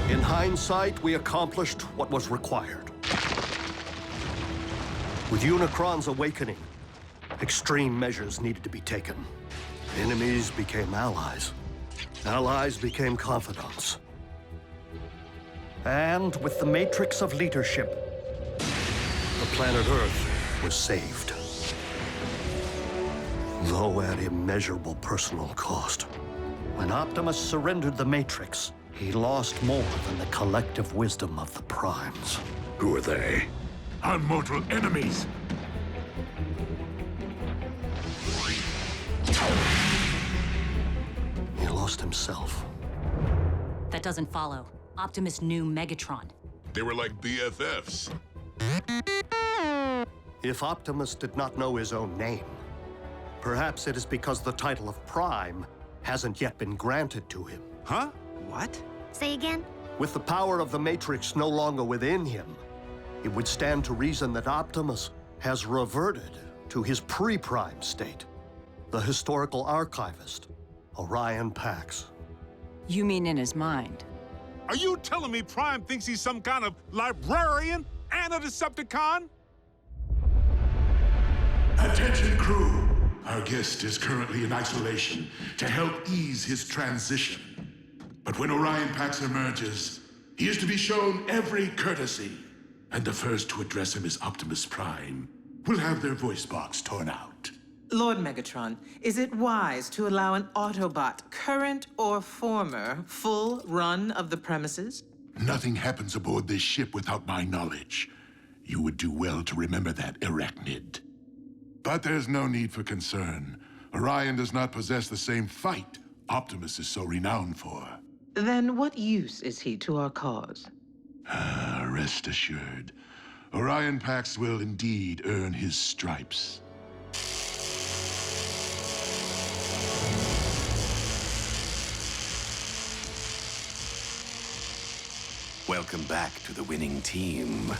In hindsight, we accomplished what was required. With Unicron's awakening, extreme measures needed to be taken. Enemies became allies. Allies became confidants. And with the matrix of leadership, the planet Earth was saved. Though at immeasurable personal cost. When Optimus surrendered the matrix, he lost more than the collective wisdom of the Primes. Who are they? Our mortal enemies. He lost himself. That doesn't follow. Optimus knew Megatron. They were like BFFs. If Optimus did not know his own name, perhaps it is because the title of Prime hasn't yet been granted to him. Huh? What? Say again? With the power of the Matrix no longer within him, it would stand to reason that Optimus has reverted to his pre-Prime state. The historical archivist, Orion Pax. You mean in his mind? Are you telling me Prime thinks he's some kind of librarian and a Decepticon? Attention, crew. Our guest is currently in isolation to help ease his transition. But when Orion Pax emerges, he is to be shown every courtesy. And the first to address him is Optimus Prime. Will have their voice box torn out. Lord Megatron, is it wise to allow an Autobot, current or former, full run of the premises? Nothing happens aboard this ship without my knowledge. You would do well to remember that, Arachnid. But there's no need for concern. Orion does not possess the same fight Optimus is so renowned for. Then what use is he to our cause? Rest assured, Orion Pax will indeed earn his stripes. Welcome back to the winning team.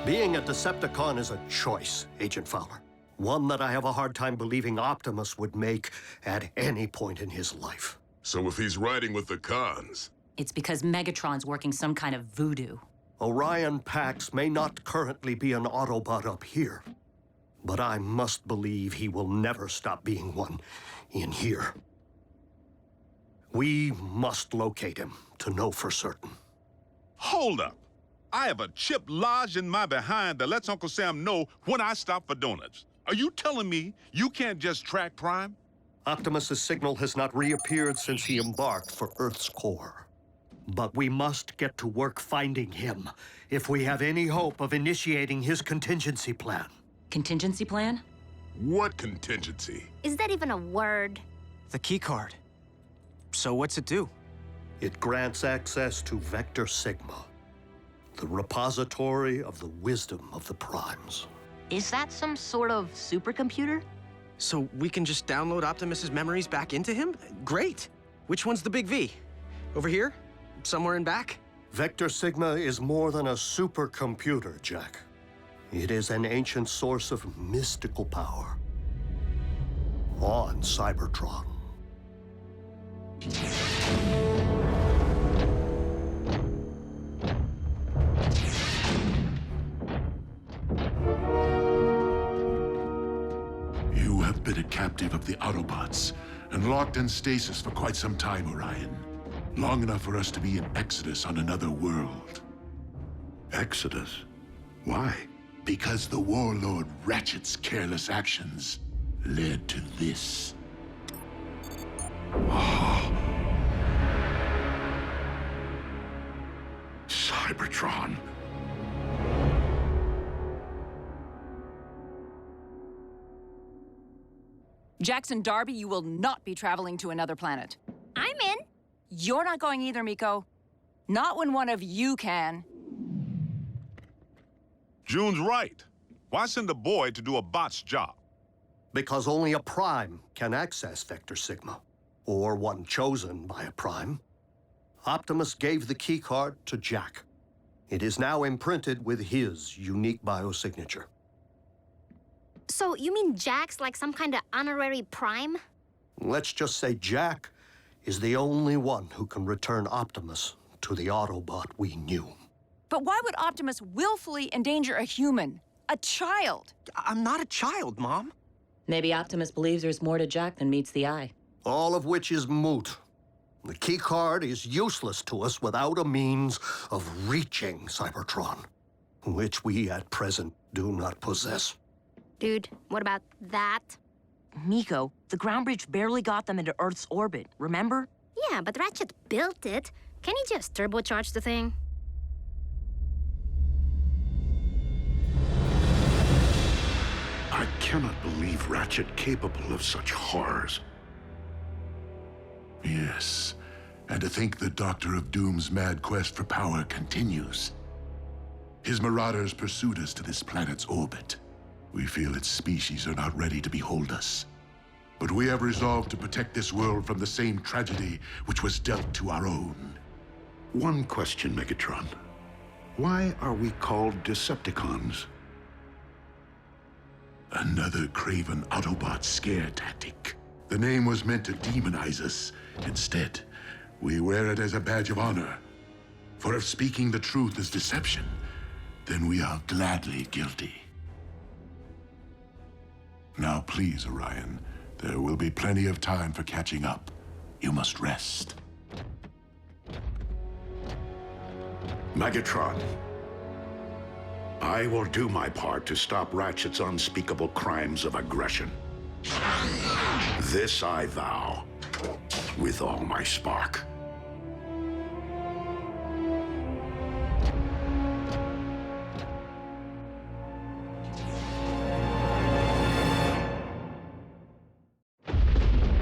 Being a Decepticon is a choice, Agent Fowler. One that I have a hard time believing Optimus would make at any point in his life. So if he's riding with the cons, It's because Megatron's working some kind of voodoo. Orion Pax may not currently be an Autobot up here, but I must believe he will never stop being one in here. We must locate him to know for certain. Hold up. I have a chip lodged in my behind that lets Uncle Sam know when I stop for donuts. Are you telling me you can't just track Prime? Optimus's signal has not reappeared since he embarked for Earth's core. But we must get to work finding him if we have any hope of initiating his contingency plan. Contingency plan? what contingency? Is that even a word? The keycard. So what's it do? It grants access to Vector Sigma, the repository of the wisdom of the Primes. Is that some sort of supercomputer? So we can just download Optimus's memories back into him? Great. Which one's the big V? Over here? Somewhere in back? Vector Sigma is more than a supercomputer, Jack. It is an ancient source of mystical power on Cybertron. You have been a captive of the Autobots and locked in stasis for quite some time, Orion. Long enough for us to be in Exodus on another world. Exodus? Why? Because the warlord Ratchet's careless actions led to this. Cybertron. Jackson Darby, you will not be traveling to another planet. I'm in. You're not going either, Miko. Not when one of you can. June's right. Why send a boy to do a bot's job? Because only a Prime can access Vector Sigma, or one chosen by a Prime. Optimus gave the keycard to Jack. It is now imprinted with his unique biosignature. So you mean Jack's like some kind of honorary Prime? Let's just say Jack is the only one who can return Optimus to the Autobot we knew. But why would Optimus willfully endanger a human? A child? I'm not a child, Mom. Maybe Optimus believes there's more to Jack than meets the eye. All of which is moot. The keycard is useless to us without a means of reaching Cybertron, which we at present do not possess. Dude, what about that? Miko, the ground bridge barely got them into Earth's orbit, remember? Yeah, but Ratchet built it. Can he just turbocharge the thing? I cannot believe Ratchet capable of such horrors. Yes, and to think the Doctor of Doom's mad quest for power continues. His marauders pursued us to this planet's orbit. We feel its species are not ready to behold us. But we have resolved to protect this world from the same tragedy which was dealt to our own. One question, Megatron. Why are we called Decepticons? Another craven Autobot scare tactic. The name was meant to demonize us. Instead, we wear it as a badge of honor. For if speaking the truth is deception, then we are gladly guilty. Now please, Orion, there will be plenty of time for catching up. You must rest. Megatron, I will do my part to stop Ratchet's unspeakable crimes of aggression. This I vow, with all my spark.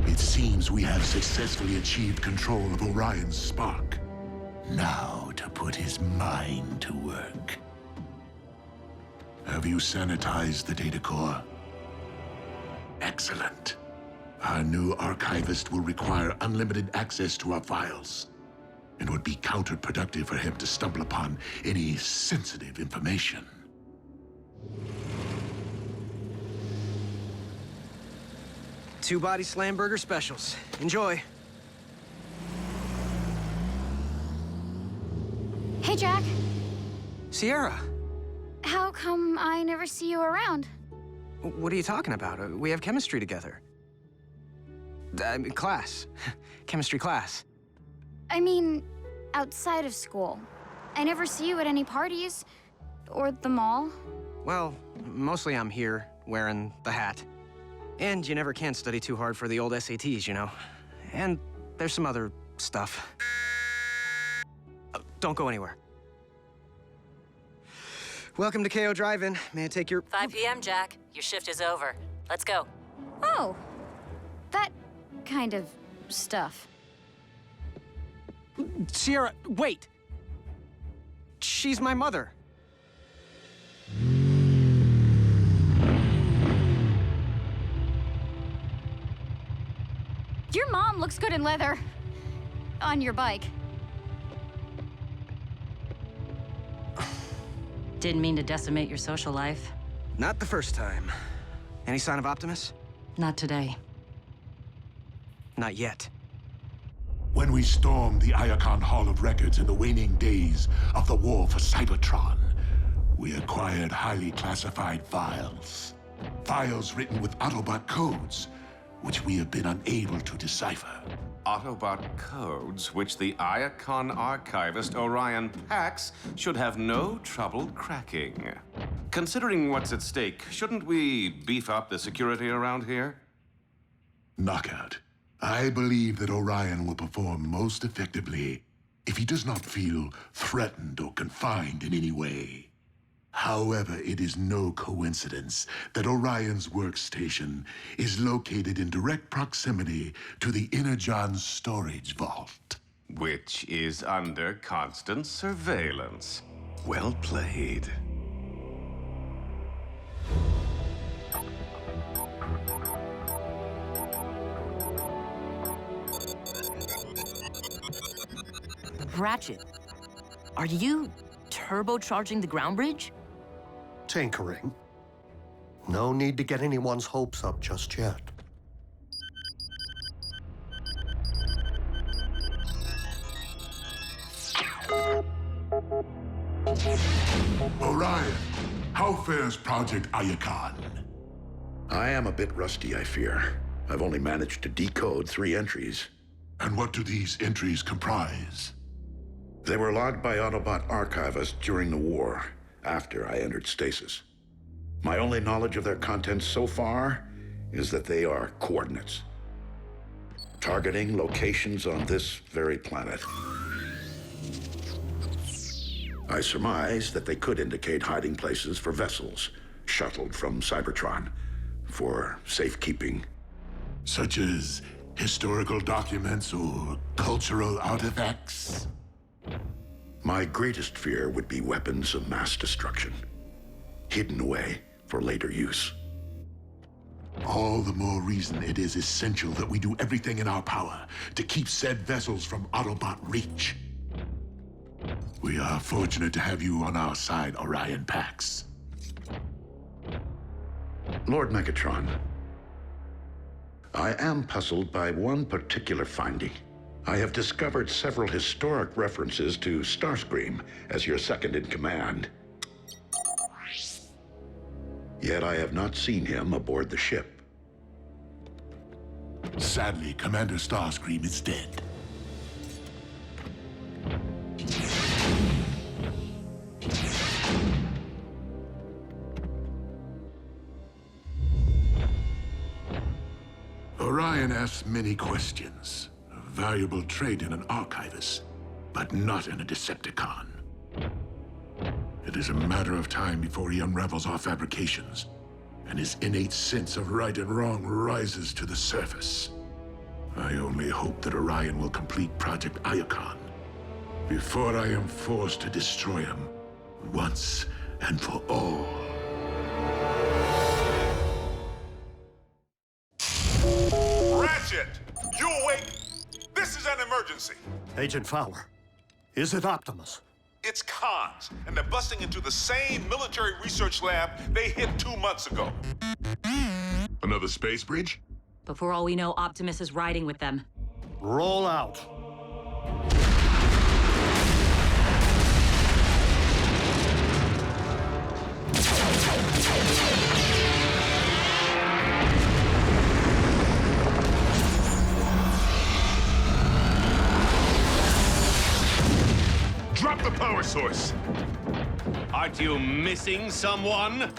It seems we have successfully achieved control of Orion's spark. Now to put his mind to work. Have you sanitized the data core? Excellent. Our new archivist will require unlimited access to our files. It would be counterproductive for him to stumble upon any sensitive information. Two body slam burger specials. Enjoy. Hey, Jack. Sierra, How come I never see you around? what are you talking about? We have chemistry together. Class. Chemistry class. I mean, outside of school. I never see you at any parties. Or the mall. Well, mostly I'm here, wearing the hat. And you never can study too hard for the old SATs, you know? And there's some other stuff. Don't go anywhere. Welcome to KO Drive-In. May I take your... 5 p.m., Jack. Your shift is over. Let's go. Oh. That kind of stuff. Sierra, wait! She's my mother. Your mom looks good in leather. On your bike. Didn't mean to decimate your social life. Not the first time. Any sign of Optimus? Not today. Not yet. When we stormed the Iacon Hall of Records in the waning days of the war for Cybertron, we acquired highly classified files. Files written with Autobot codes, which we have been unable to decipher. Autobot codes which the Iacon archivist Orion Pax should have no trouble cracking. Considering what's at stake, shouldn't we beef up the security around here? Knockout. I believe that Orion will perform most effectively if he does not feel threatened or confined in any way. However, it is no coincidence that Orion's workstation is located in direct proximity to the Energon storage vault. Which is under constant surveillance. Well played. Ratchet, are you turbocharging the ground bridge? Tinkering. No need to get anyone's hopes up just yet. Orion, how fares Project Iacon? I am a bit rusty, I fear. I've only managed to decode 3 entries. And what do these entries comprise? They were logged by Autobot archivists during the war, after I entered stasis. My only knowledge of their contents so far is that they are coordinates, targeting locations on this very planet. I surmise that they could indicate hiding places for vessels shuttled from Cybertron for safekeeping. Such as historical documents or cultural artifacts? My greatest fear would be weapons of mass destruction, hidden away for later use. All the more reason it is essential that we do everything in our power to keep said vessels from Autobot reach. We are fortunate to have you on our side, Orion Pax. Lord Megatron, I am puzzled by one particular finding. I have discovered several historic references to Starscream as your second in command. Yet I have not seen him aboard the ship. Sadly, Commander Starscream is dead. Orion asks many questions. A valuable trait in an archivist, but not in a Decepticon. It is a matter of time before he unravels our fabrications, and his innate sense of right and wrong rises to the surface. I only hope that Orion will complete Project Iacon before I am forced to destroy him once and for all. Ratchet! You awake? This is an emergency. Agent Fowler, is it Optimus? It's cons, and they're busting into the same military research lab they hit 2 months ago. Another space bridge? But for all we know, Optimus is riding with them. Roll out. Drop the power source! Aren't you missing someone?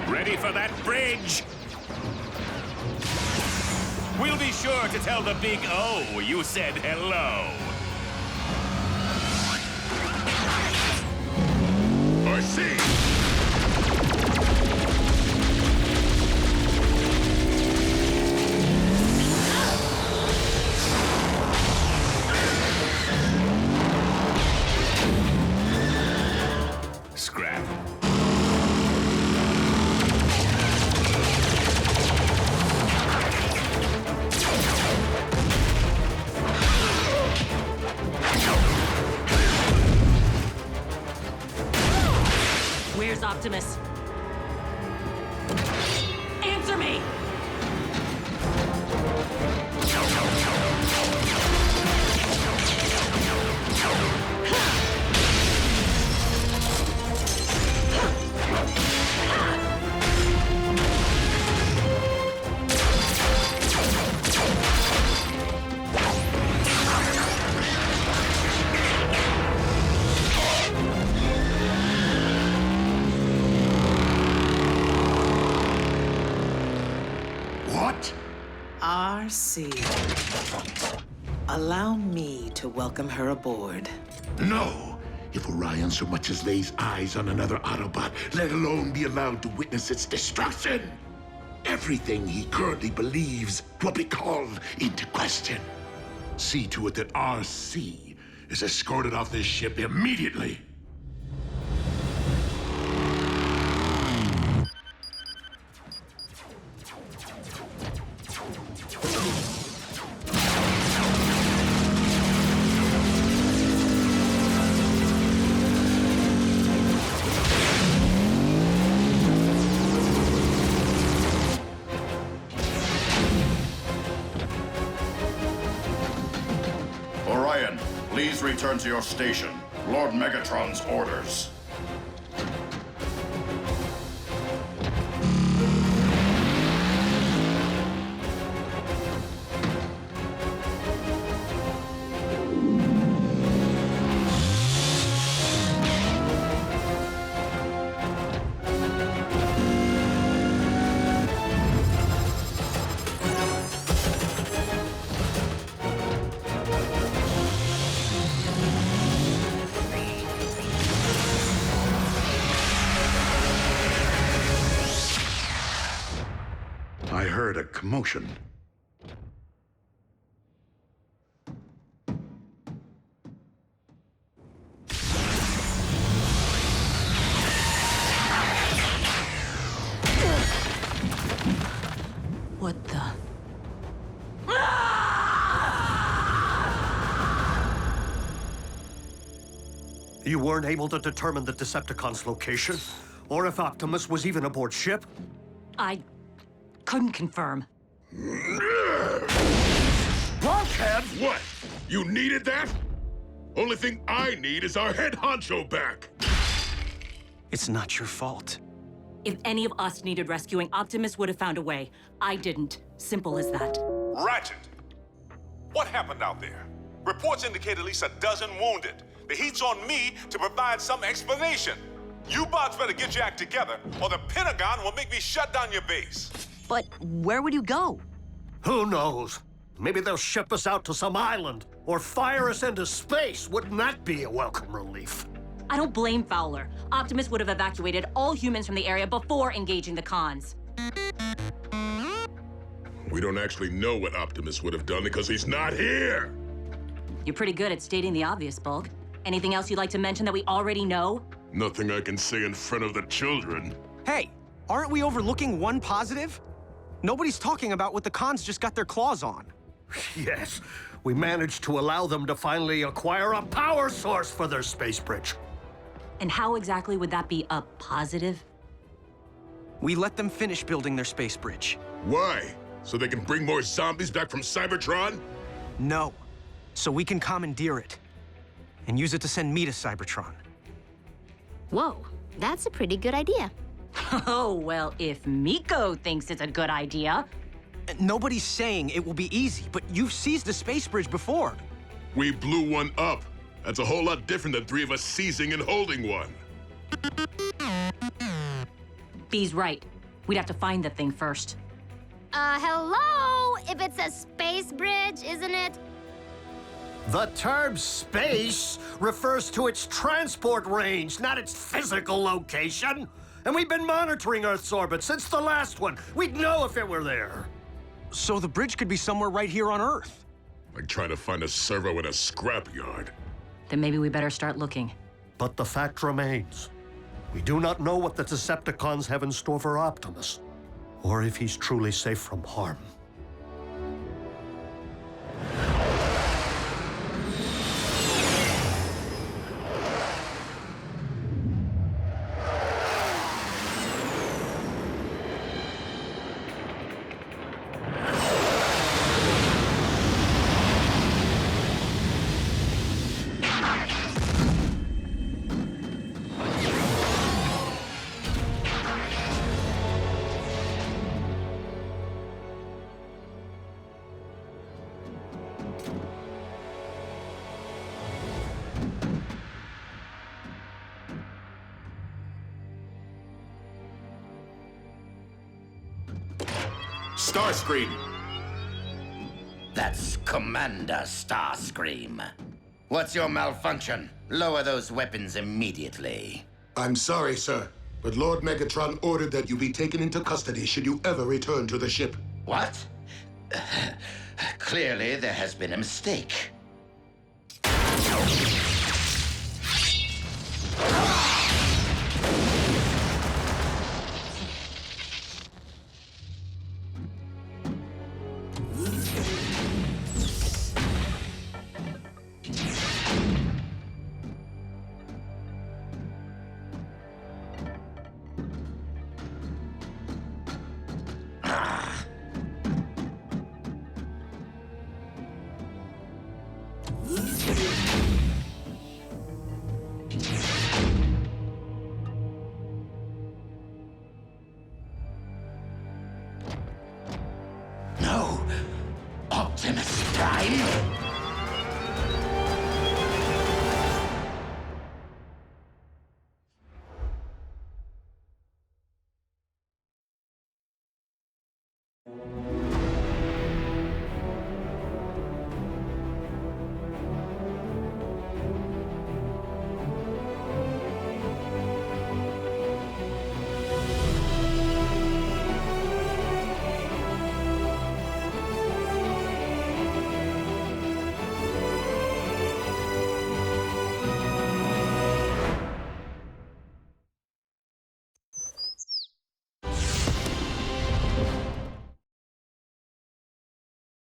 Ready for that bridge? We'll be sure to tell the big O you said hello. I see! Scrap. What? RC. Allow me to welcome her aboard. No! If Orion so much as lays eyes on another Autobot, let alone be allowed to witness its destruction, everything he currently believes will be called into question. See to it that RC is escorted off this ship immediately. Orion, please return to your station. Lord Megatron's orders. I heard a commotion. What the? You weren't able to determine the Decepticons' location? Or if Optimus was even aboard ship? I couldn't confirm. Blockhead? What? You needed that? Only thing I need is our head honcho back. It's not your fault. If any of us needed rescuing, Optimus would have found a way. I didn't. Simple as that. Ratchet! What happened out there? Reports indicate at least a dozen wounded. The heat's on me to provide some explanation. You bots better get your act together, or the Pentagon will make me shut down your base. But where would you go? Who knows? Maybe they'll ship us out to some island, or fire us into space. Wouldn't that be a welcome relief? I don't blame Fowler. Optimus would have evacuated all humans from the area before engaging the cons. We don't actually know what Optimus would have done because he's not here. You're pretty good at stating the obvious, Bulk. Anything else you'd like to mention that we already know? Nothing I can say in front of the children. Hey, aren't we overlooking one positive? Nobody's talking about what the cons just got their claws on. Yes, we managed to allow them to finally acquire a power source for their space bridge. And how exactly would that be a positive? We let them finish building their space bridge. Why? So they can bring more zombies back from Cybertron? No, so we can commandeer it and use it to send me to Cybertron. Whoa, that's a pretty good idea. Oh, well, if Miko thinks it's a good idea. Nobody's saying it will be easy, but you've seized a space bridge before. We blew one up. That's a whole lot different than three of us seizing and holding one. B's right. We'd have to find the thing first. Hello? If it's a space bridge, isn't it? The term space refers to its transport range, not its physical location. And we've been monitoring Earth's orbit since the last one. We'd know if it were there. So the bridge could be somewhere right here on Earth. Like trying to find a servo in a scrapyard. Then maybe we better start looking. But the fact remains, we do not know what the Decepticons have in store for Optimus, or if he's truly safe from harm. Starscream! That's Commander Starscream. What's your malfunction? Lower those weapons immediately. I'm sorry, sir, but Lord Megatron ordered that you be taken into custody should you ever return to the ship. What? Clearly, there has been a mistake. No! Optimus Prime?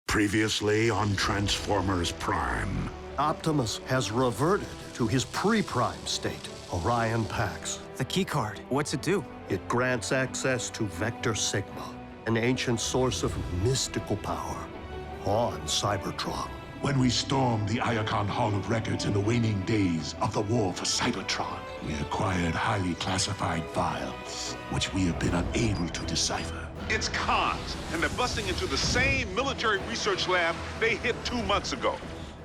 Previously on Transformers Prime. Optimus has reverted to his pre-prime state, Orion Pax. The keycard, what's it do? It grants access to Vector Sigma, an ancient source of mystical power on Cybertron. When we stormed the Iacon Hall of Records in the waning days of the war for Cybertron, we acquired highly classified files, which we have been unable to decipher. It's cons, and they're busting into the same military research lab they hit 2 months ago.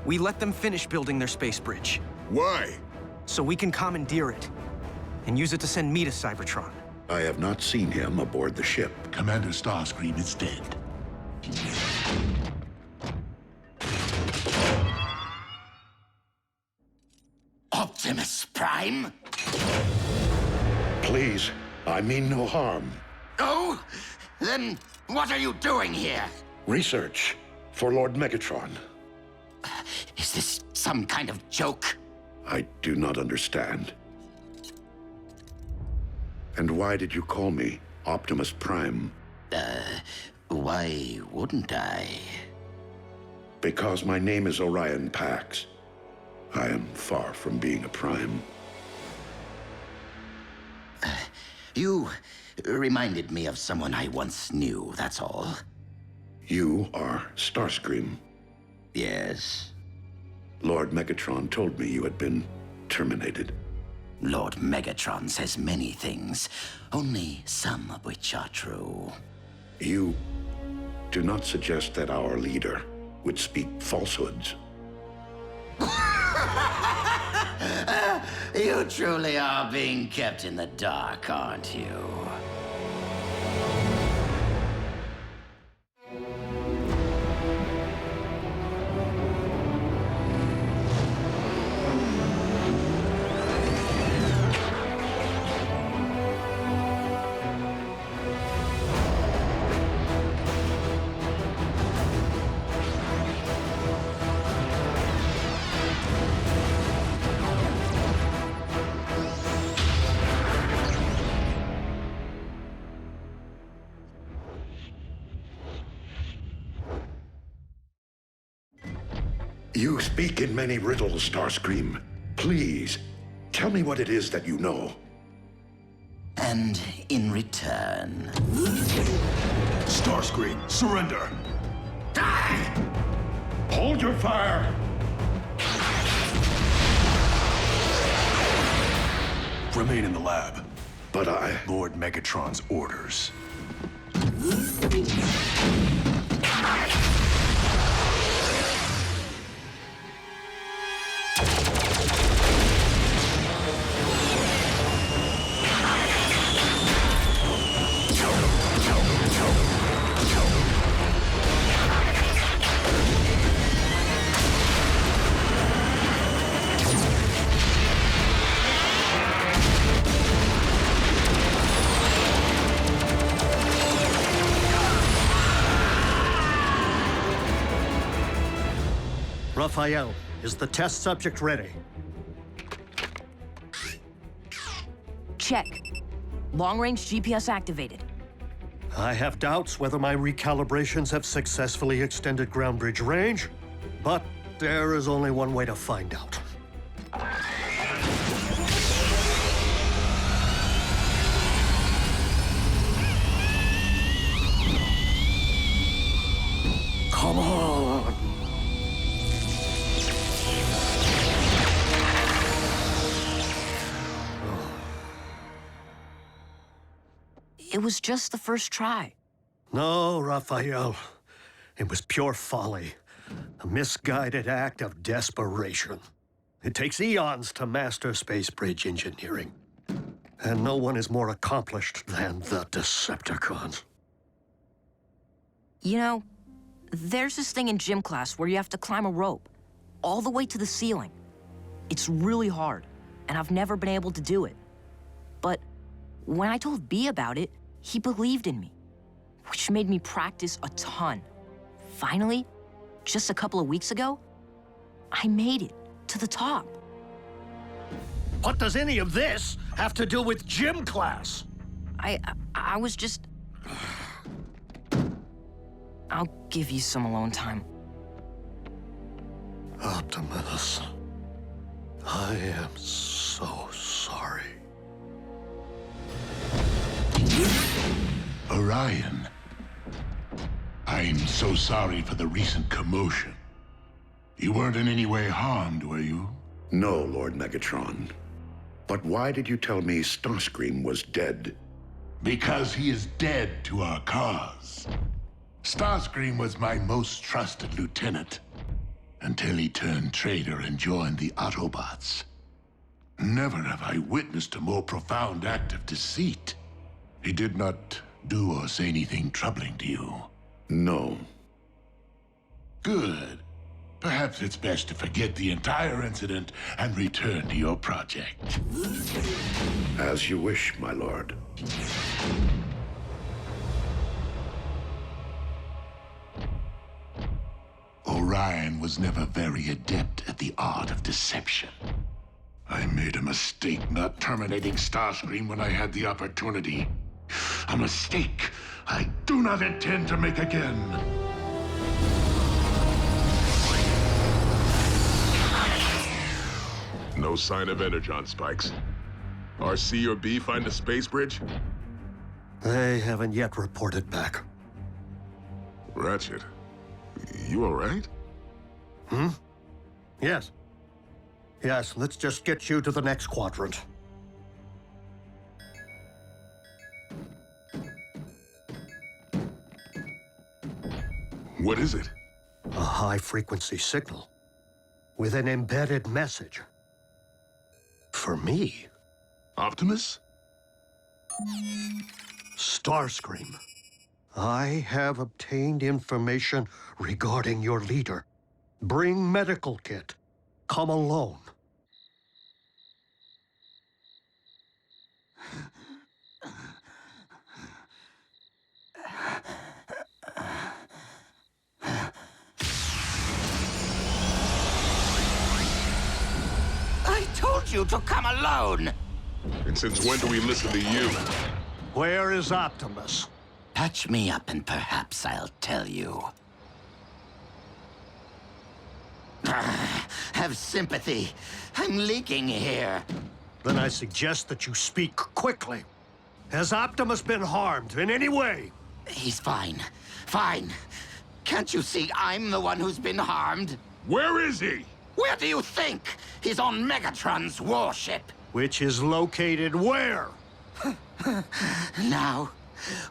We let them finish building their space bridge. Why? So we can commandeer it and use it to send me to Cybertron. I have not seen him aboard the ship. Commander Starscream is dead. Optimus Prime? Please, I mean no harm. Oh? Then what are you doing here? Research for Lord Megatron. Is this some kind of joke? I do not understand. And why did you call me Optimus Prime? Why wouldn't I? Because my name is Orion Pax. I am far from being a Prime. You reminded me of someone I once knew, that's all. You are Starscream. Yes. Lord Megatron told me you had been terminated. Lord Megatron says many things, only some of which are true. You do not suggest that our leader would speak falsehoods. You truly are being kept in the dark, aren't you? You speak in many riddles, Starscream. Please, tell me what it is that you know. And in return... Starscream, surrender! Die! Hold your fire! Remain in the lab. But I... Lord Megatron's orders. Rafael, is the test subject ready? Check. Long-range GPS activated. I have doubts whether my recalibrations have successfully extended ground bridge range, but there is only one way to find out. Come on! It was just the first try. No, Rafael. It was pure folly. A misguided act of desperation. It takes eons to master space bridge engineering. And no one is more accomplished than the Decepticons. You know, there's this thing in gym class where you have to climb a rope all the way to the ceiling. It's really hard, and I've never been able to do it. But when I told B about it, he believed in me, which made me practice a ton. Finally, just a couple of weeks ago, I made it to the top. What does any of this have to do with gym class? I was just... I'll give you some alone time. Optimus, I am so sorry. Orion, I'm so sorry for the recent commotion. You weren't in any way harmed, were you? No, Lord Megatron. But why did you tell me Starscream was dead? Because he is dead to our cause. Starscream was my most trusted lieutenant, until he turned traitor and joined the Autobots. Never have I witnessed a more profound act of deceit. He did not do or say anything troubling to you? No. Good. Perhaps it's best to forget the entire incident and return to your project. As you wish, my lord. Orion was never very adept at the art of deception. I made a mistake not terminating Starscream when I had the opportunity. A mistake I do not intend to make again. No sign of energon spikes. Are C or B find the space bridge? They haven't yet reported back. Ratchet, you all right? Hmm? Yes. Yes, let's just get you to the next quadrant. What is it? A high-frequency signal with an embedded message. For me. Optimus? Starscream. I have obtained information regarding your leader. Bring medical kit. Come alone. I told you to come alone! And since when do we listen to you? Where is Optimus? Patch me up and perhaps I'll tell you. Have sympathy. I'm leaking here. Then I suggest that you speak quickly. Has Optimus been harmed in any way? He's fine. Fine. Can't you see I'm the one who's been harmed? Where is he? Where do you think? He's on Megatron's warship. Which is located where? Now,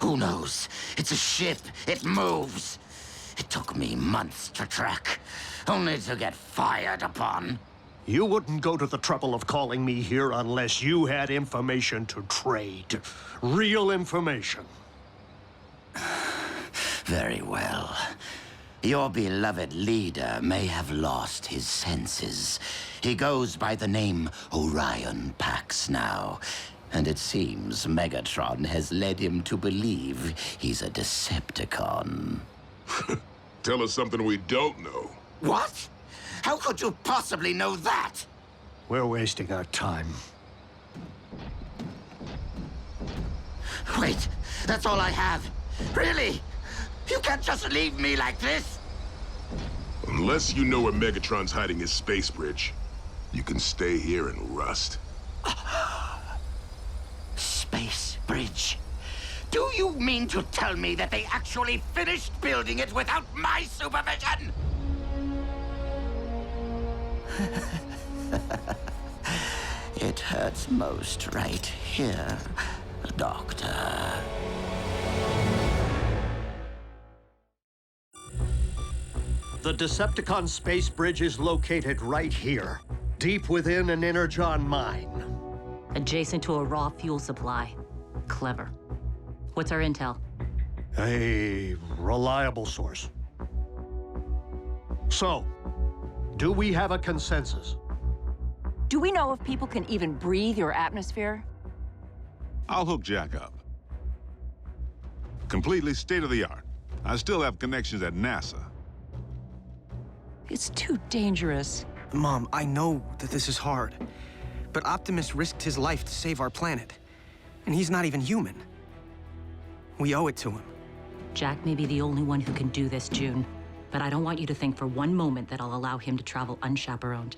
who knows? It's a ship. It moves. It took me months to track, only to get fired upon. You wouldn't go to the trouble of calling me here unless you had information to trade. Real information. Very well. Your beloved leader may have lost his senses. He goes by the name Orion Pax now. And it seems Megatron has led him to believe he's a Decepticon. Tell us something we don't know. What? How could you possibly know that? We're wasting our time. Wait, that's all I have. Really? You can't just leave me like this? Unless you know where Megatron's hiding his space bridge, you can stay here and rust. Space bridge? Do you mean to tell me that they actually finished building it without my supervision? It hurts most right here, Doctor. The Decepticon space bridge is located right here, deep within an Energon mine. Adjacent to a raw fuel supply. Clever. What's our intel? A reliable source. So, do we have a consensus? Do we know if people can even breathe your atmosphere? I'll hook Jack up. Completely state-of-the-art. I still have connections at NASA. It's too dangerous. Mom, I know that this is hard, but Optimus risked his life to save our planet, and he's not even human. We owe it to him. Jack may be the only one who can do this, June. But I don't want you to think for one moment that I'll allow him to travel unchaperoned.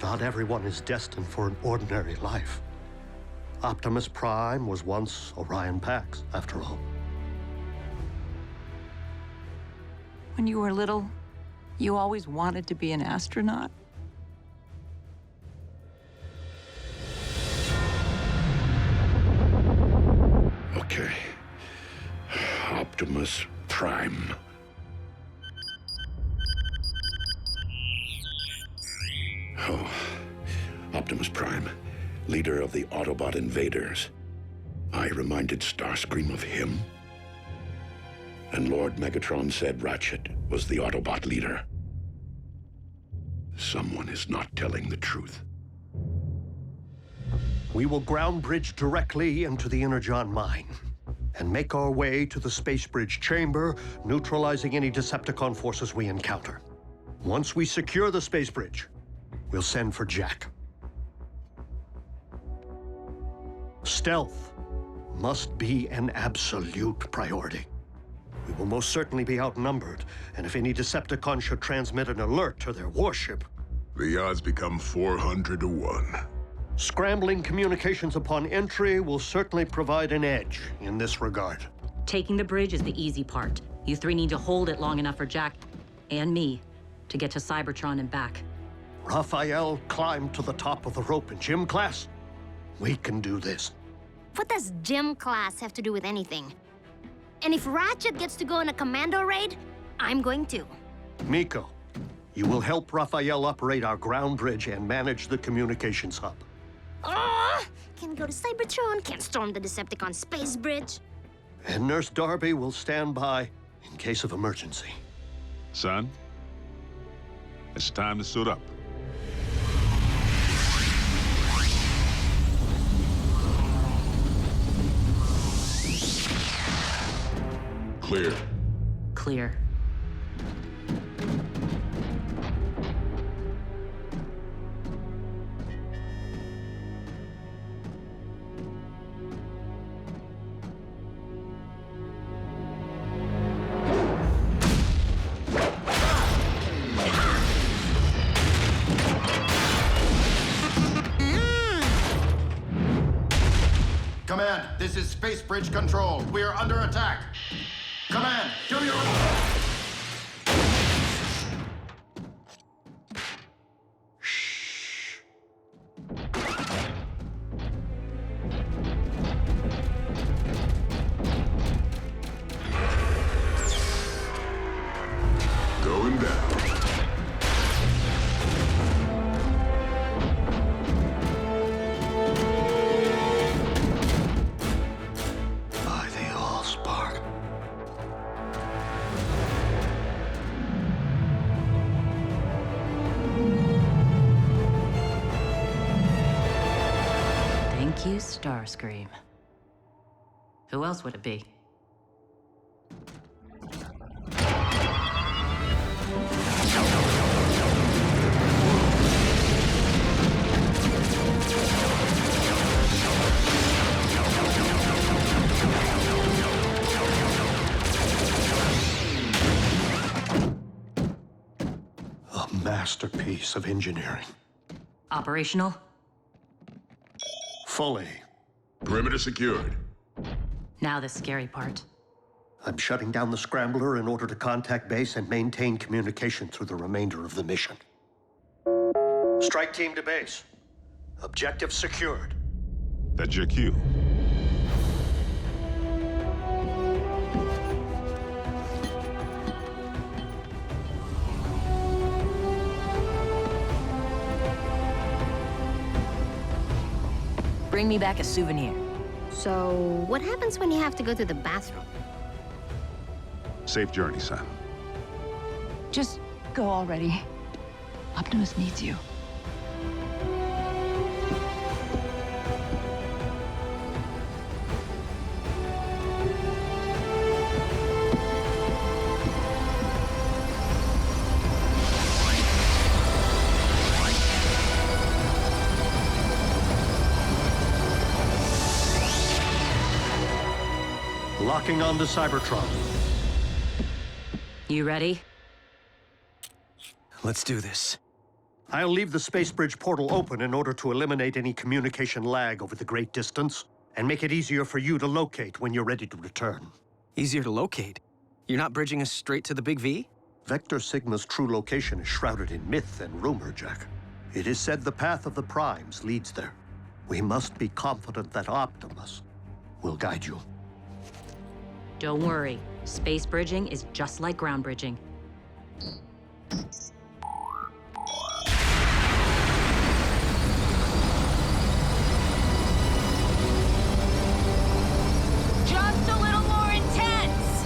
Not everyone is destined for an ordinary life. Optimus Prime was once Orion Pax, after all. When you were little, you always wanted to be an astronaut? Okay. Optimus Prime. Oh, Optimus Prime, leader of the Autobot invaders. I reminded Starscream of him. And Lord Megatron said Ratchet was the Autobot leader. Someone is not telling the truth. We will ground bridge directly into the Energon mine and make our way to the space bridge chamber, neutralizing any Decepticon forces we encounter. Once we secure the space bridge, we'll send for Jack. Stealth must be an absolute priority. We will most certainly be outnumbered, and if any Decepticon should transmit an alert to their warship... The odds become 400 to 1. Scrambling communications upon entry will certainly provide an edge in this regard. Taking the bridge is the easy part. You three need to hold it long enough for Jack and me to get to Cybertron and back. Rafael climbed to the top of the rope in gym class. We can do this. What does gym class have to do with anything? And if Ratchet gets to go on a commando raid, I'm going to. Miko, you will help Rafael operate our ground bridge and manage the communications hub. Can't go to Cybertron, can't storm the Decepticon space bridge. And Nurse Darby will stand by in case of emergency. Son, it's time to suit up. Clear. Clear. Command, this is Space Bridge Control. We are under attack. Command, do your... Going down. By the Allspark. Thank you, Starscream. Who else would it be? No. masterpiece of engineering. Operational? Fully. Perimeter secured. Now the scary part. I'm shutting down the scrambler in order to contact base and maintain communication through the remainder of the mission. Strike team to base. Objective secured. That's your cue. Bring me back a souvenir. So, what happens when you have to go to the bathroom? Safe journey, son. Just go already. Optimus needs you. Locking onto Cybertron. You ready? Let's do this. I'll leave the space bridge portal open in order to eliminate any communication lag over the great distance and make it easier for you to locate when you're ready to return. Easier to locate? You're not bridging us straight to the Big V? Vector Sigma's true location is shrouded in myth and rumor, Jack. It is said the path of the Primes leads there. We must be confident that Optimus will guide you. Don't worry. Space bridging is just like ground bridging. Just a little more intense!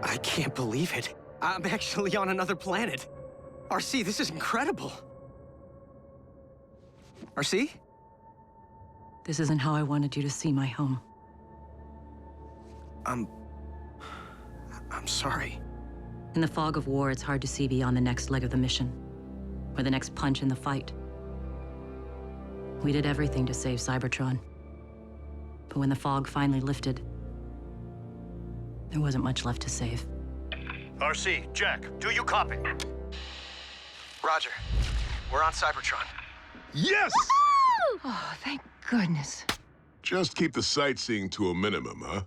I can't believe it. I'm actually on another planet. RC, this is incredible. RC? This isn't how I wanted you to see my home. I'm sorry. In the fog of war, it's hard to see beyond the next leg of the mission, or the next punch in the fight. We did everything to save Cybertron. But when the fog finally lifted, there wasn't much left to save. RC, Jack, do you copy? Roger. We're on Cybertron. Yes! Oh, thank goodness. Just keep the sightseeing to a minimum, huh?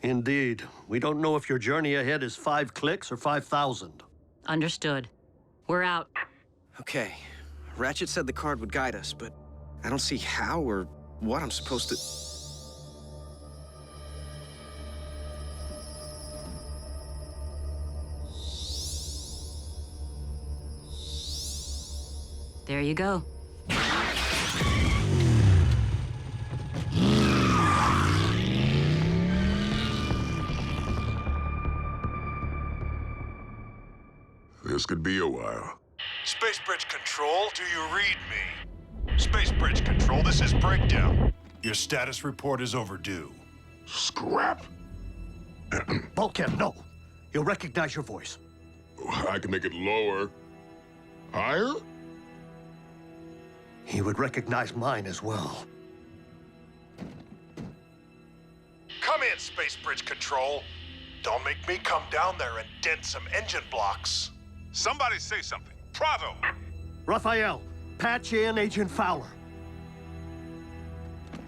Indeed. We don't know if your journey ahead is 5 clicks or 5,000. Understood. We're out. Okay. Ratchet said the card would guide us, but I don't see how or what I'm supposed to... There you go. This could be a while. Space Bridge Control, do you read me? Space Bridge Control, this is Breakdown. Your status report is overdue. Scrap? Bulkhead, no. He'll recognize your voice. I can make it lower. Higher? He would recognize mine as well. Come in, Space Bridge Control. Don't make me come down there and dent some engine blocks. Somebody say something. Pronto! Rafael, patch in Agent Fowler.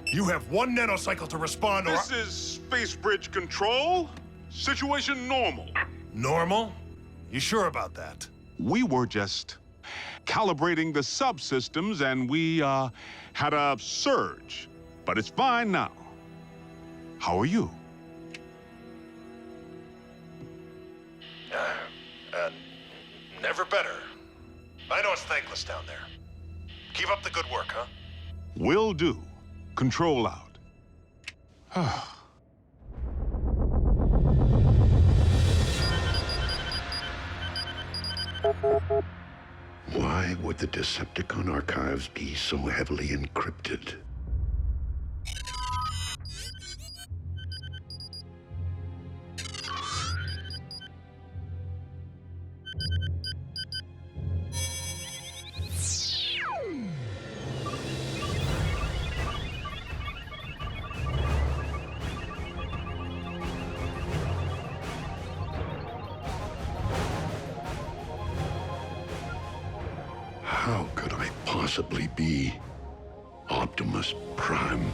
You have 1 nanocycle to respond or... This is Space Bridge Control. Situation normal. Normal? You sure about that? We were just calibrating the subsystems and we had a surge. But it's fine now. How are you? Never better. it's thankless down there. Keep up the good work, huh? Will do. Control out. Why would the Decepticon archives be so heavily encrypted? How could I possibly be Optimus Prime?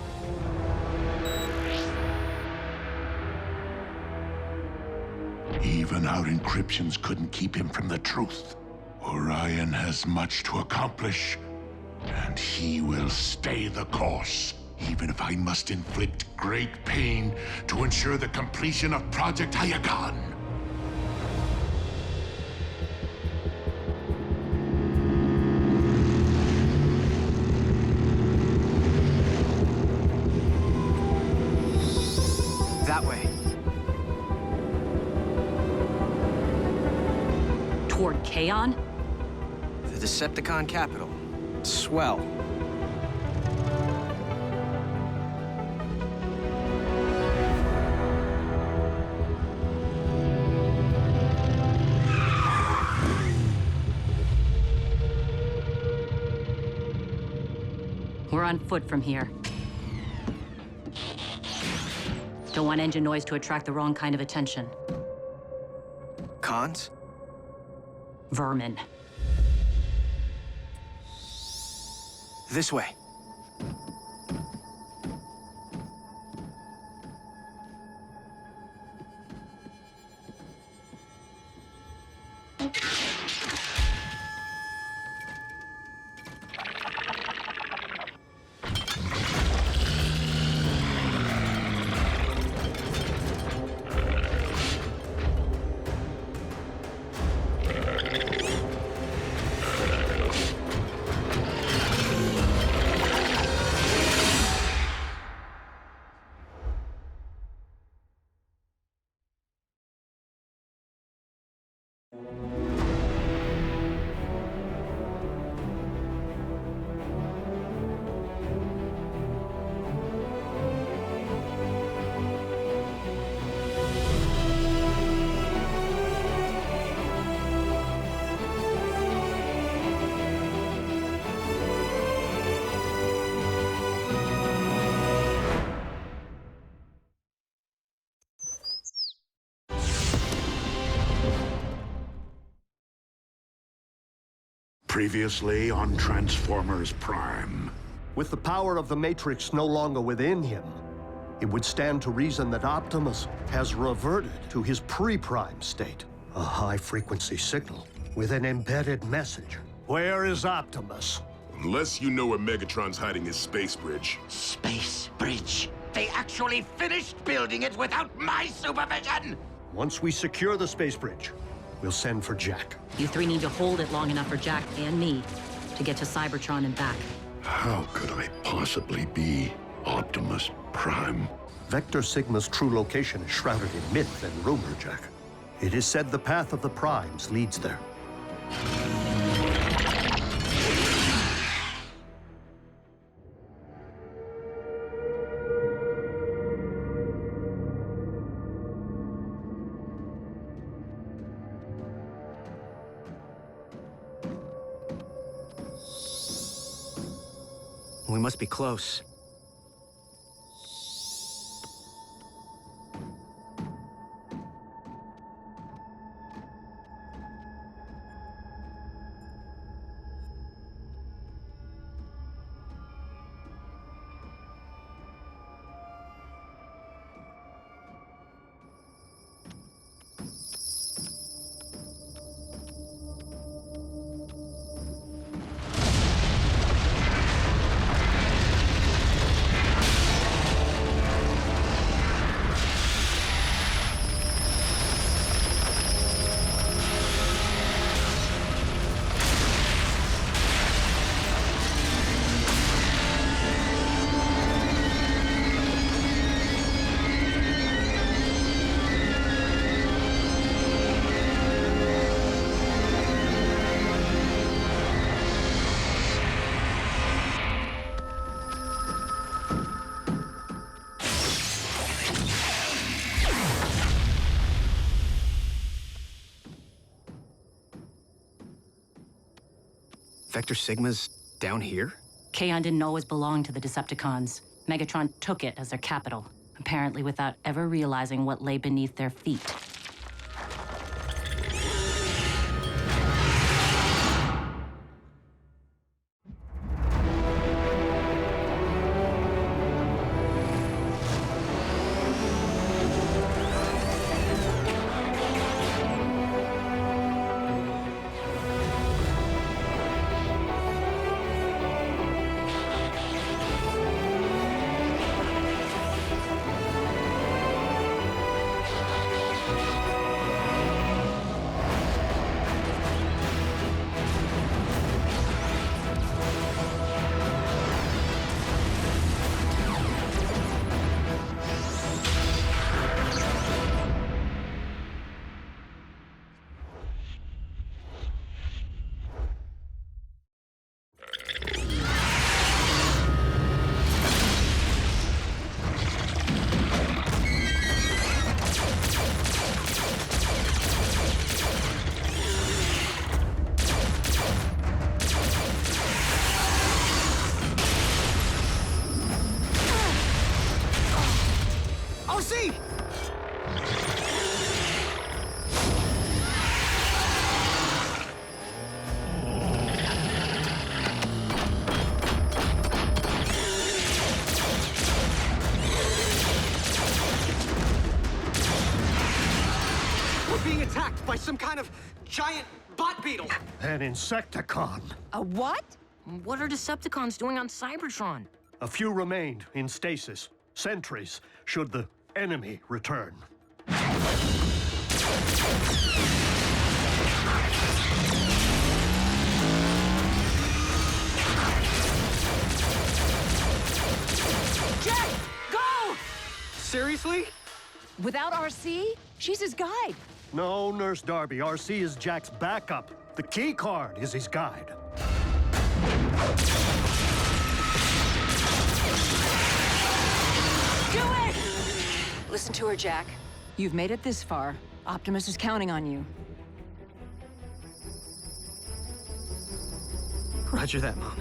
Even our encryptions couldn't keep him from the truth. Orion has much to accomplish, and he will stay the course, even if I must inflict great pain to ensure the completion of Project Hyagon. That way. Toward Kaon? The Decepticon capital. Swell. We're on foot from here. Don't want engine noise to attract the wrong kind of attention. Cons? Vermin. This way. Previously on Transformers Prime. With the power of the Matrix no longer within him, it would stand to reason that Optimus has reverted to his pre-prime state. A high-frequency signal with an embedded message. Where is Optimus? Unless you know where Megatron's hiding his space bridge. Space bridge? They actually finished building it without my supervision! Once we secure the space bridge, we'll send for Jack. You three need to hold it long enough for Jack and me to get to Cybertron and back. How could I possibly be Optimus Prime? Vector Sigma's true location is shrouded in myth and rumor, Jack. It is said the path of the Primes leads there. We must be close. Vector Sigma's down here? Kaon didn't always belong to the Decepticons. Megatron took it as their capital, apparently without ever realizing what lay beneath their feet. By some kind of giant bot beetle. An Insecticon. A what? What are Decepticons doing on Cybertron? A few remained in stasis, sentries, should the enemy return. Jack, go! Seriously? Without RC? She's his guide. No, Nurse Darby. RC is Jack's backup. The key card is his guide. Do it! Listen to her, Jack. You've made it this far. Optimus is counting on you. Roger that, Mom.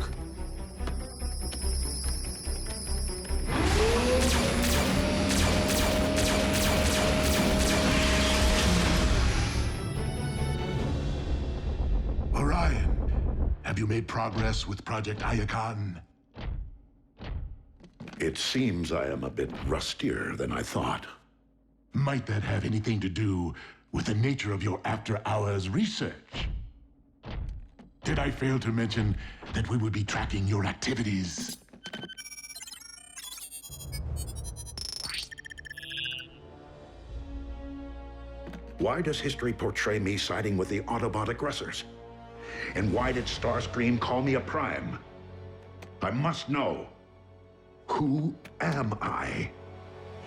Orion, have you made progress with Project Iacon? It seems I am a bit rustier than I thought. Might that have anything to do with the nature of your after-hours research? Did I fail to mention that we would be tracking your activities? Why does history portray me siding with the Autobot aggressors? And why did Starscream call me a Prime? I must know. Who am I?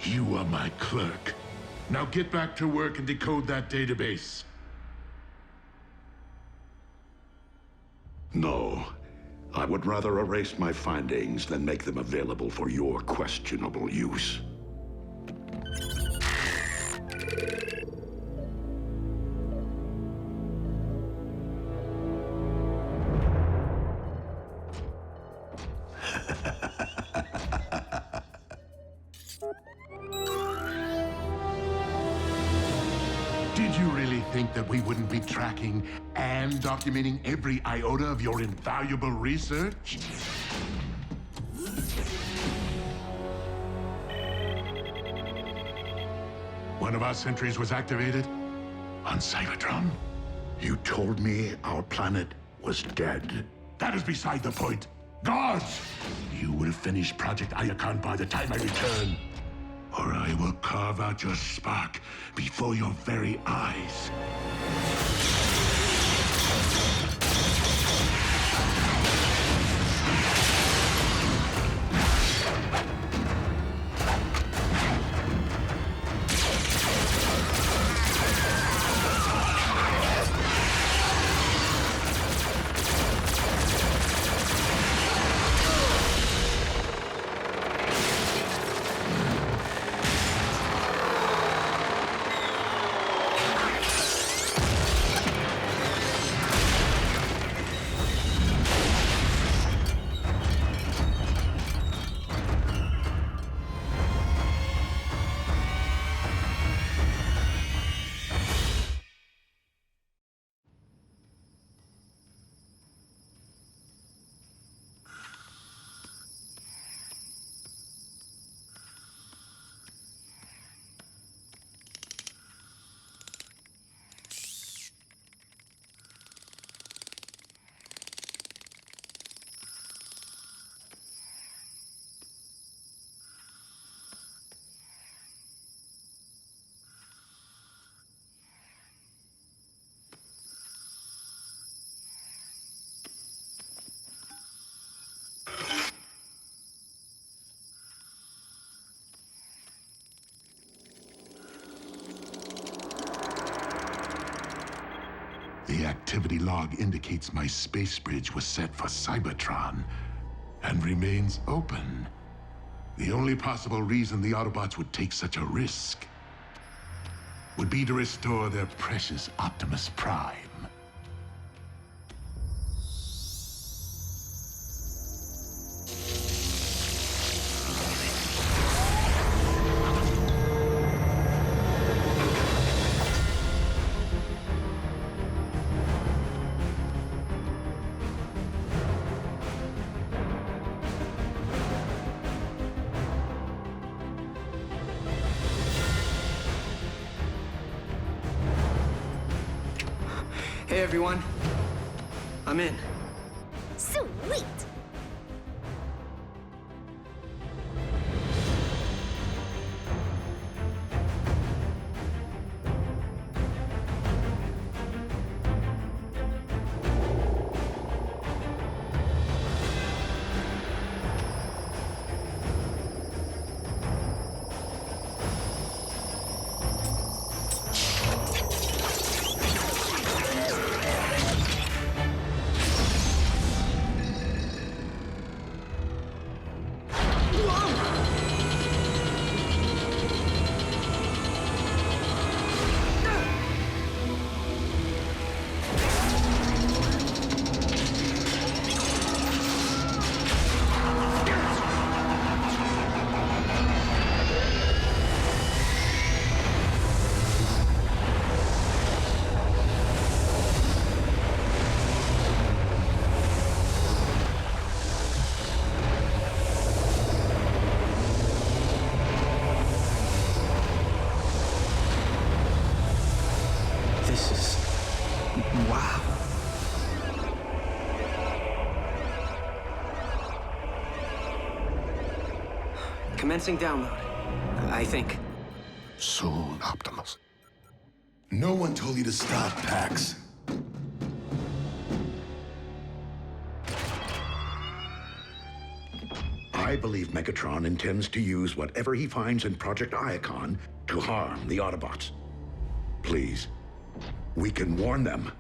You are my clerk. Now get back to work and decode that database. No. I would rather erase my findings than make them available for your questionable use. Did you really think that we wouldn't be tracking and documenting every iota of your invaluable research? One of our sentries was activated on Cybertron. You told me our planet was dead. That is beside the point. Guards! You will finish Project Iacon by the time I return, or I will carve out your spark before your very eyes. The activity log indicates my space bridge was set for Cybertron and remains open. The only possible reason the Autobots would take such a risk would be to restore their precious Optimus Prime. Hey, everyone. I'm in. Sweet! This is... wow. Commencing download, I think. Soon, Optimus. No one told you to stop, Pax. I believe Megatron intends to use whatever he finds in Project Iacon to harm the Autobots. Please, we can warn them.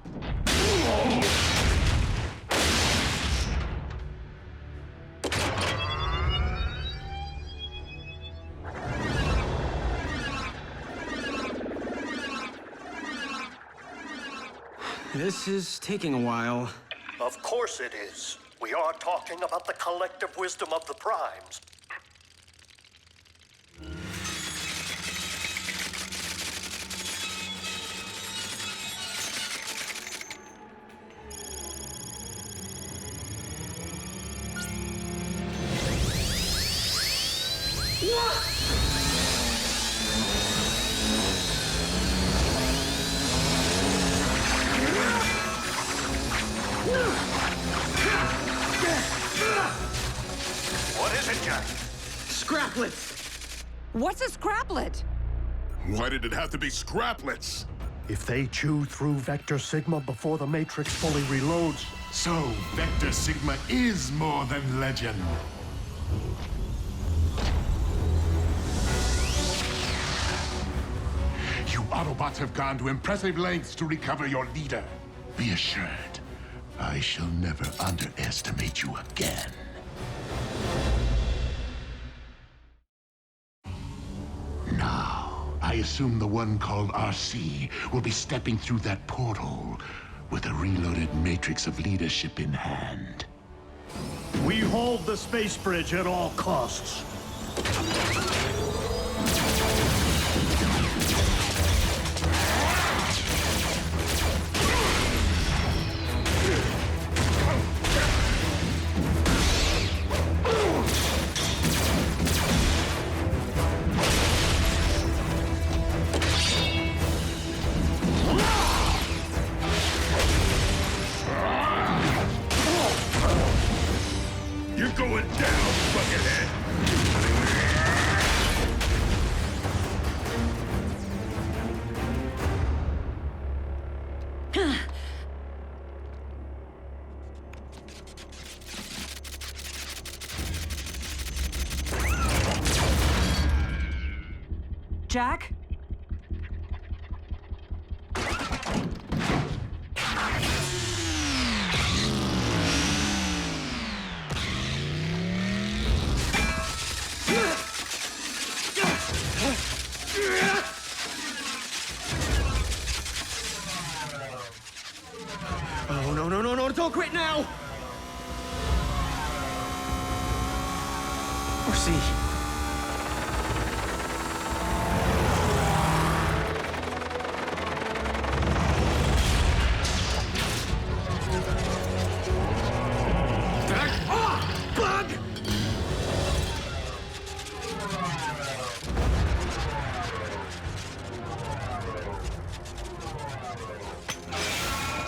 This is taking a while. Of course it is. We are talking about the collective wisdom of the Primes. What is it, Jack? Scraplets! What's a scraplet? Why did it have to be scraplets? If they chew through Vector Sigma before the Matrix fully reloads... So, Vector Sigma is more than legend. You Autobots have gone to impressive lengths to recover your leader. Be assured, I shall never underestimate you again. Now, I assume the one called RC will be stepping through that portal with a reloaded matrix of leadership in hand. We hold the space bridge at all costs. You're going down, buckethead! Jack? Auto-crit now! Or C. Back off, bug!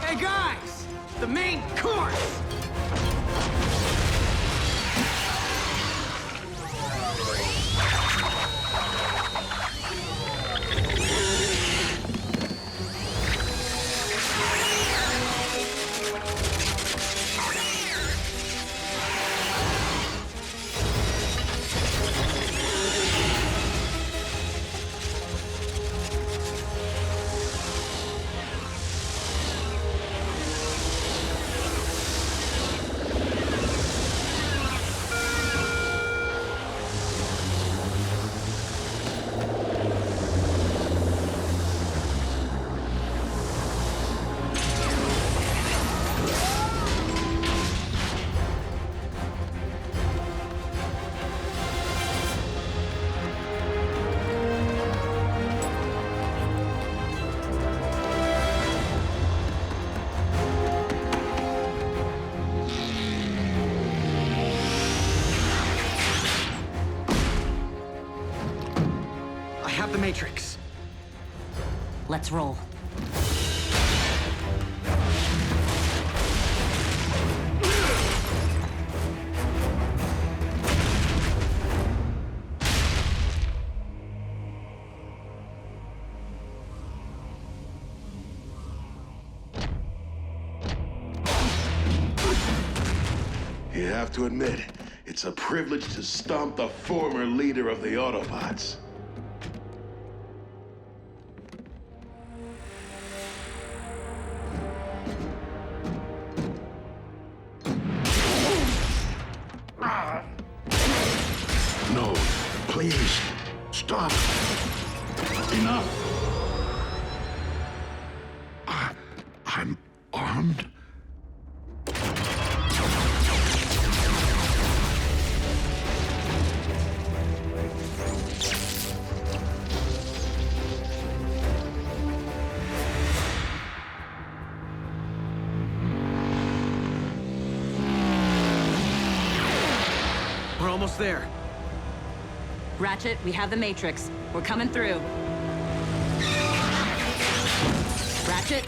Hey guys! The main course! The Matrix. Let's roll. You have to admit, it's a privilege to stomp the former leader of the Autobots. No, please, stop. Enough. I'm armed. We're almost there. Ratchet, we have the Matrix. We're coming through. Ratchet?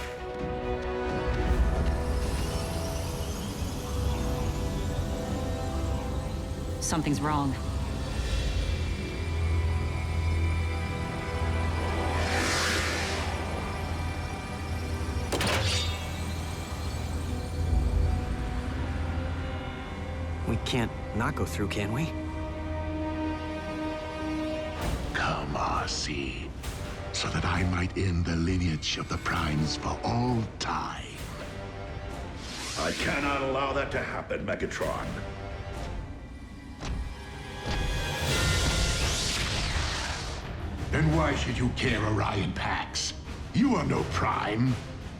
Something's wrong. We can't not go through, can we? Come, RC, so that I might end the lineage of the Primes for all time. I cannot allow that to happen, Megatron. Then why should you care, Orion Pax? You are no Prime.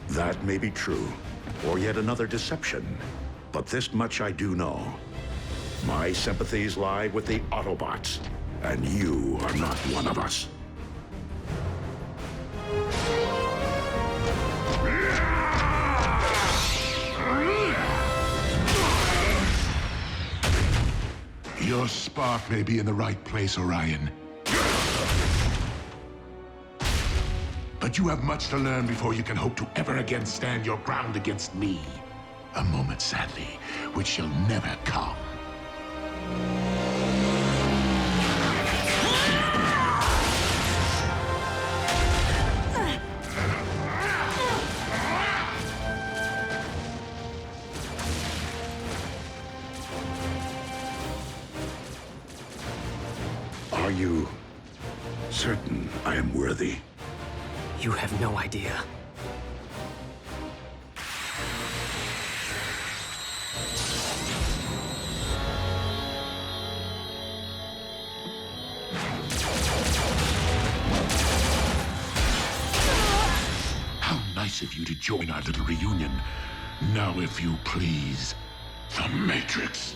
That may be true, or yet another deception. But this much I do know. My sympathies lie with the Autobots, and you are not one of us. Your spark may be in the right place, Orion. But you have much to learn before you can hope to ever again stand your ground against me. A moment, sadly, which shall never come. Are you certain I am worthy? You have no idea. How nice of you to join our little reunion. Now, if you please, the Matrix.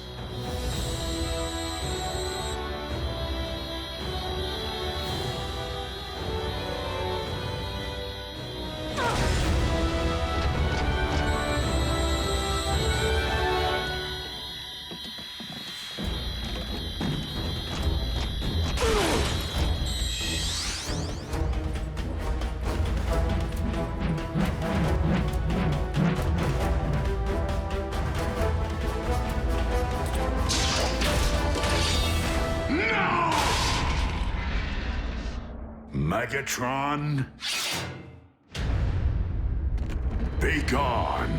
Megatron, be gone.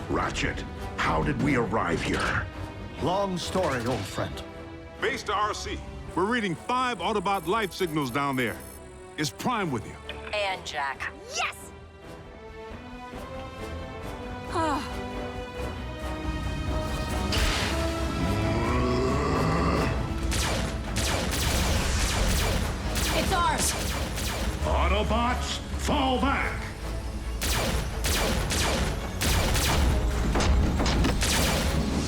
Ratchet, how did we arrive here? Long story, old friend. Base to RC. We're reading 5 Autobot life signals down there. Is Prime with you? And Jack. Yes! It's ours! Autobots, fall back!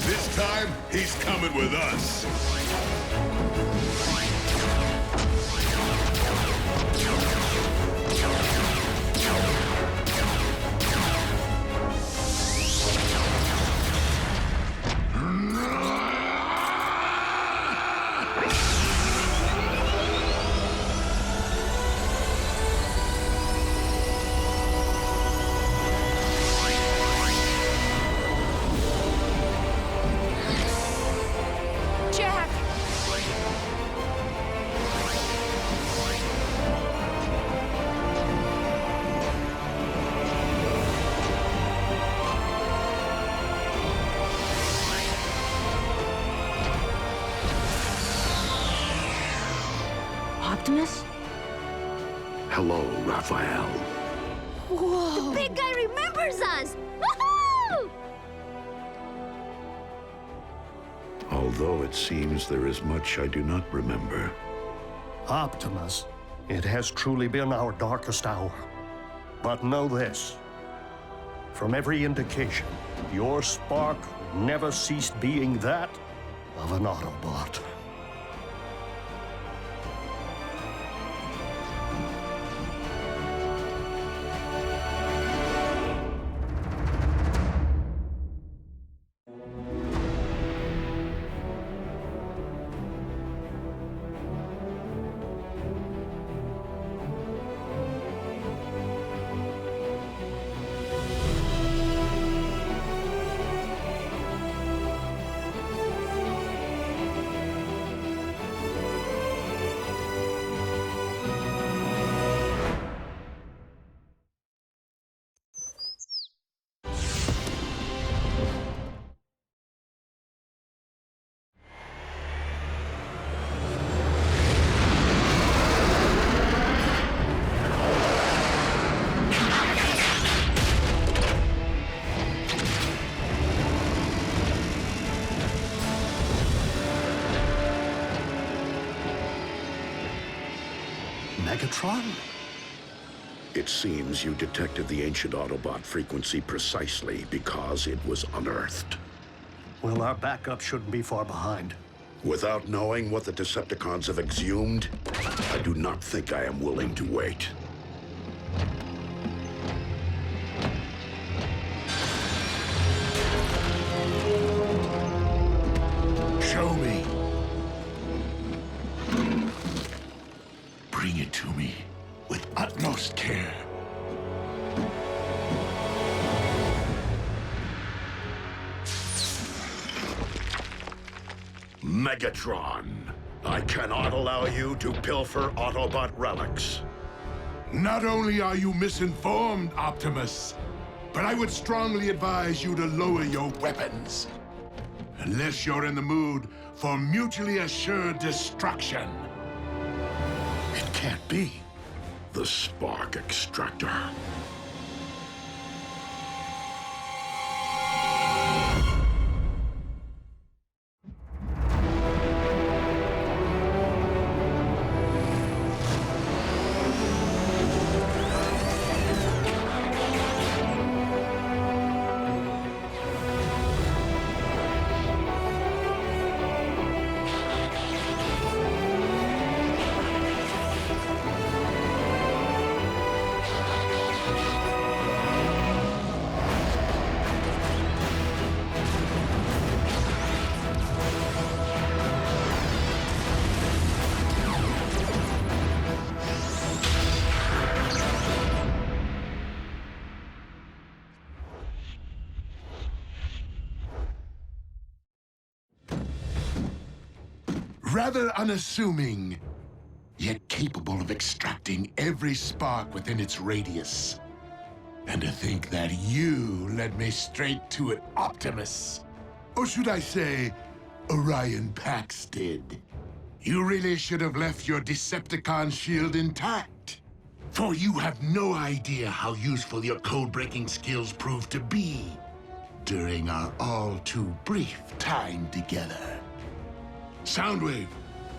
This time, he's coming with us. Jack! Optimus? Hello, Rafael. The big guy remembers us! Woohoo! Although it seems there is much I do not remember. Optimus, it has truly been our darkest hour. But know this. From every indication, your spark never ceased being that of an Autobot. Megatron? It seems you detected the ancient Autobot frequency precisely because it was unearthed. Well, our backup shouldn't be far behind. Without knowing what the Decepticons have exhumed, I do not think I am willing to wait. Show me. Bring it to me with utmost care. Megatron, I cannot allow you to pilfer Autobot relics. Not only are you misinformed, Optimus, but I would strongly advise you to lower your weapons. Unless you're in the mood for mutually assured destruction. It can't be. The spark extractor. rather unassuming, yet capable of extracting every spark within its radius. And to think that you led me straight to it, Optimus. Or should I say, Orion Pax did. You really should have left your Decepticon shield intact. For you have no idea how useful your code-breaking skills proved to be during our all too brief time together. Soundwave,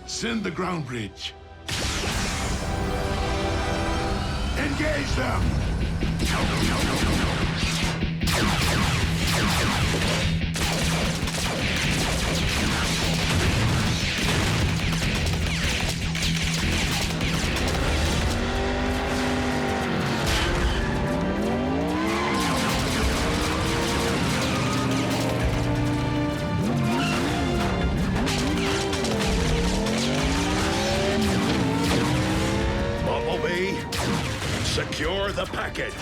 send the ground bridge. Engage them! Bumblebee, secure the package.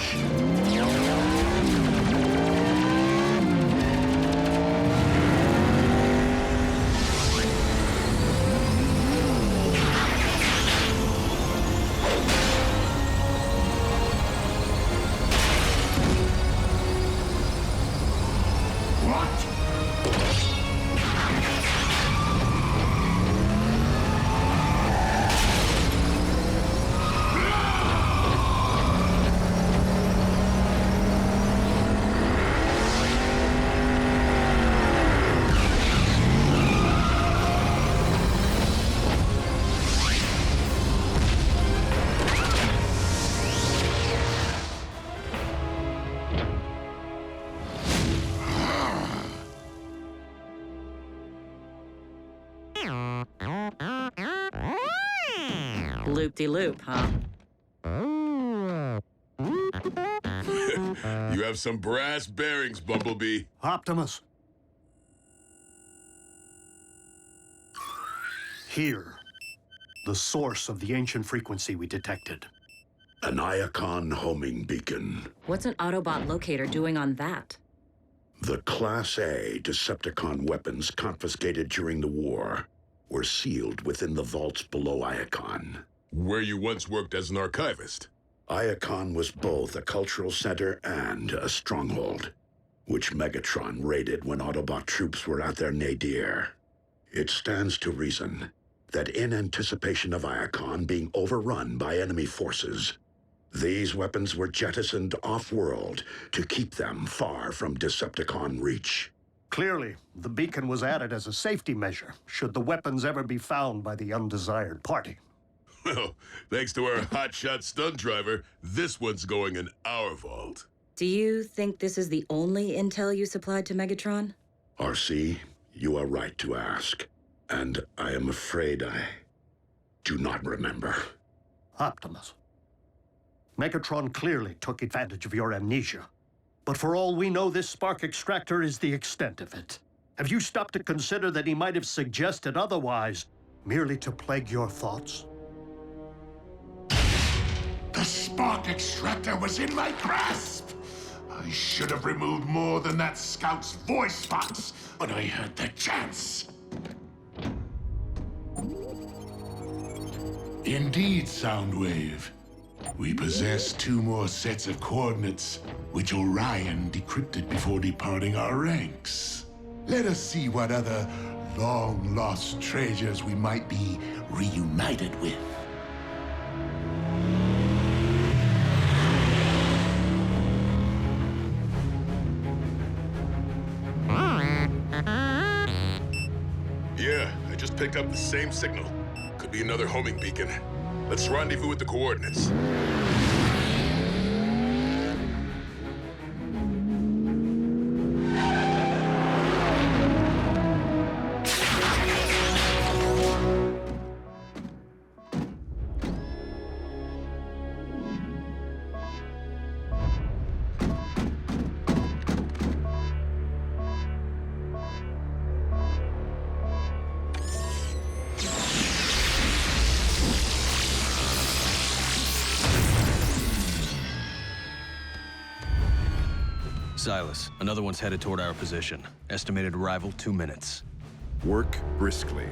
Loop-de-loop, huh? You have some brass bearings, Bumblebee. Optimus. Here, the source of the ancient frequency we detected. An Iacon homing beacon. What's an Autobot locator doing on that? The Class A Decepticon weapons confiscated during the war were sealed within the vaults below Iacon. Where you once worked as an archivist. Iacon was both a cultural center and a stronghold, which Megatron raided when Autobot troops were at their nadir. It stands to reason that in anticipation of Iacon being overrun by enemy forces, these weapons were jettisoned off-world to keep them far from Decepticon reach. Clearly, the beacon was added as a safety measure, should the weapons ever be found by the undesired party. Well, thanks to our hotshot stunt driver, this one's going in our vault. Do you think this is the only intel you supplied to Megatron? RC, you are right to ask. And I am afraid I do not remember. Optimus. Megatron clearly took advantage of your amnesia. But for all we know, this spark extractor is the extent of it. Have you stopped to consider that he might have suggested otherwise, merely to plague your thoughts? The spark extractor was in my grasp! I should have removed more than that scout's voice box when I had the chance. Indeed, Soundwave. We possess 2 more sets of coordinates, which Orion decrypted before departing our ranks. Let us see what other long-lost treasures we might be reunited with. Yeah, I just picked up the same signal. Could be another homing beacon. Let's rendezvous with the coordinates. Silas, another one's headed toward our position. Estimated arrival 2 minutes. Work briskly.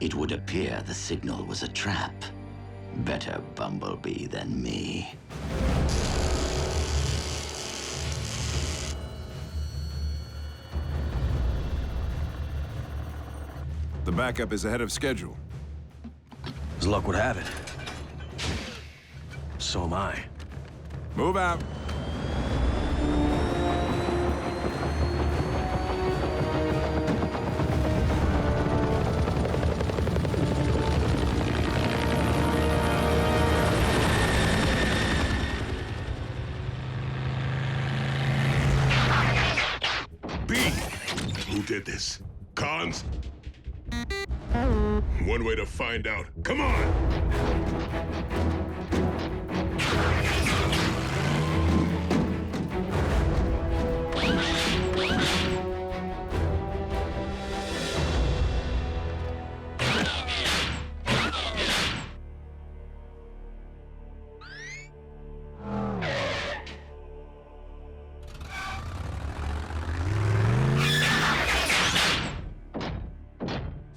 it would appear the signal was a trap. Better Bumblebee than me. The backup is ahead of schedule. As luck would have it. So am I. Move out. Who did this? Cons? One way to find out. Come on!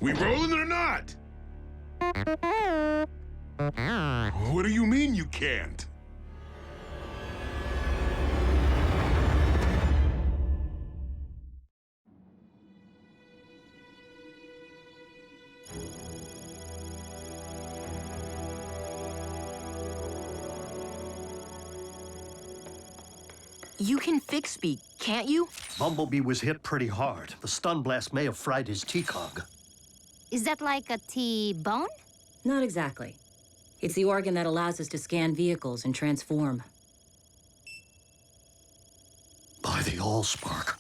We rolling or not? What do you mean you can't? You can fix me, can't you? Bumblebee was hit pretty hard. The stun blast may have fried his T-cog. Is that like a T-bone? Not exactly. It's the organ that allows us to scan vehicles and transform. By the Allspark.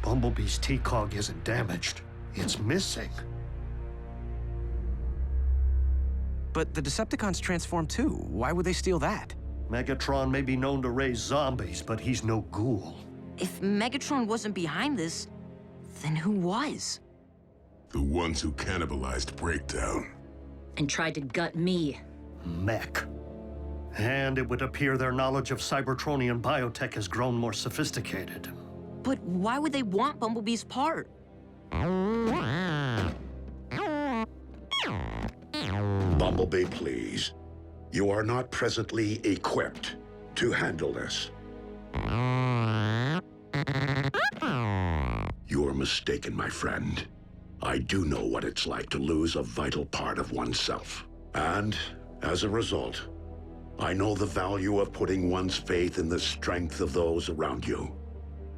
Bumblebee's T-cog isn't damaged. It's missing. But the Decepticons transform too. Why would they steal that? Megatron may be known to raise zombies, but he's no ghoul. If Megatron wasn't behind this, then who was? The ones who cannibalized Breakdown. And tried to gut me. Mech. And it would appear their knowledge of Cybertronian biotech has grown more sophisticated. But why would they want Bumblebee's part? Bumblebee, please. You are not presently equipped to handle this. You are mistaken, my friend. I do know what it's like to lose a vital part of oneself. And, as a result, I know the value of putting one's faith in the strength of those around you.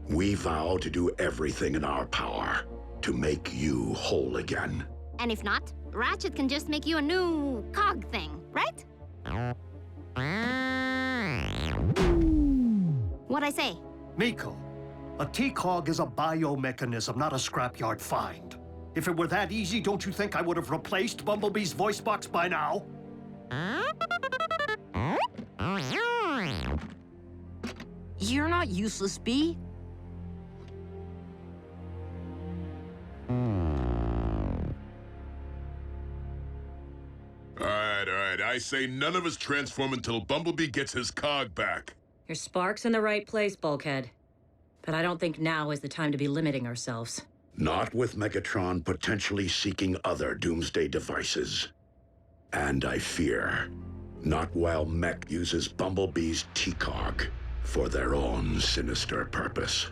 We vow to do everything in our power to make you whole again. And if not, Ratchet can just make you a new cog thing, right? What'd I say? Miko, a T-cog is a biomechanism, not a scrapyard find. If it were that easy, don't you think I would have replaced Bumblebee's voice box by now? You're not useless, Bee. All right. I say none of us transform until Bumblebee gets his cog back. Your spark's in the right place, Bulkhead. But I don't think now is the time to be limiting ourselves. Not with Megatron potentially seeking other doomsday devices. And I fear, not while Mech uses Bumblebee's T-cog for their own sinister purpose.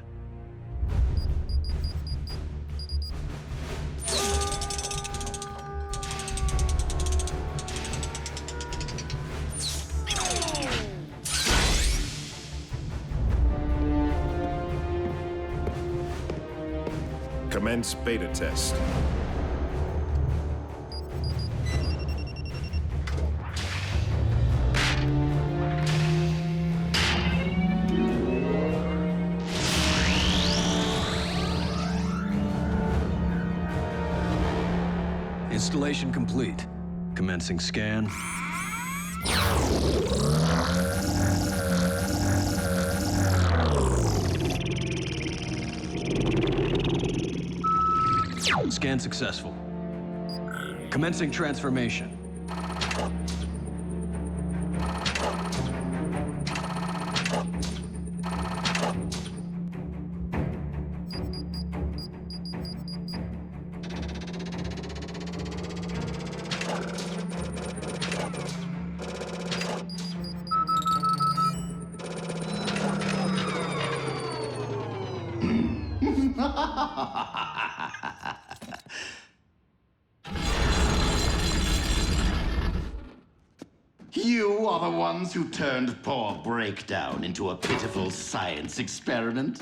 Commence beta test. Installation complete. Commencing scan. Scan successful. Commencing transformation. You are the ones who turned poor Breakdown into a pitiful science experiment?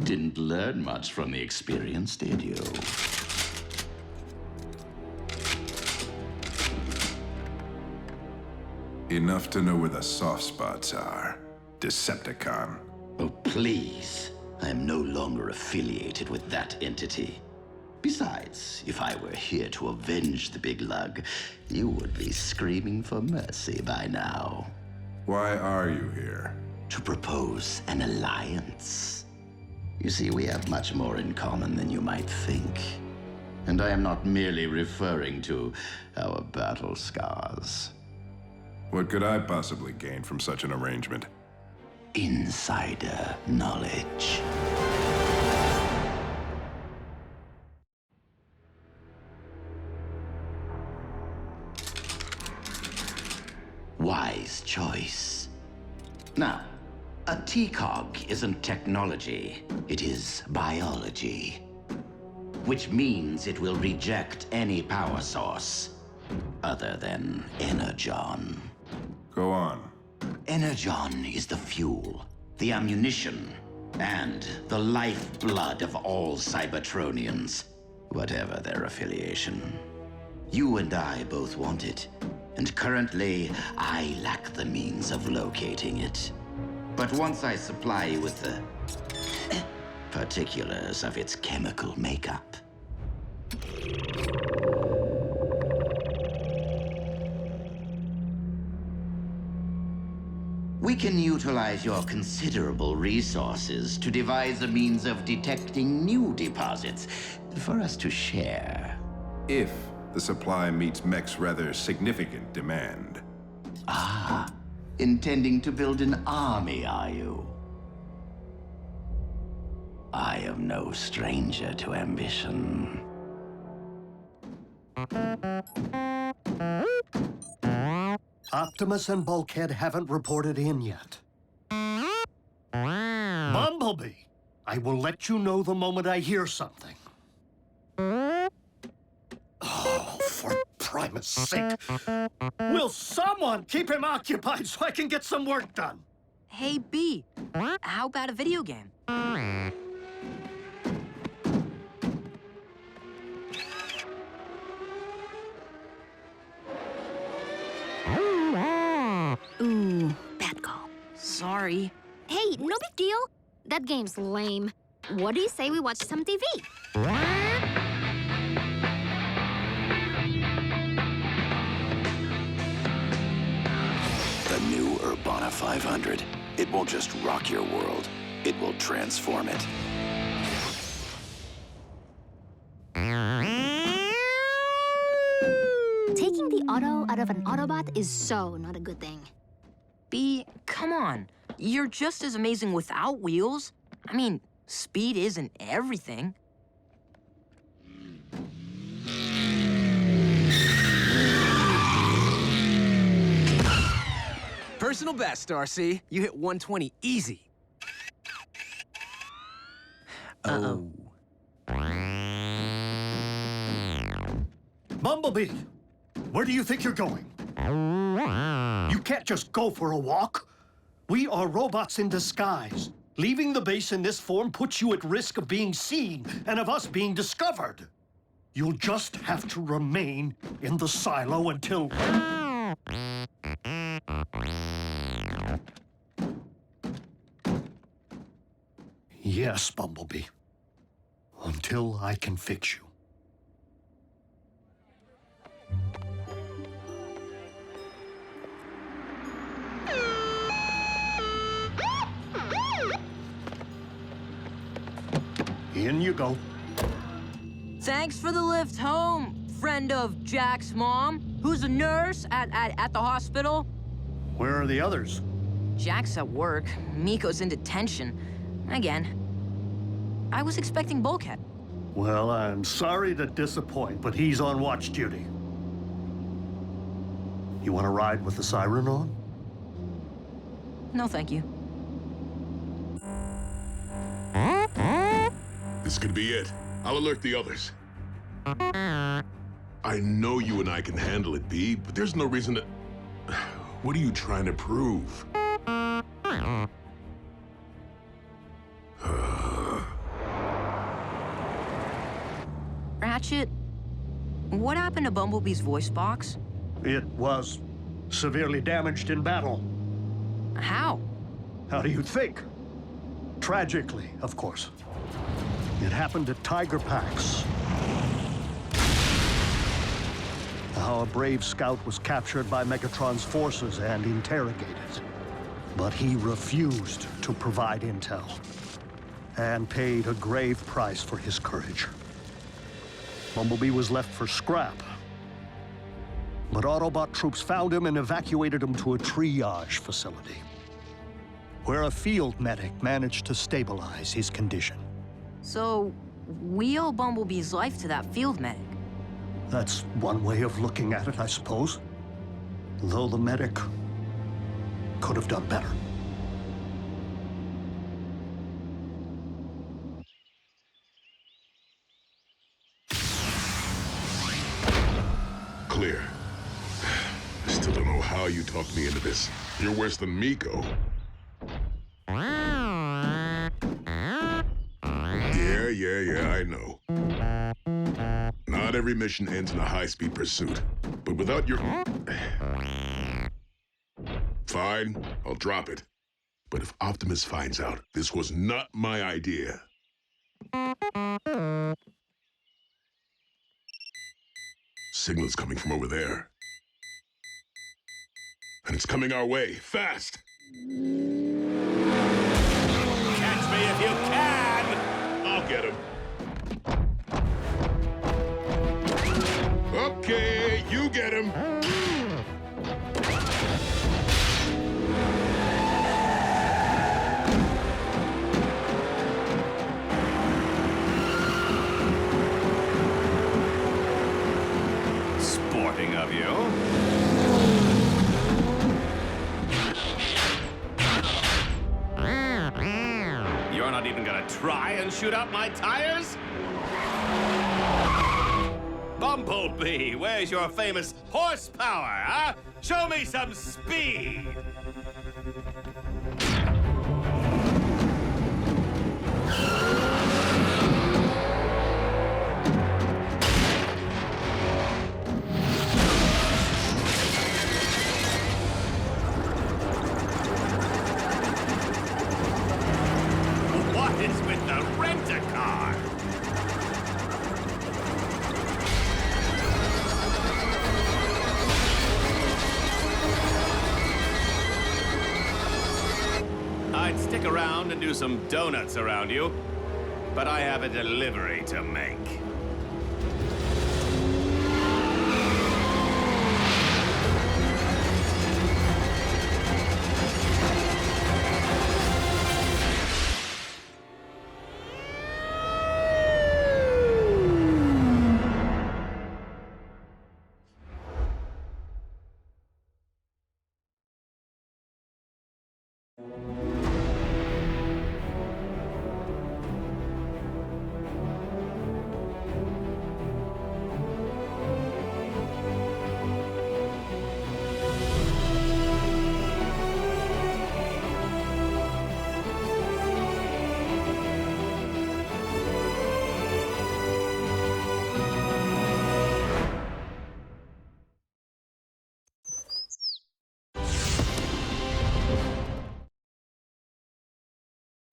Didn't learn much from the experience, did you? Enough to know where the soft spots are, Decepticon. Oh, please. I am no longer affiliated with that entity. Besides, if I were here to avenge the big lug, you would be screaming for mercy by now. Why are you here? To propose an alliance. You see, we have much more in common than you might think. And I am not merely referring to our battle scars. What could I possibly gain from such an arrangement? Insider knowledge. Wise choice. Now, a TCOG isn't technology, it is biology. Which means it will reject any power source other than Energon. Go on. Energon is the fuel, the ammunition, and the lifeblood of all Cybertronians, whatever their affiliation. You and I both want it, and currently, I lack the means of locating it. But once I supply you with the particulars of its chemical makeup, we can utilize your considerable resources to devise a means of detecting new deposits for us to share. If the supply meets Mech's rather significant demand. Ah, intending to build an army, are you? I am no stranger to ambition. Optimus and Bulkhead haven't reported in yet. Bumblebee! I will let you know the moment I hear something. Oh, for Primus' sake. Will someone keep him occupied so I can get some work done? Hey, B, how about a video game? Ooh, bad call. Sorry. Hey, no big deal. That game's lame. What do you say we watch some TV? The new Urbana 500. It won't just rock your world, it will transform it. Taking the auto out of an Autobot is so not a good thing. B, come on. You're just as amazing without wheels. I mean, speed isn't everything. Personal best, RC. You hit 120 easy. Uh-oh. Bumblebee! Where do you think you're going? You can't just go for a walk. We are robots in disguise. Leaving the base in this form puts you at risk of being seen and of us being discovered. You'll just have to remain in the silo until... Yes, Bumblebee. Until I can fix you. In you go. Thanks for the lift home, friend of Jack's mom, who's a nurse at the hospital. Where are the others? Jack's at work. Miko's in detention. Again. I was expecting Bulkhead. Well, I'm sorry to disappoint, but he's on watch duty. You want to ride with the siren on? No, thank you. This could be it. I'll alert the others. I know you and I can handle it, B, but there's no reason to... What are you trying to prove? Ratchet, what happened to Bumblebee's voice box? It was severely damaged in battle. How? How do you think? Tragically, of course. It happened at Tiger Pax. How a brave scout was captured by Megatron's forces and interrogated. But he refused to provide intel, and paid a grave price for his courage. Bumblebee was left for scrap. But Autobot troops found him and evacuated him to a triage facility, where a field medic managed to stabilize his condition. So, we owe Bumblebee's life to that field medic. That's one way of looking at it, I suppose. Though the medic could have done better. Clear. I still don't know how you talked me into this. You're worse than Miko. Yeah, I know. Not every mission ends in a high-speed pursuit. But without your... Fine, I'll drop it. But if Optimus finds out this was not my idea... Signal's coming from over there. And it's coming our way, fast! Catch me if you can! I'll get him. Okay, you get him. Sporting of you. You're not even gonna try and shoot out my tires? Bumblebee, where's your famous horsepower, huh? Show me some speed! What is with the rent-a-car? I'd stick around and do some donuts around you, but I have a delivery to make.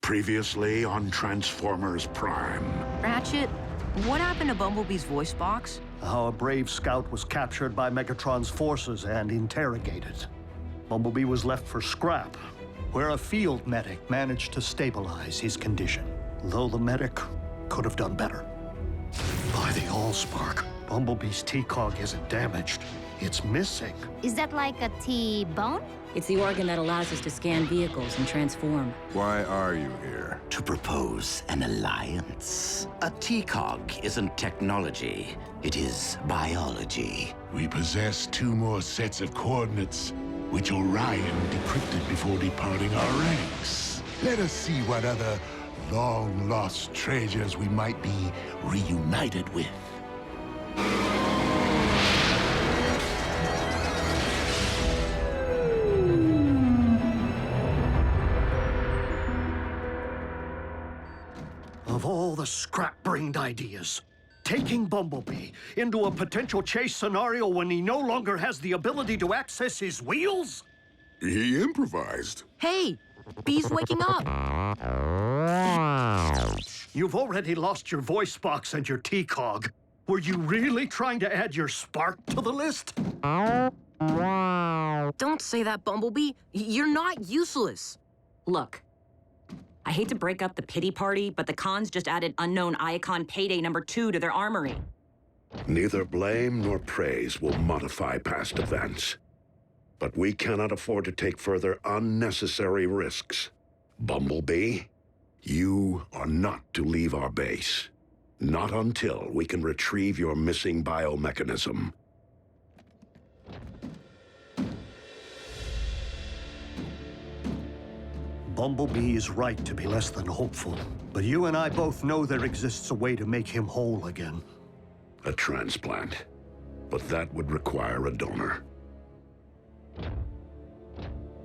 Previously on Transformers Prime. Ratchet, what happened to Bumblebee's voice box? How a brave scout was captured by Megatron's forces and interrogated. Bumblebee was left for scrap, where a field medic managed to stabilize his condition. Though the medic could have done better. By the Allspark, Bumblebee's T-Cog isn't damaged. It's missing. Is that like a T-bone? It's the organ that allows us to scan vehicles and transform. Why are you here? To propose an alliance. A TCOG isn't technology, it is biology. We possess 2 more sets of coordinates, which Orion decrypted before departing our ranks. Let us see what other long-lost treasures we might be reunited with. Of all the scrap-brained ideas, taking Bumblebee into a potential chase scenario when he no longer has the ability to access his wheels? He improvised. Hey, Bee's waking up. You've already lost your voice box and your TCOG. Were you really trying to add your spark to the list? Don't say that, Bumblebee. You're not useless. Look, I hate to break up the pity party, but the cons just added unknown Iacon Payday #2 to their armory. Neither blame nor praise will modify past events. But we cannot afford to take further unnecessary risks. Bumblebee, you are not to leave our base. Not until we can retrieve your missing biomechanism. Bumblebee is right to be less than hopeful, but you and I both know there exists a way to make him whole again. A transplant. But that would require a donor.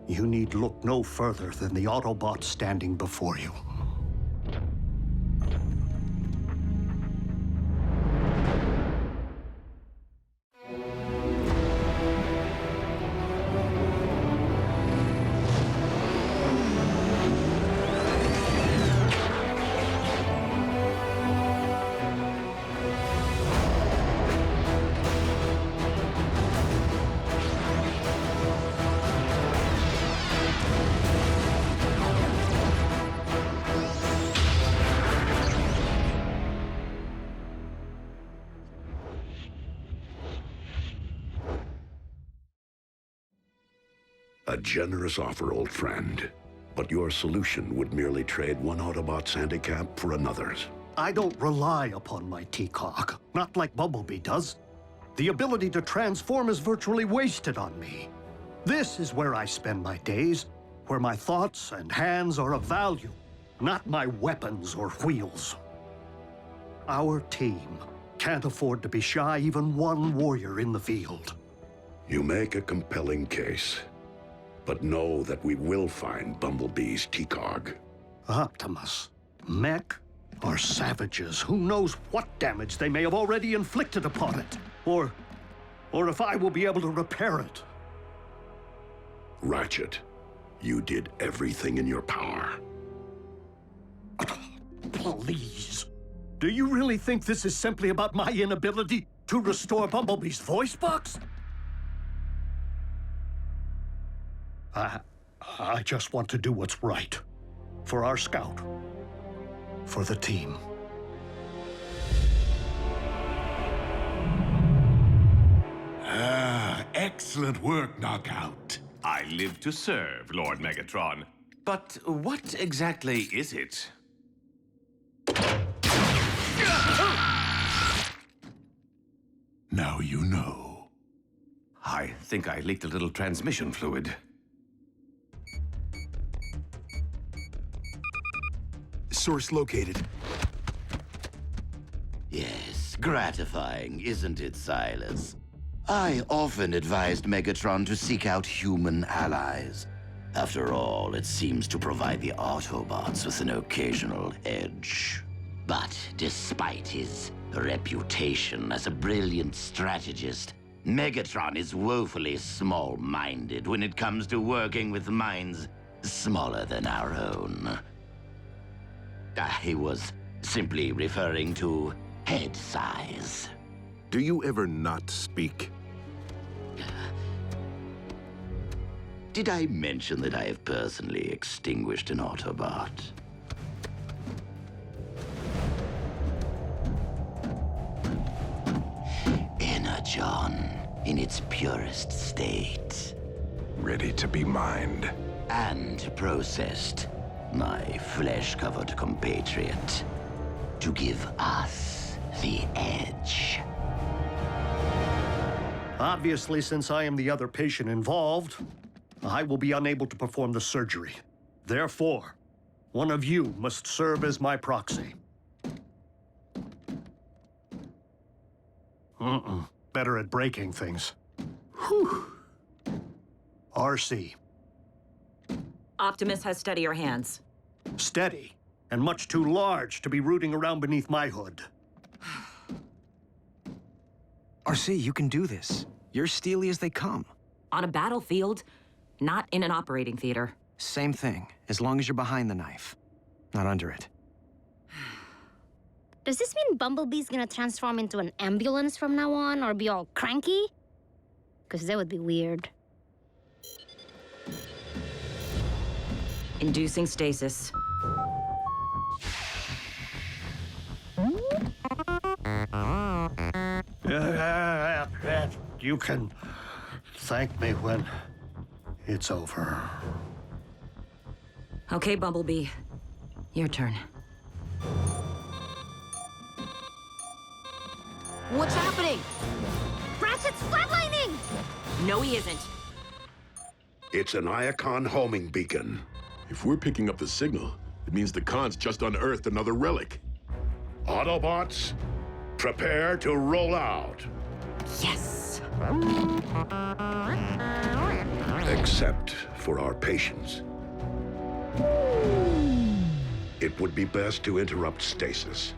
You need look no further than the Autobot standing before you. A generous offer, old friend. But your solution would merely trade one Autobot's handicap for another's. I don't rely upon my TCOG, not like Bumblebee does. The ability to transform is virtually wasted on me. This is where I spend my days, where my thoughts and hands are of value, not my weapons or wheels. Our team can't afford to be shy even one warrior in the field. You make a compelling case. But know that we will find Bumblebee's TCOG. Optimus, Mech, are savages. Who knows what damage they may have already inflicted upon it? Or if I will be able to repair it. Ratchet, you did everything in your power. Please. Do you really think this is simply about my inability to restore Bumblebee's voice box? I just want to do what's right. For our scout. For the team. Excellent work, Knockout. I live to serve, Lord Megatron. But what exactly is it? Now you know. I think I leaked a little transmission fluid. Source located. Yes, gratifying, isn't it, Silas? I often advised Megatron to seek out human allies. After all, it seems to provide the Autobots with an occasional edge. But despite his reputation as a brilliant strategist, Megatron is woefully small-minded when it comes to working with minds smaller than our own. I was simply referring to head size. Do you ever not speak? Did I mention that I have personally extinguished an Autobot? Energon. in its purest state. Ready to be mined. And processed, my flesh-covered compatriot, to give us the edge. Obviously, since I am the other patient involved, I will be unable to perform the surgery. Therefore, one of you must serve as my proxy. Better at breaking things. Whew. RC. Optimus has steadier hands. Steady, and much too large to be rooting around beneath my hood. RC, you can do this. You're steely as they come. On a battlefield, not in an operating theater. Same thing, as long as you're behind the knife, not under it. Does this mean Bumblebee's gonna transform into an ambulance from now on, or be all cranky? Because that would be weird. Inducing stasis. You can thank me when it's over. Okay, Bumblebee. Your turn. What's happening? Ratchet's flatlining! No, he isn't. It's an Iacon homing beacon. If we're picking up the signal, it means the Khans just unearthed another relic. Autobots, prepare to roll out. Yes! Except for our patience. It would be best to interrupt stasis.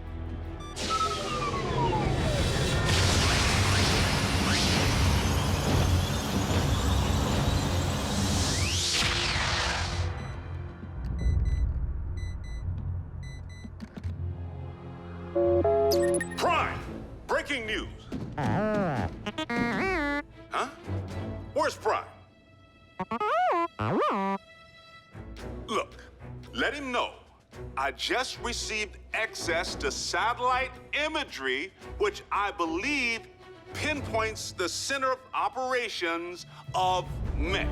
Prime! Breaking news! Huh? Where's Prime? Look, let him know. I just received access to satellite imagery, which I believe pinpoints the center of operations of Mech.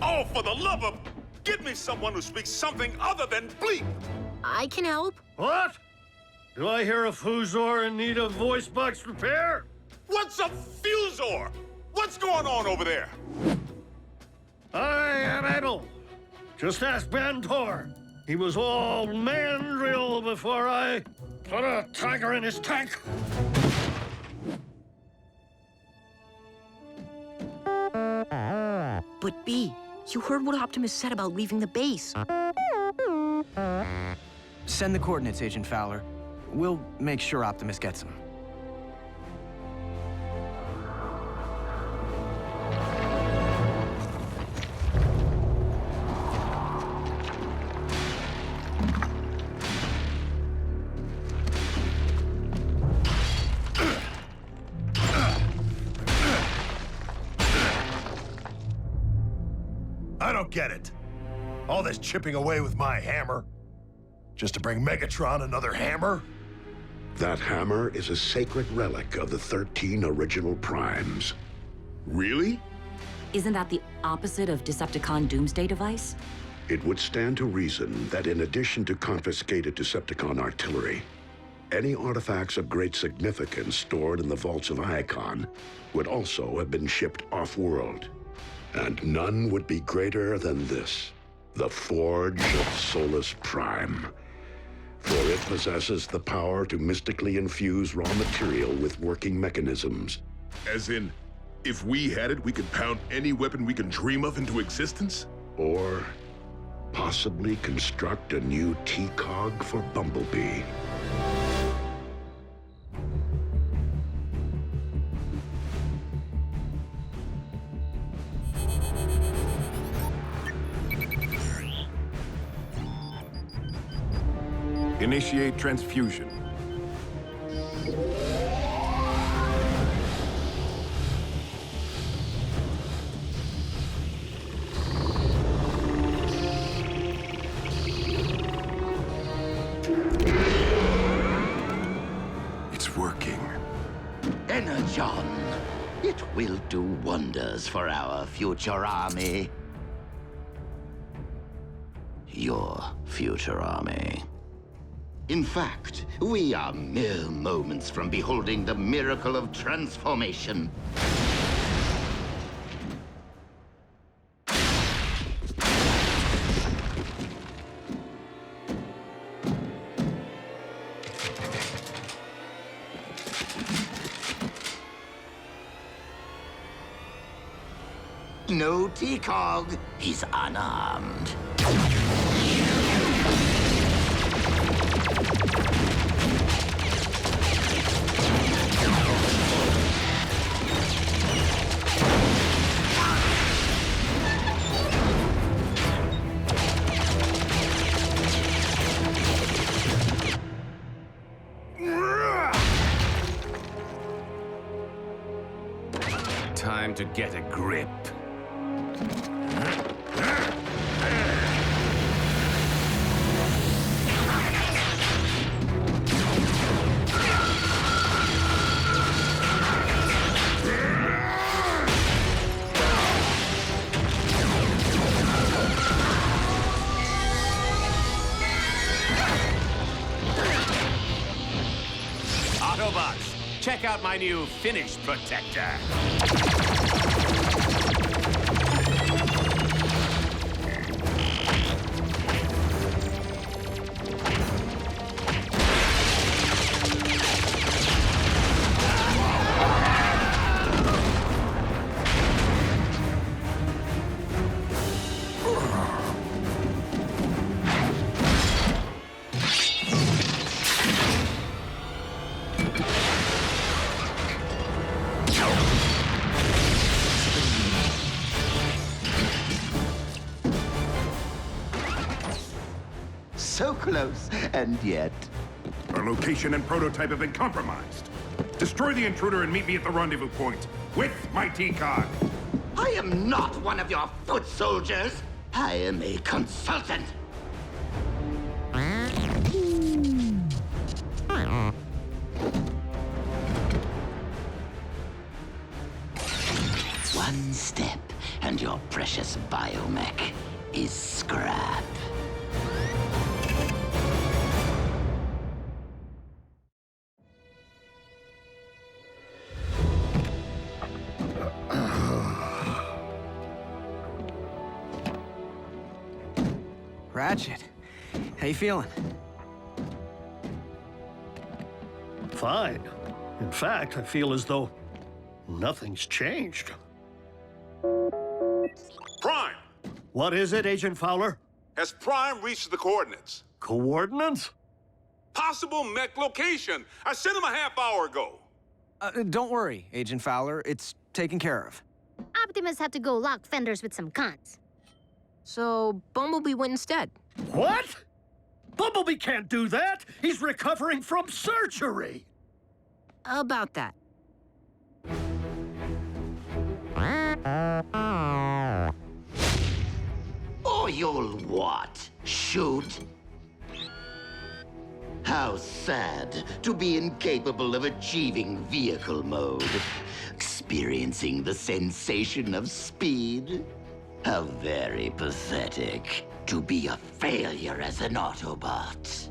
Oh, for the love of... Get me someone who speaks something other than bleep! I can help. What? Do I hear a Fuzor in need of voice box repair? What's a Fuzor? What's going on over there? I am able. Just ask Bantor. He was all mandrill before I put a tiger in his tank. But B, you heard what Optimus said about leaving the base. Send the coordinates, Agent Fowler. We'll make sure Optimus gets them. I don't get it. All this chipping away with my hammer, just to bring Megatron another hammer? That hammer is a sacred relic of the 13 original Primes. Really? Isn't that the opposite of Decepticon Doomsday device? It would stand to reason that in addition to confiscated Decepticon artillery, any artifacts of great significance stored in the vaults of Iacon would also have been shipped off-world. And none would be greater than this, the Forge of Solus Prime. For it possesses the power to mystically infuse raw material with working mechanisms. As in, if we had it, we could pound any weapon we can dream of into existence? Or possibly construct a new T-cog for Bumblebee. Initiate transfusion. It will do wonders for our future army. Your future army. In fact, we are mere moments from beholding the miracle of transformation. No T-Cog. He's unarmed. Time to get a grip. Autobots, check out my new Finish Protector. So close, and yet... Our location and prototype have been compromised. Destroy the intruder and meet me at the rendezvous point with my T-Cog. I am not one of your foot soldiers. I am a consultant. One step, and your precious biomech is scrap. Ratchet, how you feeling? Fine. In fact, I feel as though nothing's changed. Prime! What is it, Agent Fowler? Has Prime reached the coordinates? Coordinates? Possible mech location. I sent him a half hour ago. Don't worry, Agent Fowler. It's taken care of. Optimus had to go lock fenders with some cons. So Bumblebee went instead. What? Bumblebee can't do that! He's recovering from surgery! About that. Or you'll what? Shoot? How sad to be incapable of achieving vehicle mode. Experiencing the sensation of speed. How very pathetic to be a failure as an Autobot.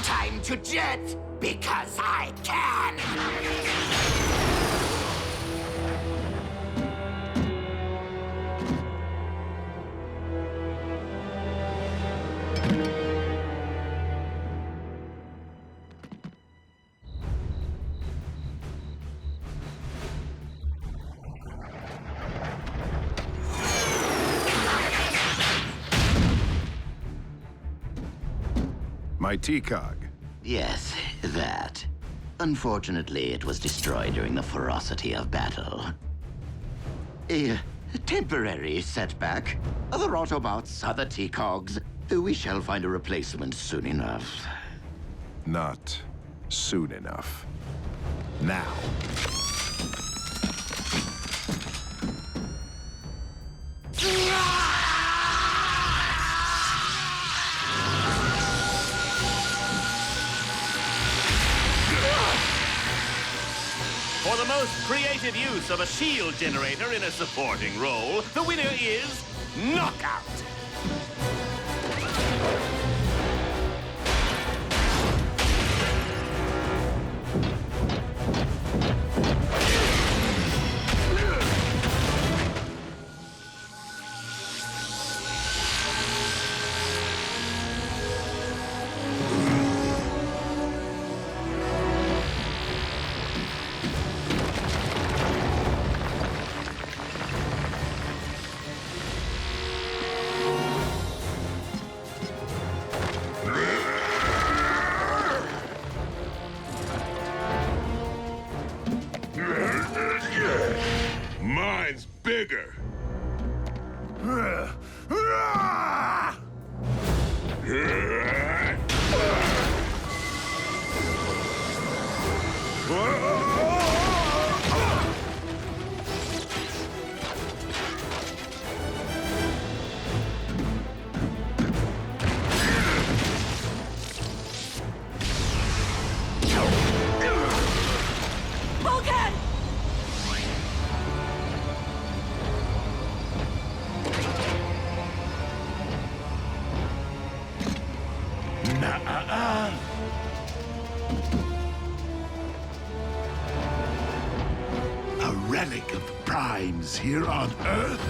Time to jet, because I can! My T-Cog. Yes, that. Unfortunately, it was destroyed during the ferocity of battle. temporary setback. Other Autobots, other T-Cogs. We shall find a replacement soon enough. Not soon enough. Now. For the most creative use of a shield generator in a supporting role, the winner is Knockout. Mine's bigger. Vulcan! A relic of Prime's here on Earth?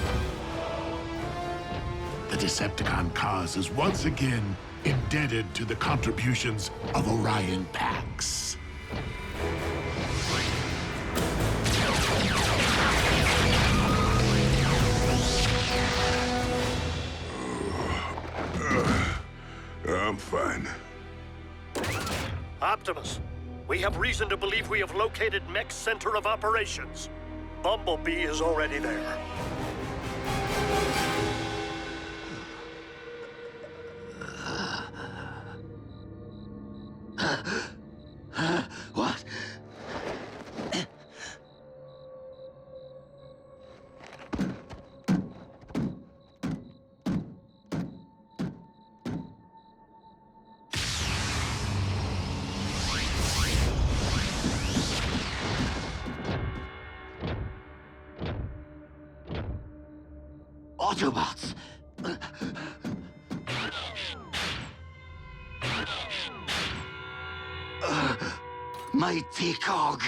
The Decepticon cause is once again indebted to the contributions of Orion Pax. I'm fine. Optimus, we have reason to believe we have located Mech's center of operations. Bumblebee is already there. What? Autobots! My T-Cog!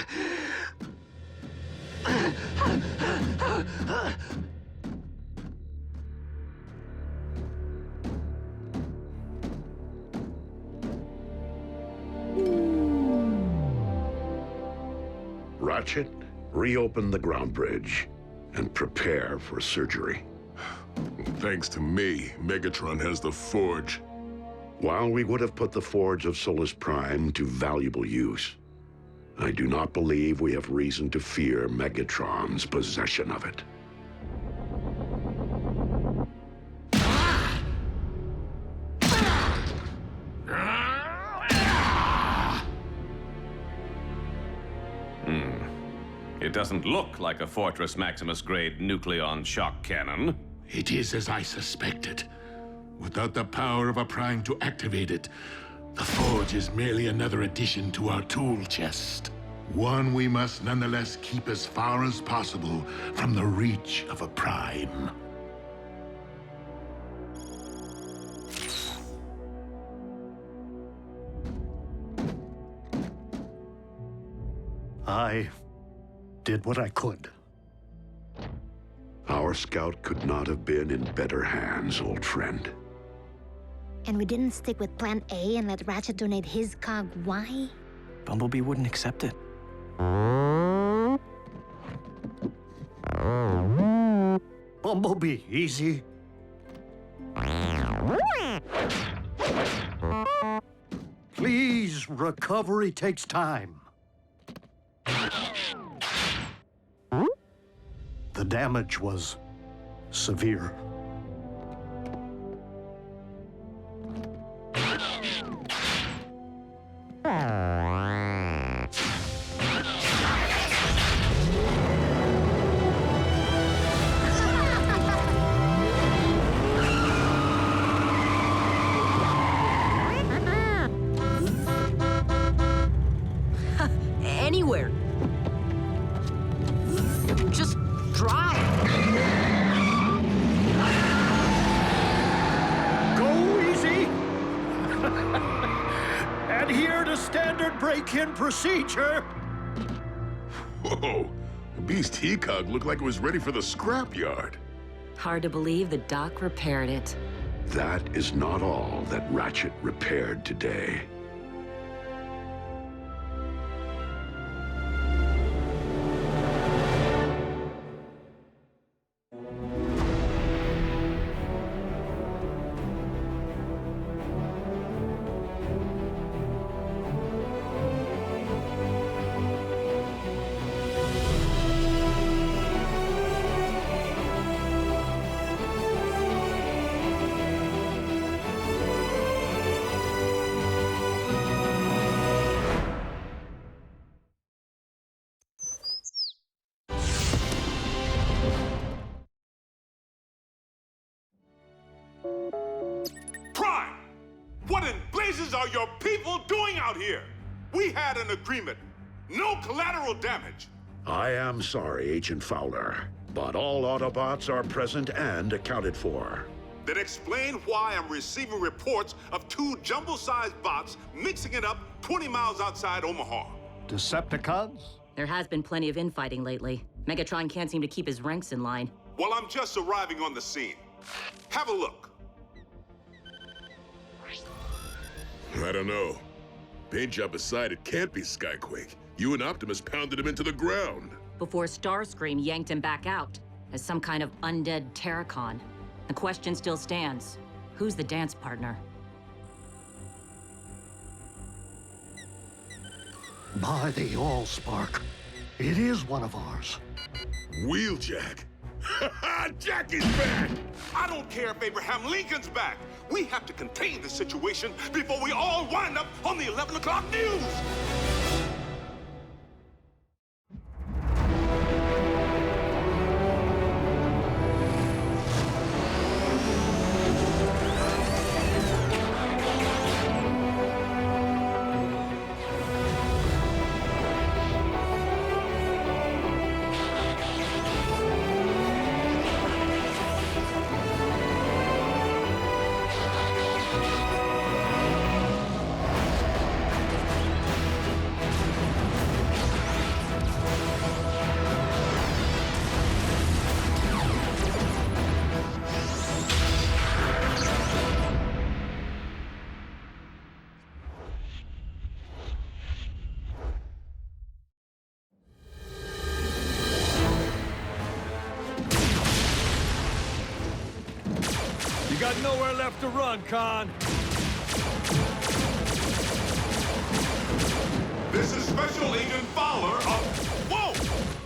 Ratchet, reopen the ground bridge and prepare for surgery. Thanks to me, Megatron has the Forge. While we would have put the Forge of Solus Prime to valuable use, I do not believe we have reason to fear Megatron's possession of it. It doesn't look like a Fortress Maximus-grade nucleon shock cannon. It is as I suspected. Without the power of a Prime to activate it, the Forge is merely another addition to our tool chest. One we must nonetheless keep as far as possible from the reach of a Prime. I did what I could. Our scout could not have been in better hands, old friend. And we didn't stick with Plan A and let Ratchet donate his cog. Why? Bumblebee wouldn't accept it. Bumblebee, easy. Please, recovery takes time. The damage was severe. Anywhere. Just drive. Go easy. Adhere to standard break-in procedure. Whoa, the beast he-cog looked like it was ready for the scrapyard. Hard to believe the doc repaired it. That is not all that Ratchet repaired today. Prime! What in blazes are your people doing out here? We had an agreement. No collateral damage. I am sorry, Agent Fowler, but all Autobots are present and accounted for. Then explain why I'm receiving reports of two jumbo-sized bots mixing it up 20 miles outside Omaha. Decepticons? There has been plenty of infighting lately. Megatron can't seem to keep his ranks in line. Well, I'm just arriving on the scene. Have a look. I don't know. Paint job aside, it can't be Skyquake. You and Optimus pounded him into the ground. Before Starscream yanked him back out as some kind of undead Terracon. The question still stands. Who's the dance partner? By the Allspark, it is one of ours. Wheeljack. Jackie's back! I don't care if Abraham Lincoln's back. We have to contain the situation before we all wind up on the 11 o'clock news. You got nowhere left to run, Khan. This is Special Agent Fowler of... Whoa!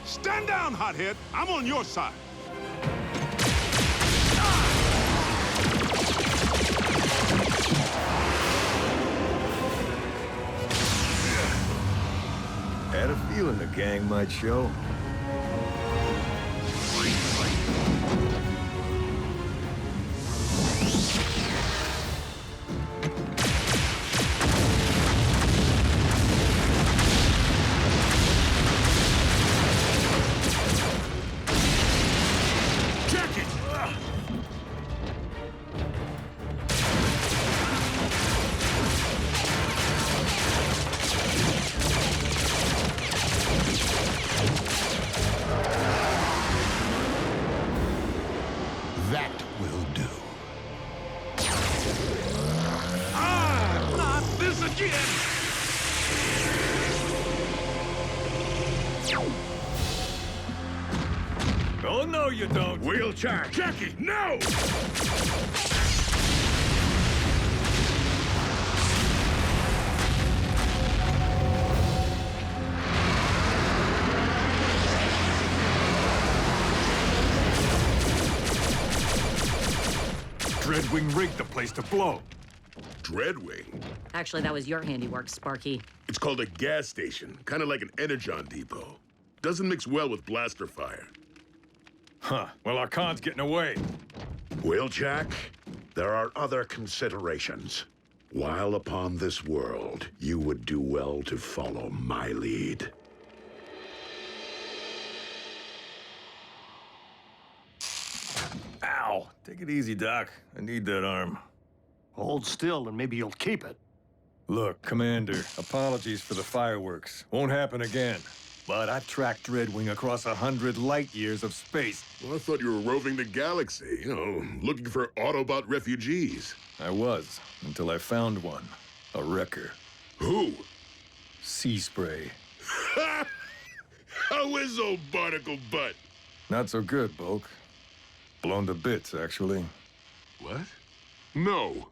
Stand down, hothead. I'm on your side. Had a feeling the gang might show. That will do. Ah! Not this again! Oh, no, you don't. Wheeljack! Jackie, no! Dreadwing rigged the place to blow. Dreadwing? Actually, that was your handiwork, Sparky. It's called a gas station, kind of like an Energon depot. Doesn't mix well with blaster fire. Huh. Well, our con's getting away. Wheeljack, there are other considerations. While upon this world, you would do well to follow my lead. Ow! Take it easy, Doc. I need that arm. Hold still and maybe you'll keep it. Look, Commander, apologies for the fireworks. Won't happen again. But I've tracked Dreadwing across 100 light years of space. Well, I thought you were roving the galaxy, looking for Autobot refugees. I was, until I found one. A wrecker. Who? Sea Spray. How is old Barnacle Butt? Not so good, Bulk. Blown to bits, actually. What? No.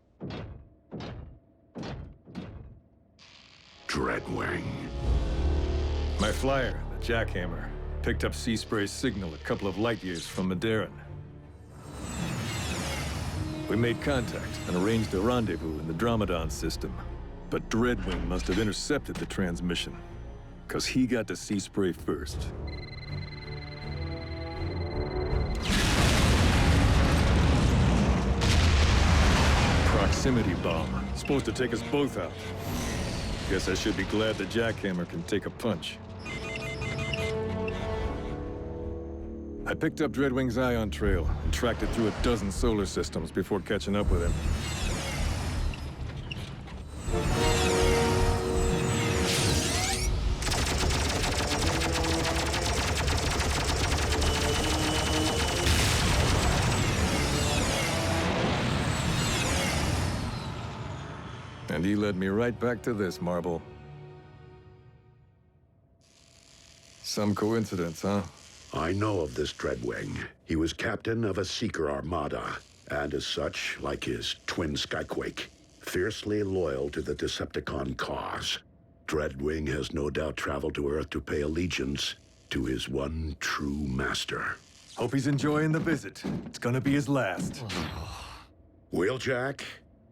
Dreadwing. My flyer, the Jackhammer, picked up Sea Spray's signal a couple of light years from Maderan. We made contact and arranged a rendezvous in the Dromedon system. But Dreadwing must have intercepted the transmission, because he got to Sea Spray first. Proximity bomb. Supposed to take us both out. Guess I should be glad the Jackhammer can take a punch. I picked up Dreadwing's ion trail and tracked it through a dozen solar systems before catching up with him. And he led me right back to this, Marble. Some coincidence, huh? I know of this Dreadwing. He was captain of a Seeker armada, and as such, like his twin Skyquake, fiercely loyal to the Decepticon cause. Dreadwing has no doubt traveled to Earth to pay allegiance to his one true master. Hope he's enjoying the visit. It's gonna be his last. Wheeljack,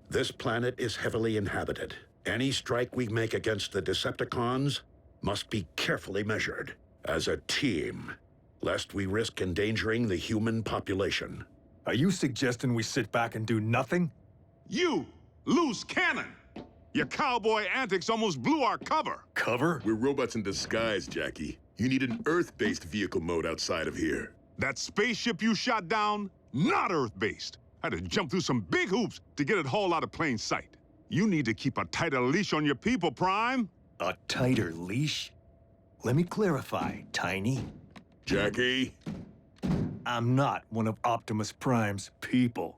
this planet is heavily inhabited. Any strike we make against the Decepticons must be carefully measured as a team, lest we risk endangering the human population. Are you suggesting we sit back and do nothing? You, loose cannon! Your cowboy antics almost blew our cover. Cover? We're robots in disguise, Jackie. You need an Earth-based vehicle mode outside of here. That spaceship you shot down, not Earth-based. I had to jump through some big hoops to get it hauled out of plain sight. You need to keep a tighter leash on your people, Prime. A tighter leash? Let me clarify, Tiny. Jackie? I'm not one of Optimus Prime's people.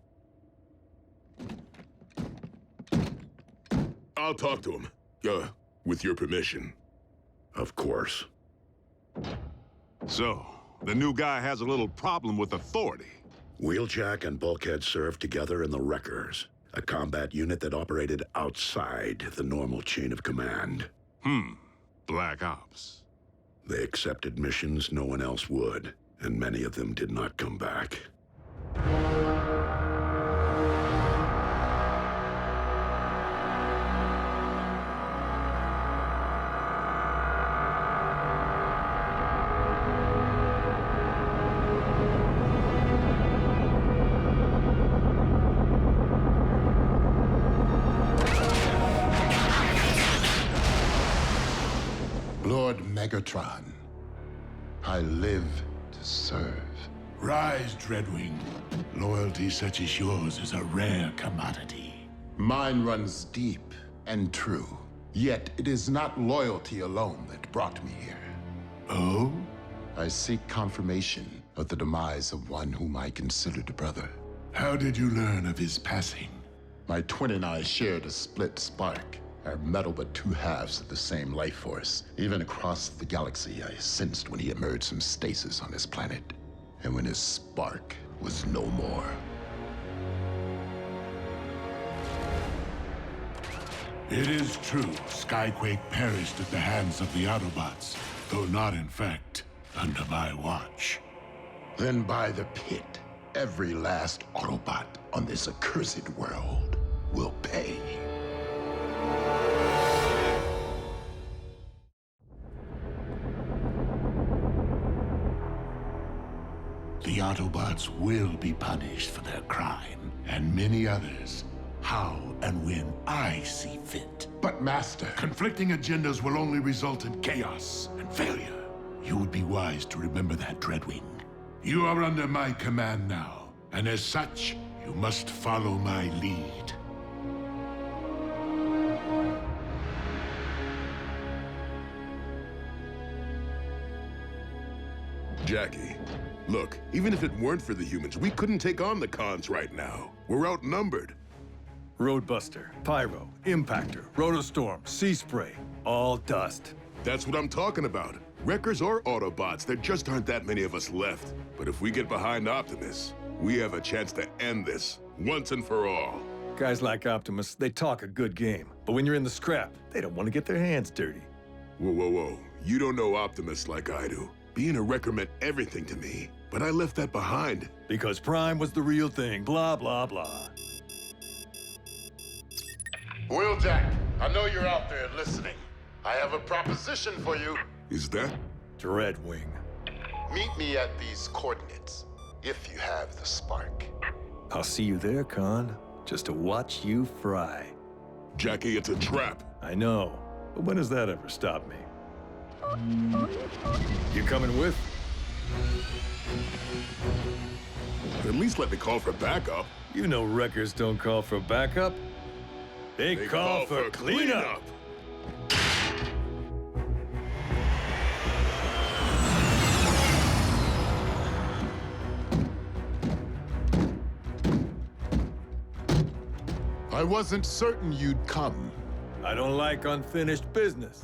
I'll talk to him. With your permission. Of course. So, the new guy has a little problem with authority. Wheeljack and Bulkhead served together in the Wreckers, a combat unit that operated outside the normal chain of command. Black Ops. They accepted missions no one else would, and many of them did not come back. Lord Megatron, I live to serve. Rise, Dreadwing. Loyalty such as yours is a rare commodity. Mine runs deep and true. Yet it is not loyalty alone that brought me here. Oh? I seek confirmation of the demise of one whom I considered a brother. How did you learn of his passing? My twin and I shared a split spark. Our metal but two halves of the same life force. Even across the galaxy, I sensed when he emerged from stasis on his planet. And when his spark was no more. It is true, Skyquake perished at the hands of the Autobots, though not in fact under my watch. Then by the pit, every last Autobot on this accursed world will pay. The Autobots will be punished for their crime, and many others, how and when I see fit. But Master, conflicting agendas will only result in chaos and failure. You would be wise to remember that, Dreadwing. You are under my command now, and as such, you must follow my lead. Jackie, look, even if it weren't for the humans, we couldn't take on the cons right now. We're outnumbered. Roadbuster, Pyro, Impactor, Rotostorm, Sea Spray, all dust. That's what I'm talking about. Wreckers or Autobots, there just aren't that many of us left. But if we get behind Optimus, we have a chance to end this, once and for all. Guys like Optimus, they talk a good game. But when you're in the scrap, they don't want to get their hands dirty. Whoa, whoa, whoa. You don't know Optimus like I do. Being a wrecker meant everything to me, but I left that behind. Because Prime was the real thing, blah, blah, blah. Wheeljack, I know you're out there listening. I have a proposition for you. Is that? Dreadwing. Meet me at these coordinates, if you have the spark. I'll see you there, Con. Just to watch you fry. Jackie, it's a trap. I know, but when has that ever stopped me? You coming with? At least let me call for backup. You know wreckers don't call for backup. They call for cleanup. I wasn't certain you'd come. I don't like unfinished business.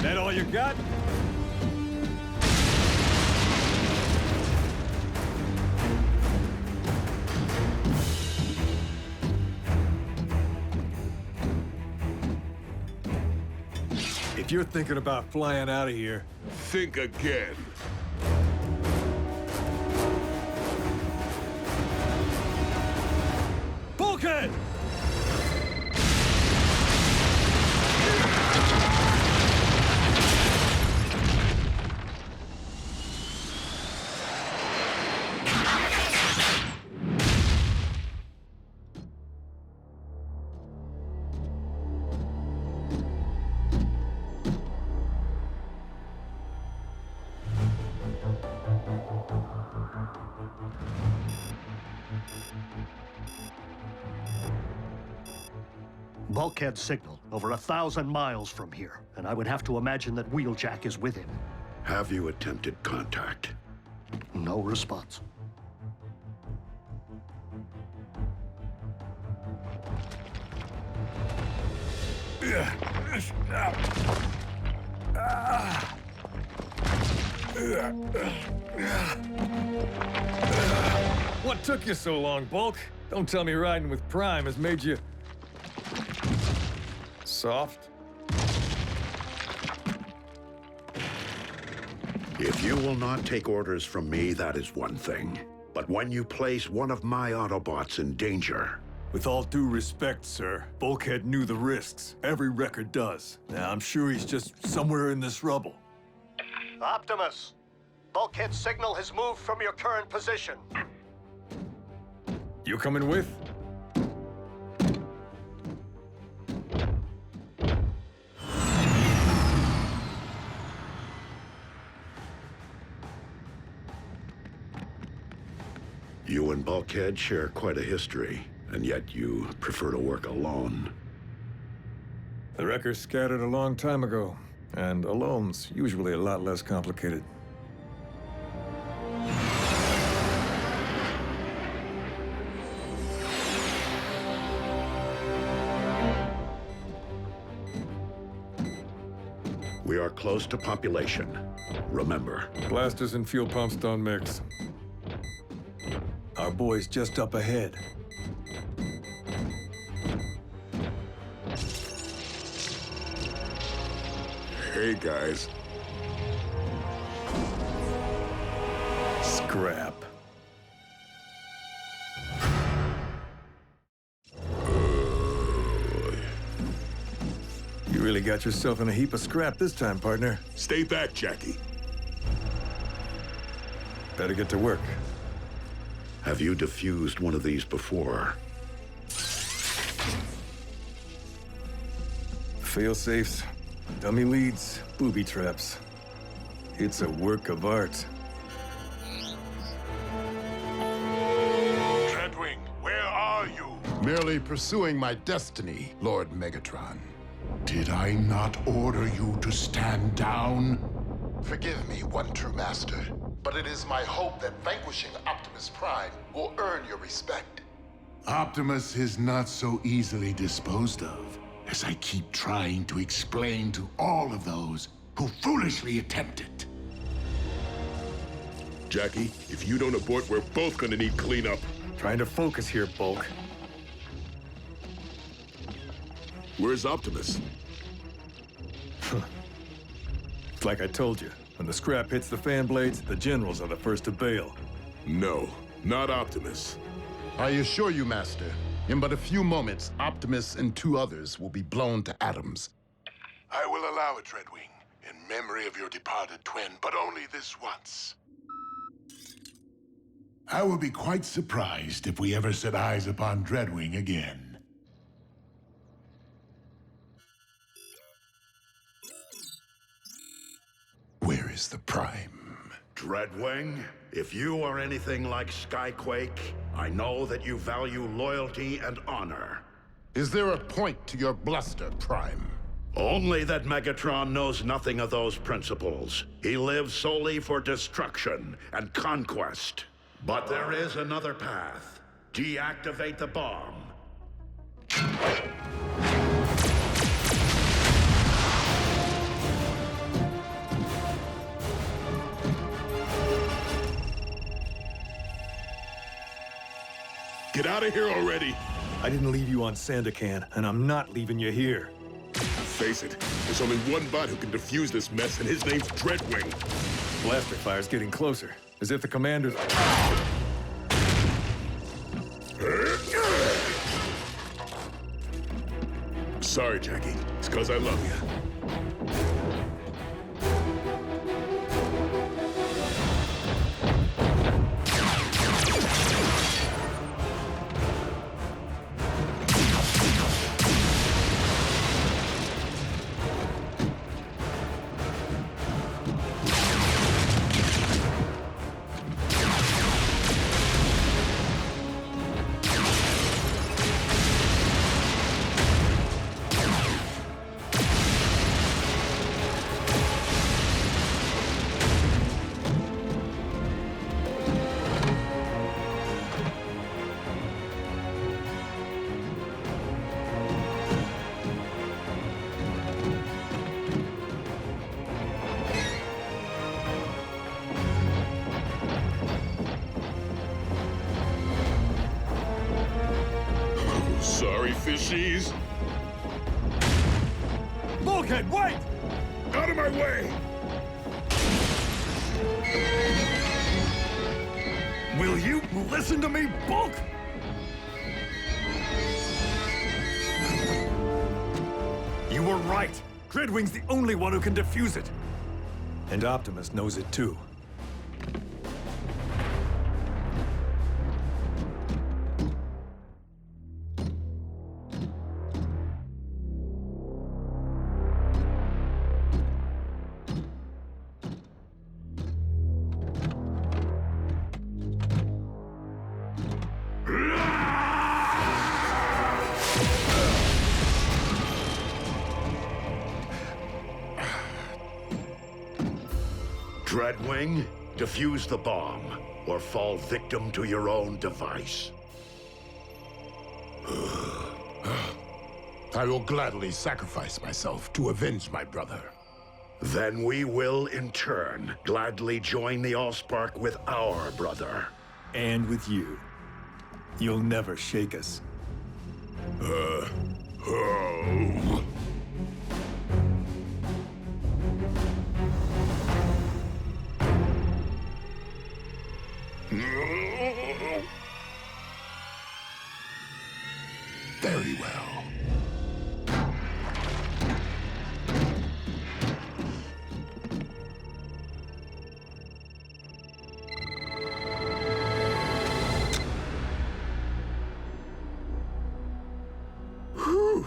That all you got? If you're thinking about flying out of here, think again. Bulkhead! Bulkhead signal over 1,000 miles from here, and I would have to imagine that Wheeljack is with him. Have you attempted contact? No response. What took you so long, Bulk? Don't tell me riding with Prime has made you... soft? If you will not take orders from me, that is one thing. But when you place one of my Autobots in danger... With all due respect, sir, Bulkhead knew the risks. Every wrecker does. Now, I'm sure he's just somewhere in this rubble. Optimus! Bulkhead signal has moved from your current position. You coming with? You and Bulkhead share quite a history, and yet you prefer to work alone. The wreckers scattered a long time ago, and alone's usually a lot less complicated. We are close to population. Remember. Blasters and fuel pumps don't mix. Our boy's just up ahead. Hey, guys. Scrap. You really got yourself in a heap of scrap this time, partner. Stay back, Jackie. Better get to work. Have you defused one of these before? Fail-safes, dummy leads, booby traps. It's a work of art. Dreadwing, where are you? Merely pursuing my destiny, Lord Megatron. Did I not order you to stand down? Forgive me, one true master, but it is my hope that vanquishing Optimus Prime will earn your respect. Optimus is not so easily disposed of, as I keep trying to explain to all of those who foolishly attempt it. Jackie, if you don't abort, we're both gonna need cleanup. Trying to focus here, Bulk. Where's Optimus? It's like I told you. When the scrap hits the fan blades, the generals are the first to bail. No, not Optimus. I assure you, Master, in but a few moments, Optimus and 2 others will be blown to atoms. I will allow it, Dreadwing, in memory of your departed twin, but only this once. I will be quite surprised if we ever set eyes upon Dreadwing again. Where is the Prime? Dreadwing, if you are anything like Skyquake, I know that you value loyalty and honor. Is there a point to your bluster, Prime? Only that Megatron knows nothing of those principles. He lives solely for destruction and conquest. But there is another path. Deactivate the bomb. Get out of here already! I didn't leave you on Sandakan, and I'm not leaving you here. Face it, there's only one bot who can defuse this mess, and his name's Dreadwing. Blaster fire's getting closer, as if the commander's... Sorry, Jackie. It's 'cause I love you. Sorry, fishies. Bulkhead, wait! Out of my way! Will you listen to me, Bulk? You were right. Dreadwing's the only one who can defuse it. And Optimus knows it too. Dreadwing, defuse the bomb, or fall victim to your own device. I will gladly sacrifice myself to avenge my brother. Then we will, in turn, gladly join the Allspark with our brother. And with you. You'll never shake us. Very well. Whew.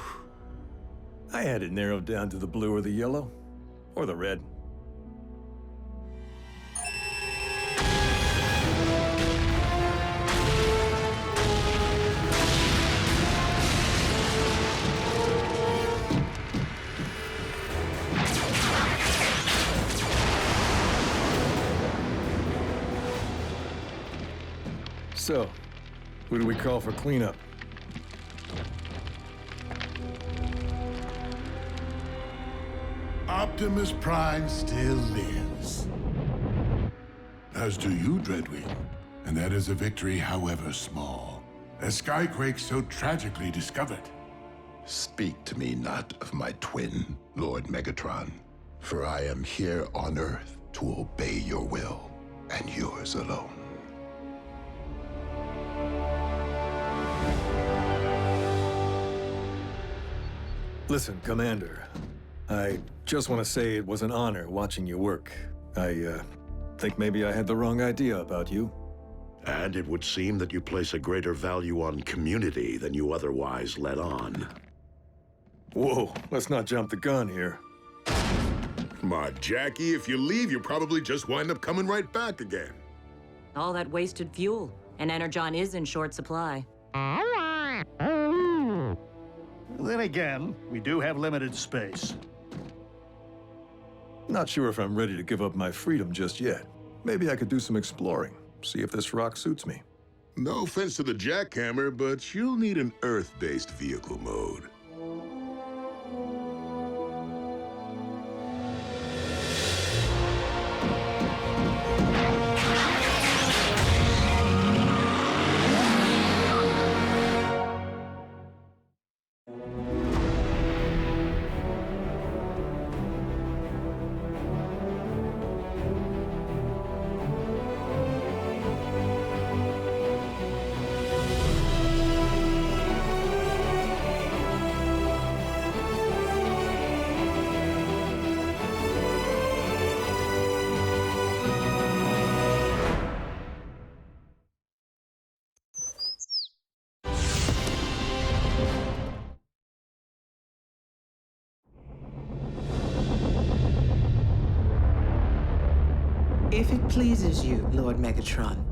I had it narrowed down to the blue or the yellow, or the red. So, who do we call for cleanup? Optimus Prime still lives. As do you, Dreadwing. And that is a victory, however small. As Skyquake so tragically discovered. Speak to me not of my twin, Lord Megatron, for I am here on Earth to obey your will, and yours alone. Listen, Commander. I just want to say it was an honor watching you work. I think maybe I had the wrong idea about you. And it would seem that you place a greater value on community than you otherwise let on. Whoa, let's not jump the gun here. Come on, Jackie, if you leave, you'll probably just wind up coming right back again. All that wasted fuel, and Energon is in short supply. Then again, we do have limited space. Not sure if I'm ready to give up my freedom just yet. Maybe I could do some exploring, see if this rock suits me. No offense to the jackhammer, but you'll need an Earth-based vehicle mode. If it pleases you, Lord Megatron,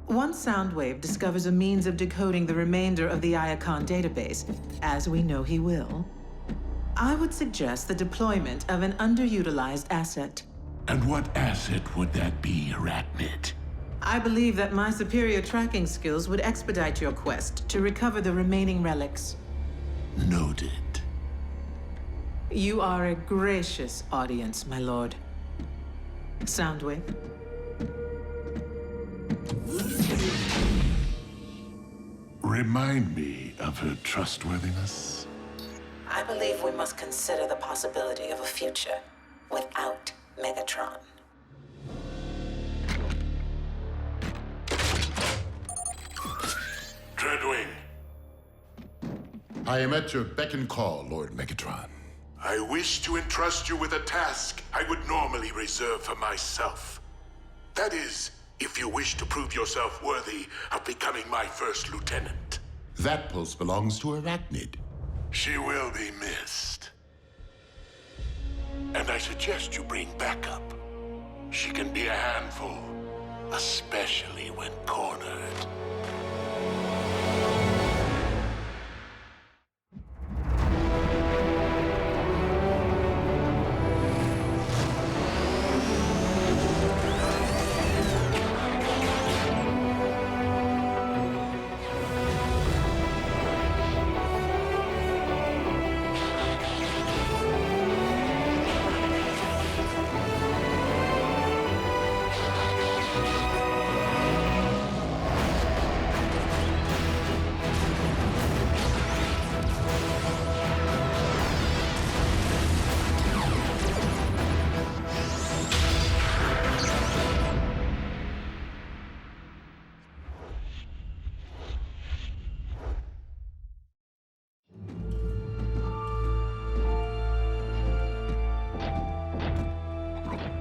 once Soundwave discovers a means of decoding the remainder of the Iacon database, as we know he will, I would suggest the deployment of an underutilized asset. And what asset would that be, Arachnid? I believe that my superior tracking skills would expedite your quest to recover the remaining relics. Noted. You are a gracious audience, my lord. Soundwave. Remind me of her trustworthiness. I believe we must consider the possibility of a future without Megatron. Dreadwing. I am at your beck and call, Lord Megatron. I wish to entrust you with a task I would normally reserve for myself. That is, if you wish to prove yourself worthy of becoming my first lieutenant. That post belongs to Arachnid. She will be missed. And I suggest you bring backup. She can be a handful, especially when cornered.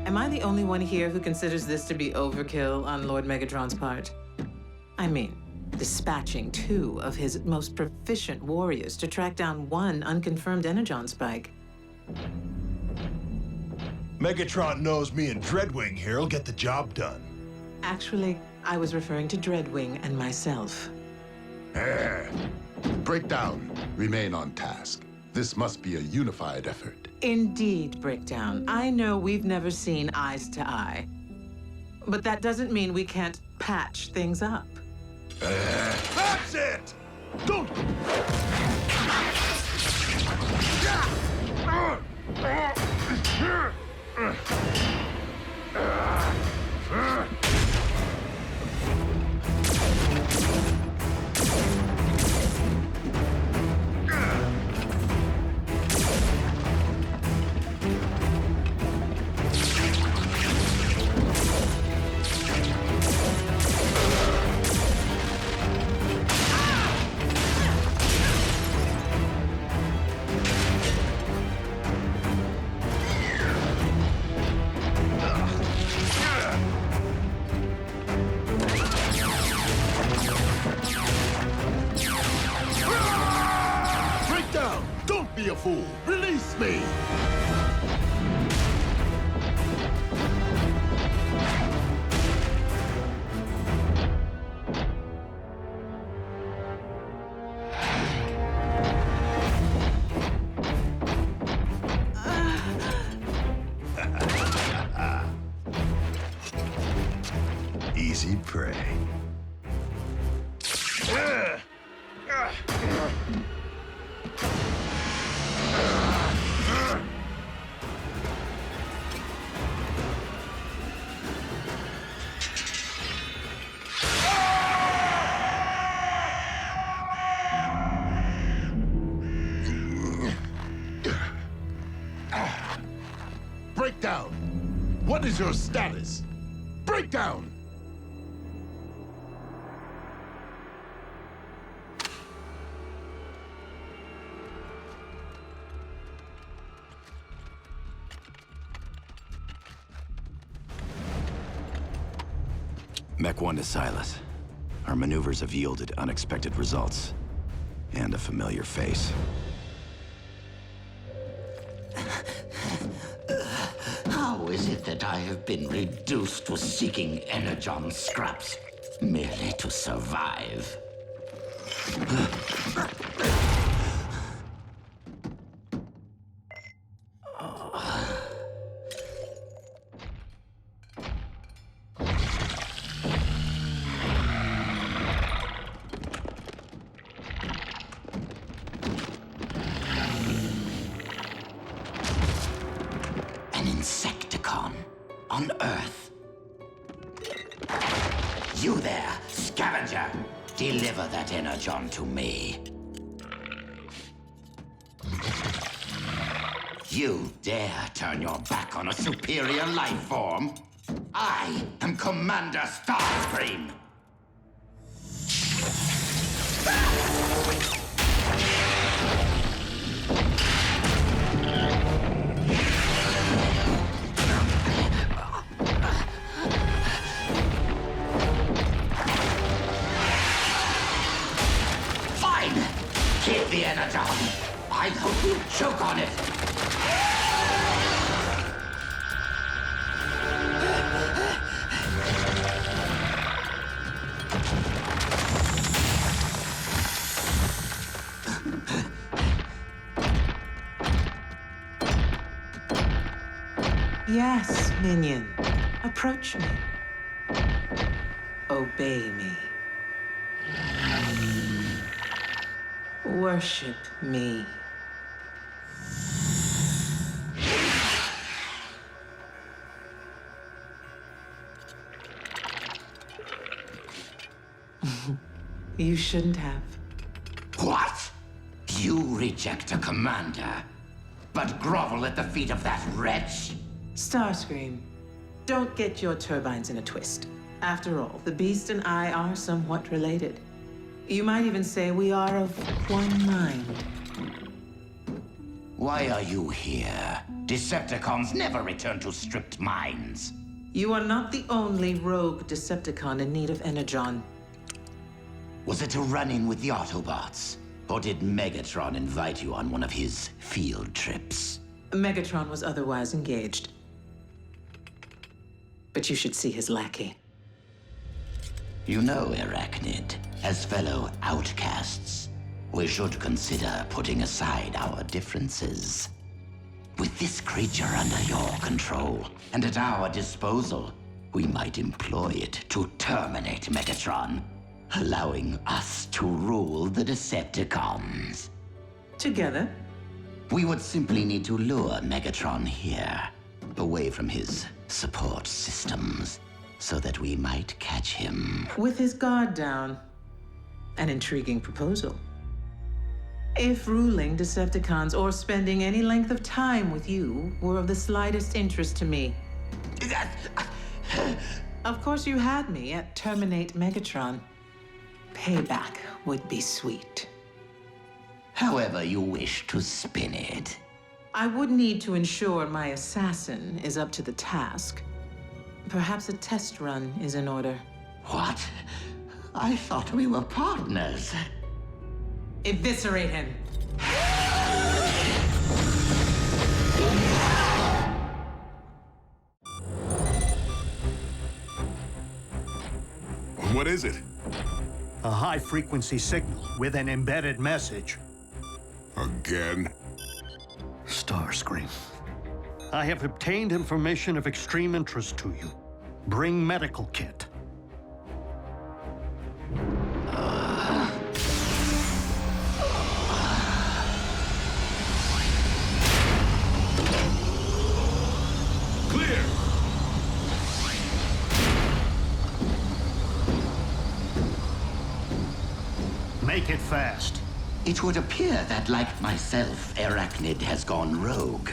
Am I the only one here who considers this to be overkill on Lord Megatron's part? I mean, dispatching 2 of his most proficient warriors to track down 1 unconfirmed Energon spike. Megatron knows me and Dreadwing here will get the job done. Actually, I was referring to Dreadwing and myself. Breakdown. Remain on task. This must be a unified effort. Indeed, Breakdown. I know we've never seen eyes to eye. But that doesn't mean we can't patch things up. That's it! Don't... Be a fool. Release me! Easy prey. Breakdown! What is your status? Breakdown! Mech 1 to Silas. Our maneuvers have yielded unexpected results. And a familiar face. How is it that I have been reduced to seeking Energon scraps merely to survive? Insecticon on Earth. You there, scavenger! Deliver that Energon to me. You dare turn your back on a superior life form? I am Commander Starscream! Keep the Energon. I hope you choke on it. Yes, minion. Approach me. Obey me. Worship me. You shouldn't have. What? You reject a commander, but grovel at the feet of that wretch? Starscream, don't get your turbines in a twist. After all, the Beast and I are somewhat related. You might even say we are of one mind. Why are you here? Decepticons never return to stripped mines. You are not the only rogue Decepticon in need of energon. Was it a run-in with the Autobots? Or did Megatron invite you on one of his field trips? Megatron was otherwise engaged. But you should see his lackey. You know, Arachnid, as fellow outcasts, we should consider putting aside our differences. With this creature under your control and at our disposal, we might employ it to terminate Megatron, allowing us to rule the Decepticons. Together? We would simply need to lure Megatron here, away from his support systems, so that we might catch him. With his guard down. An intriguing proposal. If ruling Decepticons or spending any length of time with you were of the slightest interest to me. Of course you had me at terminate Megatron. Payback would be sweet. However you wish to spin it. I would need to ensure my assassin is up to the task. Perhaps a test run is in order. What? I thought we were partners. Eviscerate him. What is it? A high-frequency signal with an embedded message. Again? Starscream. I have obtained information of extreme interest to you. Bring medical kit. Clear! Make it fast. It would appear that, like myself, Arachnid has gone rogue.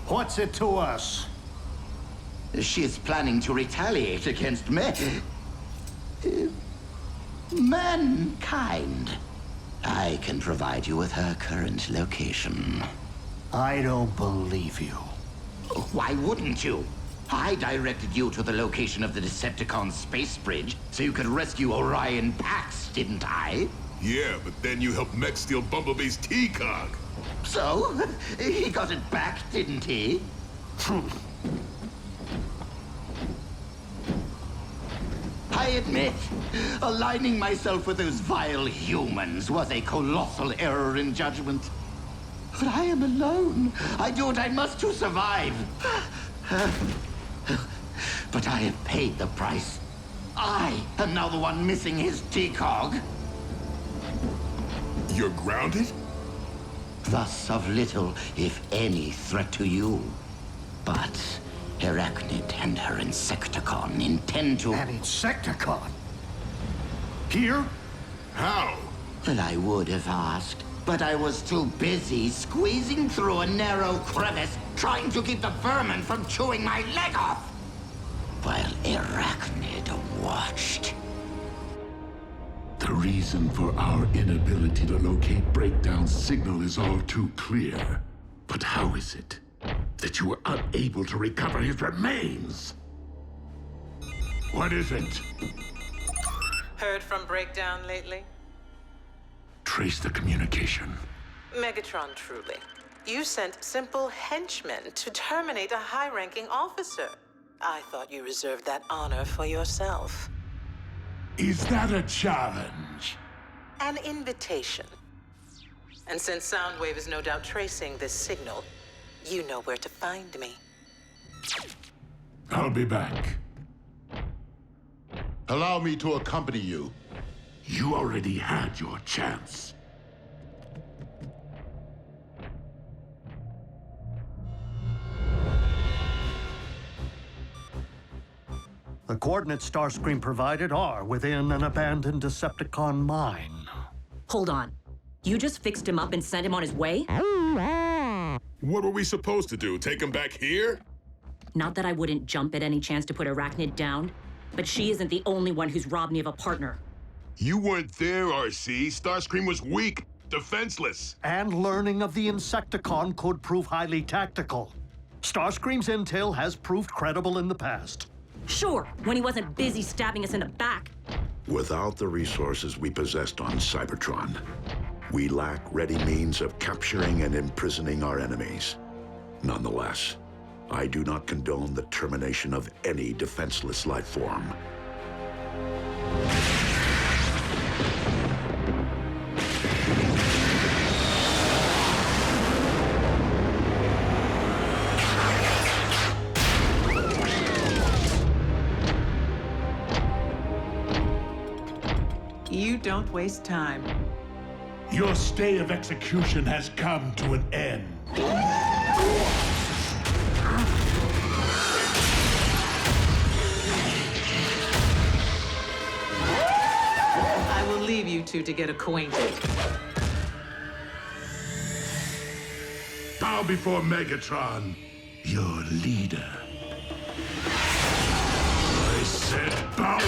What's it to us? She is planning to retaliate against mankind. I can provide you with her current location. I don't believe you. Why wouldn't you? I directed you to the location of the Decepticon space bridge so you could rescue Orion Pax, didn't I? Yeah, but then you helped Mech steal Bumblebee's T-Cog. So? He got it back, didn't he? I admit, aligning myself with those vile humans was a colossal error in judgment. But I am alone. I do what I must to survive. But I have paid the price. I am now the one missing his T-Cog. You're grounded? Thus of little, if any, threat to you. But Arachnid and her Insecticon intend to... An Insecticon? Here? How? Well, I would have asked, but I was too busy squeezing through a narrow crevice, trying to keep the vermin from chewing my leg off, while Arachnid watched. The reason for our inability to locate Breakdown's signal is all too clear. But how is it that you were unable to recover his remains? What is it? Heard from Breakdown lately? Trace the communication. Megatron, truly. You sent simple henchmen to terminate a high-ranking officer. I thought you reserved that honor for yourself. Is that a challenge? An invitation. And since Soundwave is no doubt tracing this signal, you know where to find me. I'll be back. Allow me to accompany you. You already had your chance. The coordinates Starscream provided are within an abandoned Decepticon mine. Hold on. You just fixed him up and sent him on his way? What were we supposed to do? Take him back here? Not that I wouldn't jump at any chance to put Arachnid down, but she isn't the only one who's robbed me of a partner. You weren't there, RC. Starscream was weak. defenseless. And learning of the Insecticon could prove highly tactical. Starscream's intel has proved credible in the past. Sure, when he wasn't busy stabbing us in the back. Without the resources we possessed on Cybertron, we lack ready means of capturing and imprisoning our enemies. Nonetheless, I do not condone the termination of any defenseless life form. You don't waste time. Your stay of execution has come to an end. I will leave you two to get acquainted. Bow before Megatron, your leader. I said bow.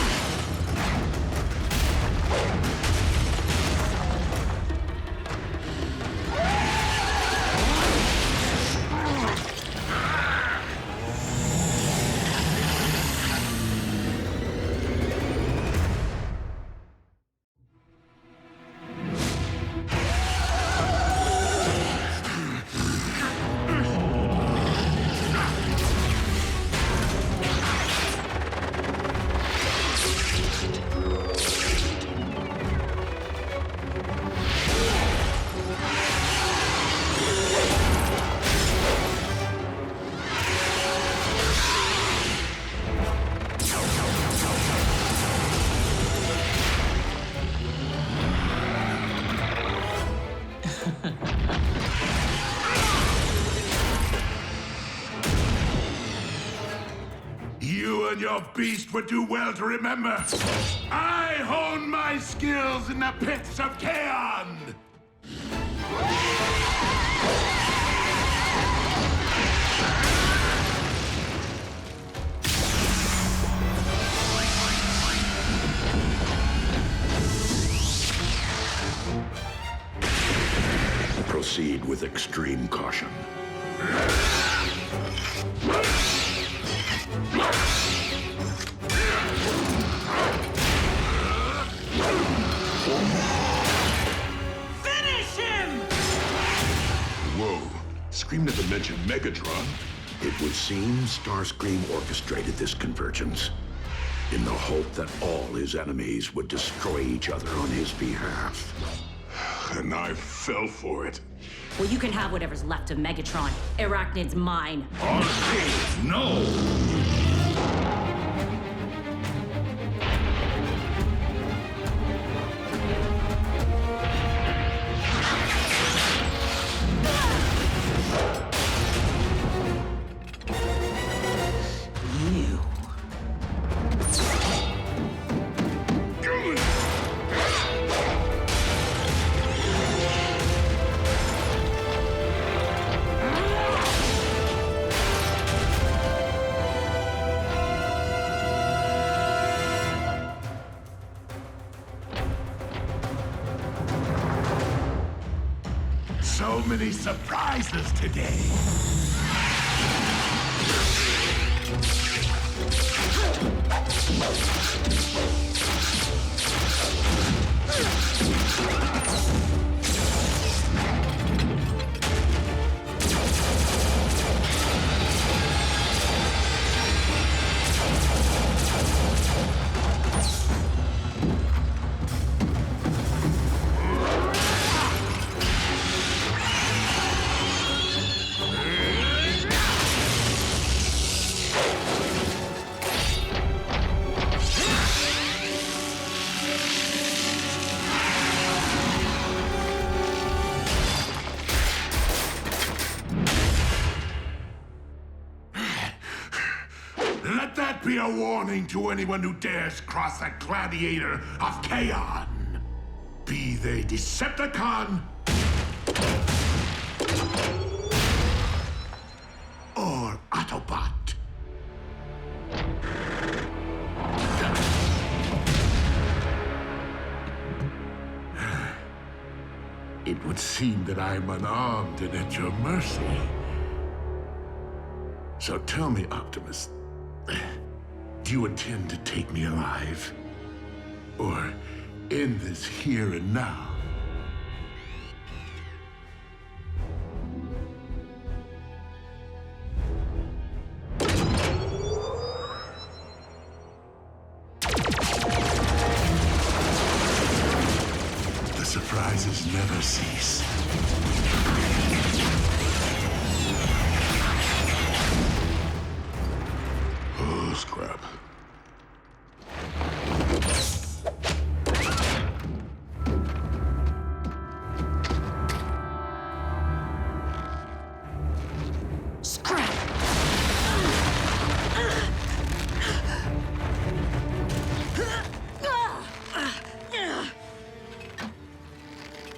You and your beast would do well to remember. I hone my skills in the pits of Kaon! Proceed with extreme caution. Finish him! Whoa, Scream never mentioned Megatron. It would seem Starscream orchestrated this convergence in the hope that all his enemies would destroy each other on his behalf. And I fell for it. Well, you can have whatever's left of Megatron. Arachnid's mine. No! So many surprises today. Let that be a warning to anyone who dares cross the gladiator of Kaon. Be they Decepticon or Autobot. It It would seem that I'm unarmed and at your mercy. So tell me, Optimus, do you intend to take me alive? Or end this here and now? The surprises never cease. Oh, scrap.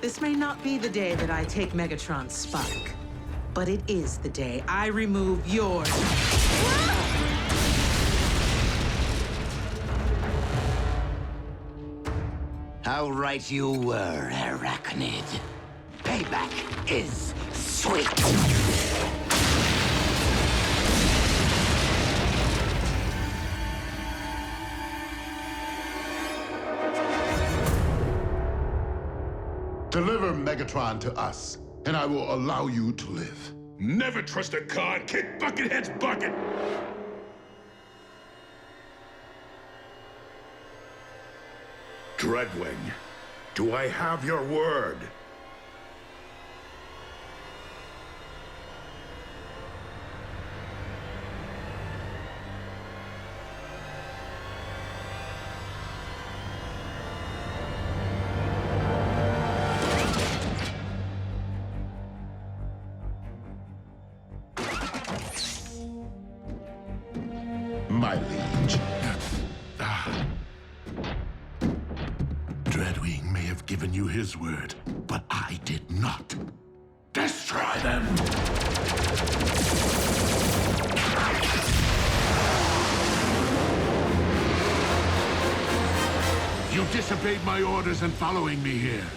This may not be the day that I take Megatron's spike, but it is the day I remove yours. How right you were, Arachnid. Payback is sweet. Deliver Megatron to us, and I will allow you to live. Never trust a card, kick Buckethead's bucket! Dreadwing, do I have your word? My liege. Dreadwing may have given you his word, but I did not. Destroy them! You disobeyed my orders in following me here.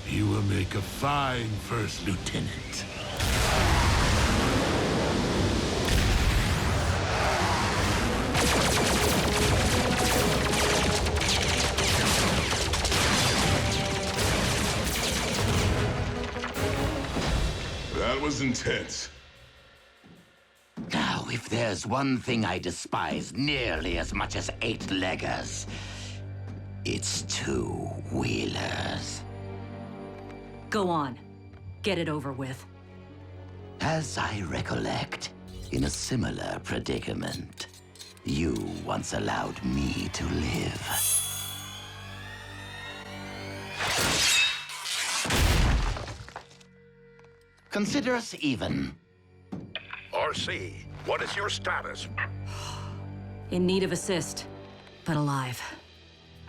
You will make a fine first lieutenant. That was intense. Now, if there's one thing I despise nearly as much as 8-leggers, it's 2-wheelers. Go on. Get it over with. As I recollect, in a similar predicament, you once allowed me to live. Consider us even. RC, what is your status? In need of assist, but alive.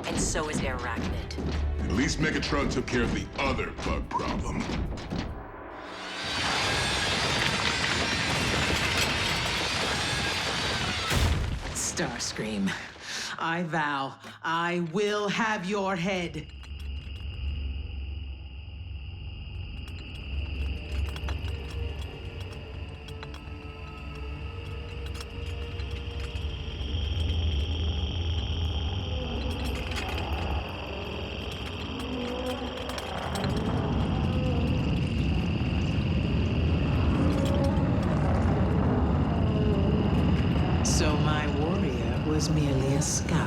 And so is Arachnid. At least Megatron took care of the other bug problem. Starscream, I vow I will have your head. So my warrior was merely a scout.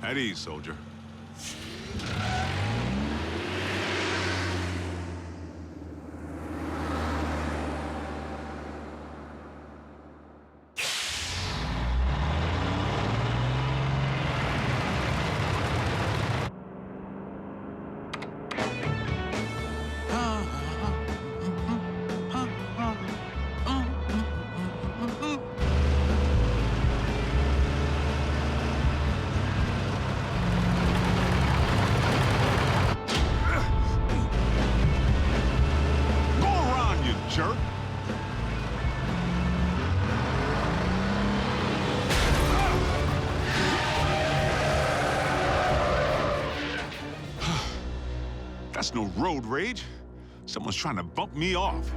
At ease, soldier. Jerk. That's no road rage. Someone's trying to bump me off.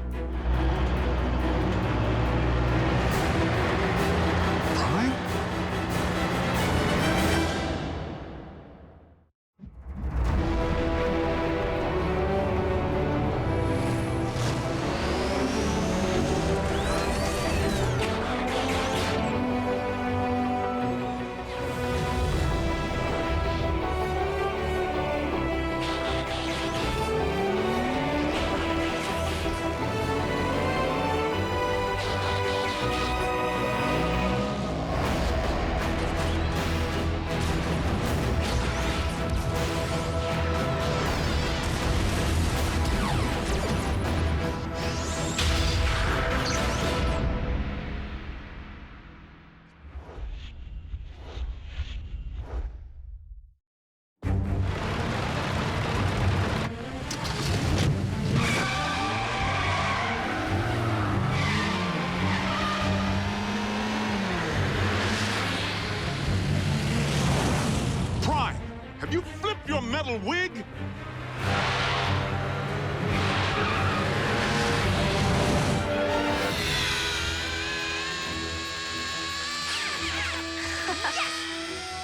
Prime? Have you flipped your metal wig?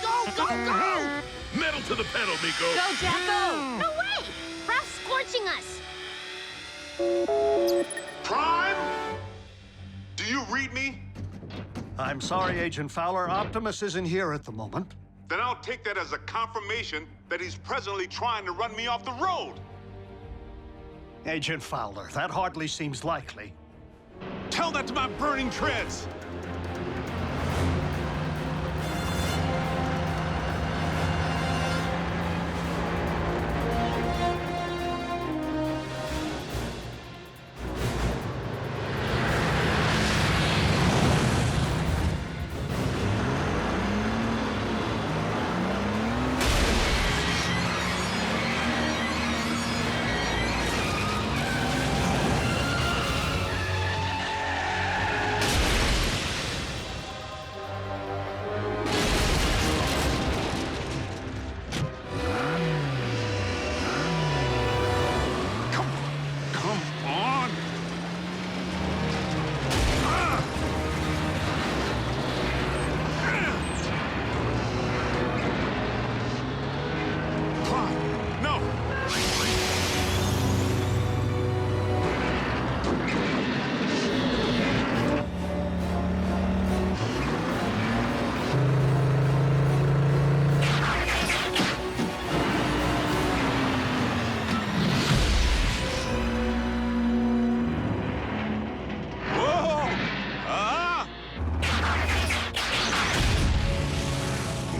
Go, go, go! Metal to the pedal, Miko! Go, Jack, go! No way! Ralph's scorching us! Prime? Do you read me? I'm sorry, Agent Fowler. Optimus isn't here at the moment. Then I'll take that as a confirmation that he's presently trying to run me off the road. Agent Fowler, that hardly seems likely. Tell that to my burning treads!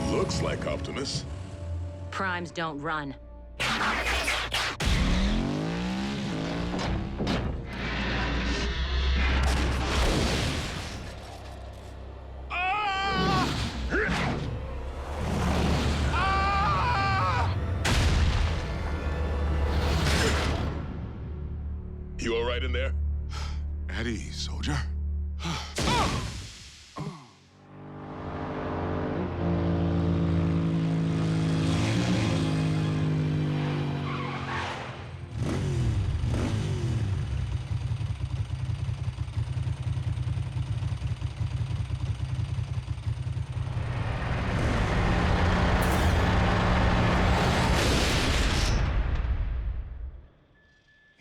Looks like Optimus. Primes don't run. You all right in there? At ease, soldier.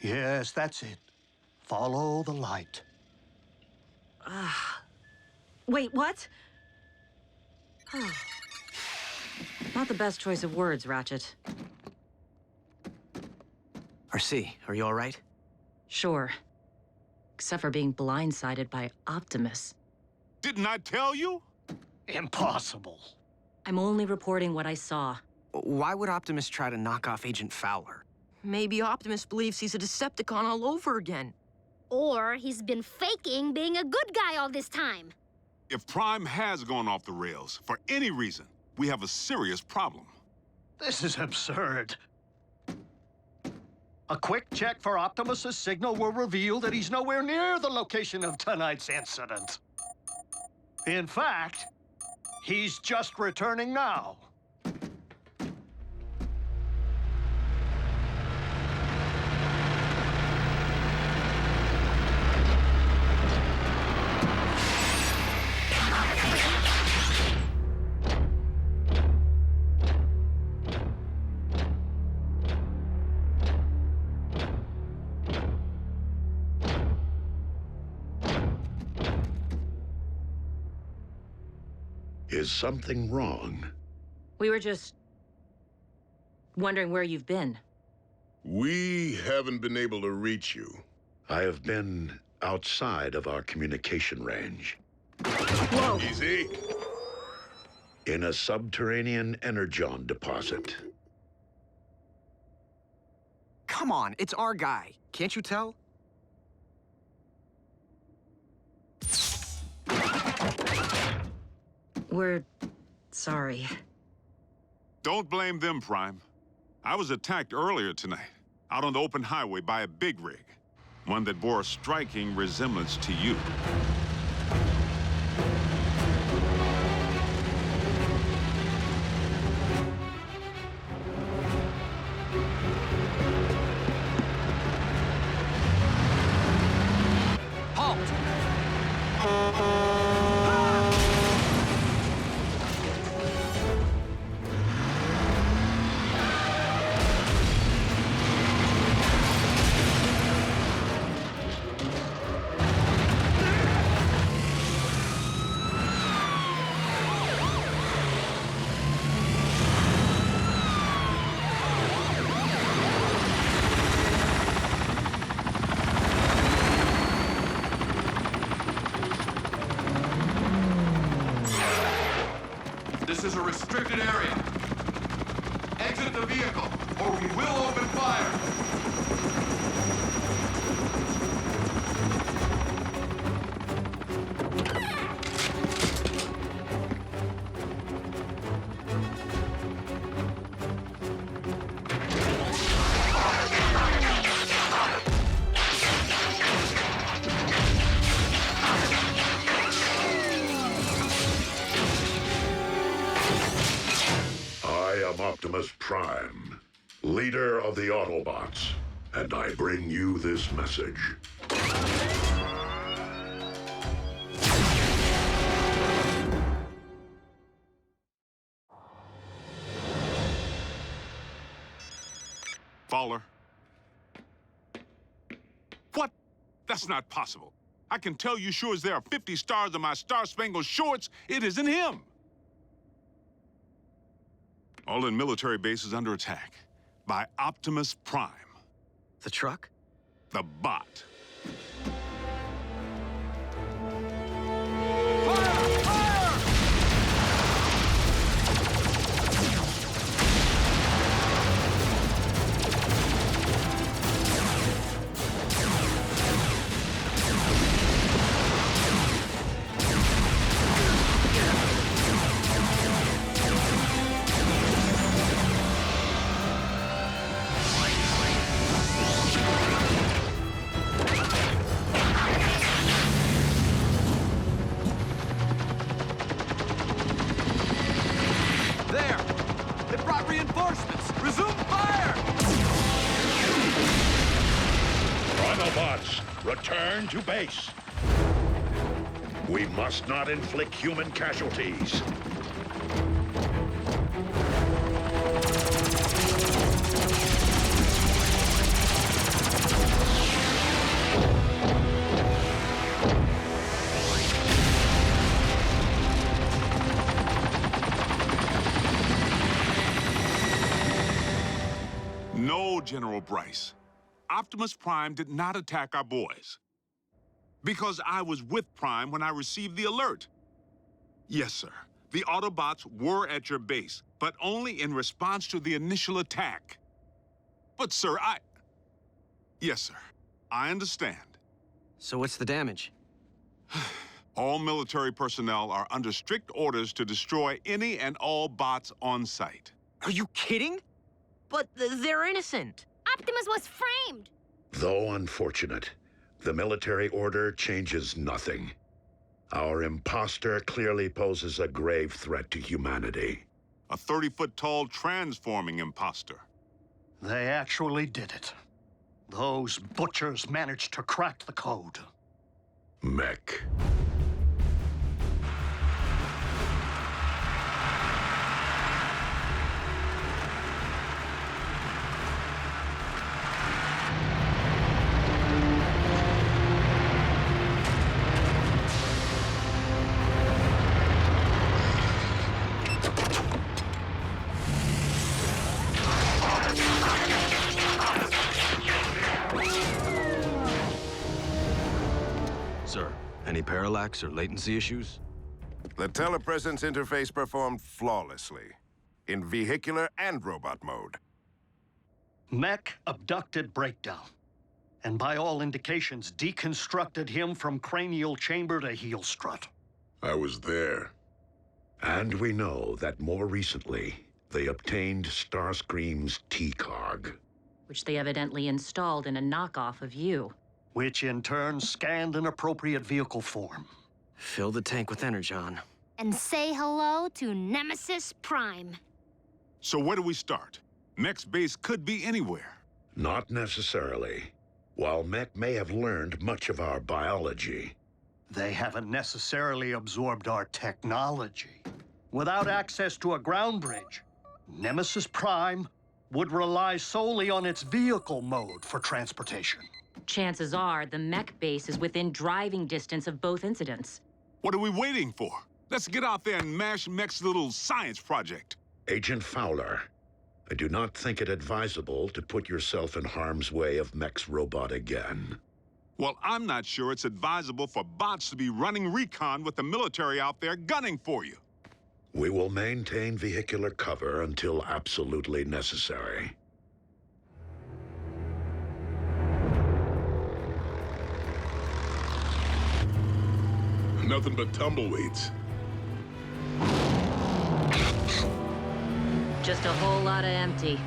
Yes, that's it. Follow the light. Wait, what? Not the best choice of words, Ratchet. RC, are you all right? Sure. Except for being blindsided by Optimus. Didn't I tell you? Impossible. I'm only reporting what I saw. Why would Optimus try to knock off Agent Fowler? Maybe Optimus believes he's a Decepticon all over again. Or he's been faking being a good guy all this time. If Prime has gone off the rails, for any reason, we have a serious problem. This is absurd. A quick check for Optimus's signal will reveal that he's nowhere near the location of tonight's incident. In fact, he's just returning now. Is something wrong? We were just wondering where you've been. We haven't been able to reach you. I have been outside of our communication range. Whoa! Easy. In a subterranean energon deposit. Come on, it's our guy. Can't you tell? We're sorry. Don't blame them, Prime. I was attacked earlier tonight, out on the open highway by a big rig. One that bore a striking resemblance to you. This is a restricted area. Exit the vehicle, or we will open fire. Optimus Prime, leader of the Autobots, and I bring you this message. Fowler. What? That's not possible. I can tell you sure as there are 50 stars on my Star-Spangled Shorts, it isn't him. All in military bases under attack by Optimus Prime. The truck? The bot. Return to base. We must not inflict human casualties. No, General Bryce. Optimus Prime did not attack our boys. Because I was with Prime when I received the alert. Yes, sir. The Autobots were at your base, but only in response to the initial attack. But, sir, Yes, sir. I understand. So what's the damage? All military personnel are under strict orders to destroy any and all bots on site. Are you kidding? But they're innocent. Optimus was framed. Though unfortunate, the military order changes nothing. Our imposter clearly poses a grave threat to humanity. A 30-foot-tall transforming imposter. They actually did it. Those butchers managed to crack the code. Mech. Sir, any parallax or latency latency issues? The telepresence interface performed flawlessly, in vehicular and robot mode. Mech abducted Breakdown, and by all indications deconstructed him from cranial chamber to heel strut. I was there. And we know that more recently, they obtained Starscream's T-Cog. Which they evidently installed in a knockoff of you. Which in turn scanned an appropriate vehicle form. Fill the tank with energon. And say hello to Nemesis Prime. So where do we start? Mech's base could be anywhere. Not necessarily. While Mech may have learned much of our biology, they haven't necessarily absorbed our technology. Without access to a ground bridge, Nemesis Prime would rely solely on its vehicle mode for transportation. Chances are the mech base is within driving distance of both incidents. What are we waiting for? Let's get out there and mash Mech's little science project. Agent Fowler, I do not think it advisable to put yourself in harm's way of Mech's robot again. Well, I'm not sure it's advisable for bots to be running recon with the military out there gunning for you. We will maintain vehicular cover until absolutely necessary. Nothing but tumbleweeds. Just a whole lot of empty.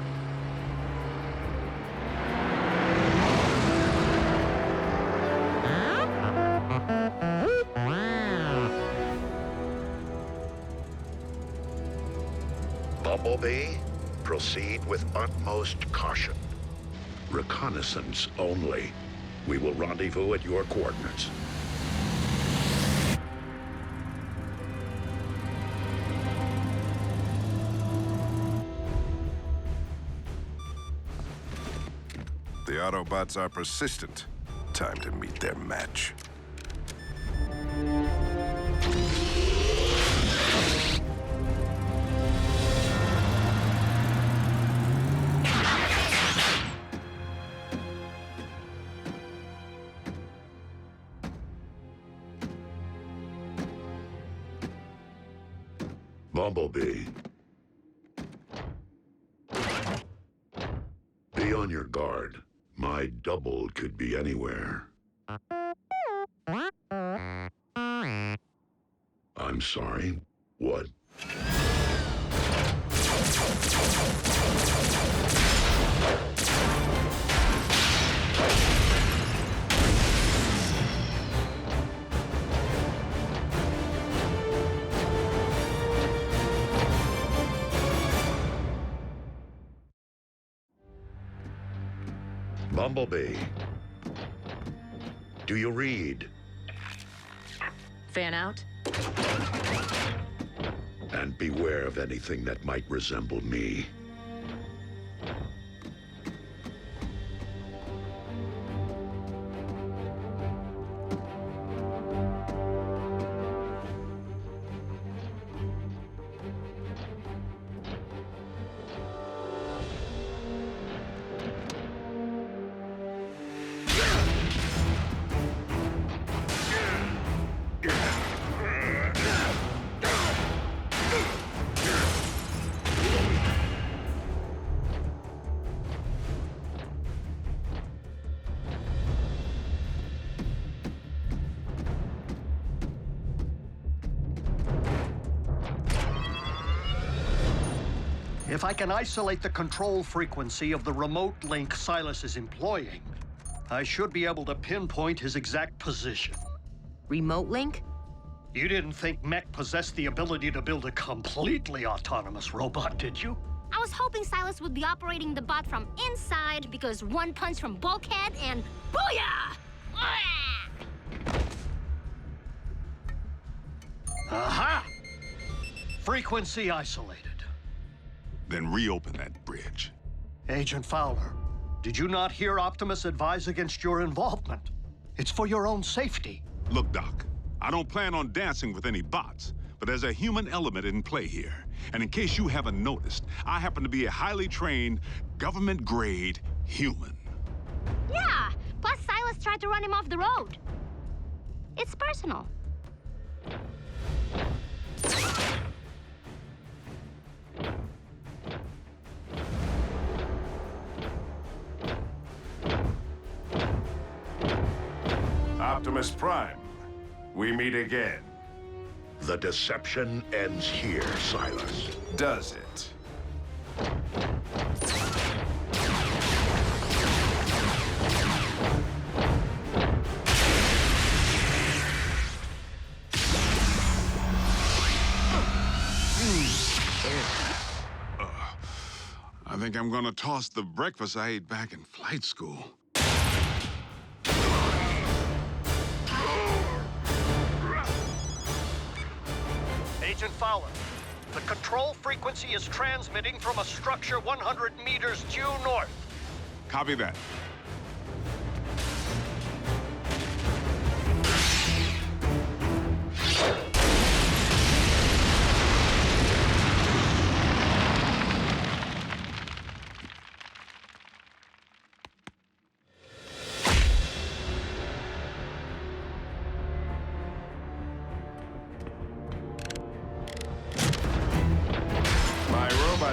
Bumblebee, proceed with utmost caution. Reconnaissance only. We will rendezvous at your coordinates. The Autobots are persistent. Time to meet their match. Bumblebee. Be on your guard. My double could be anywhere. I'm sorry. What? Bumblebee. Do you read? Fan out? And beware of anything that might resemble me. If I can isolate the control frequency of the remote link Silas is employing, I should be able to pinpoint his exact position. Remote link? You didn't think Mech possessed the ability to build a completely autonomous robot, did you? I was hoping Silas would be operating the bot from inside because one punch from Bulkhead and booyah! Aha! Frequency isolated. Then reopen that bridge. Agent Fowler, did you not hear Optimus advise against your involvement? It's for your own safety. Look, Doc, I don't plan on dancing with any bots, but there's a human element in play here. And in case you haven't noticed, I happen to be a highly trained, government-grade human. Yeah, plus Silas tried to run him off the road. It's personal. Optimus Prime, we meet again. The deception ends here, Silas. Does it? I think I'm gonna toss the breakfast I ate back in flight school. Agent Fowler, the control frequency is transmitting from a structure 100 meters due north. Copy that.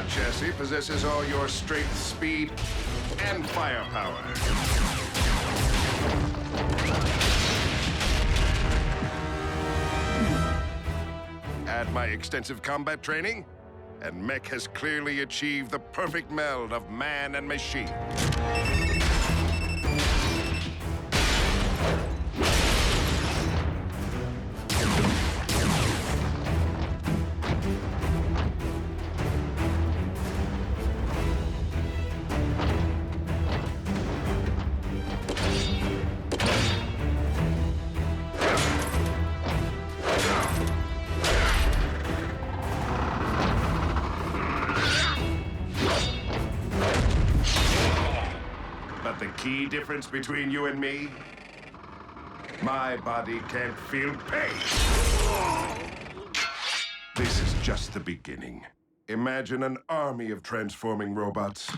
Chassis possesses all your strength, speed, and firepower. Add my extensive combat training, and Mech has clearly achieved the perfect meld of man and machine. The key difference between you and me? My body can't feel pain. This is just the beginning. Imagine an army of transforming robots.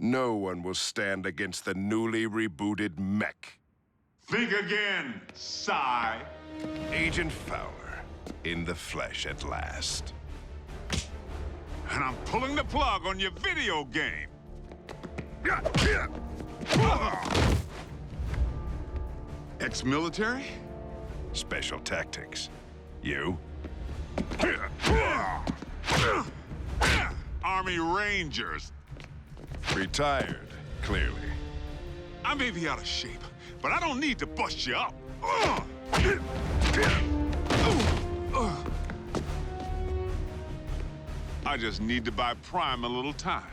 No one will stand against the newly rebooted Mech. Think again, sigh. Agent Fowler, in the flesh at last. And I'm pulling the plug on your video game. Ex-military? Special tactics. You? Army Rangers. Retired, clearly. I may be out of shape, but I don't need to bust you up. I just need to buy Prime a little time.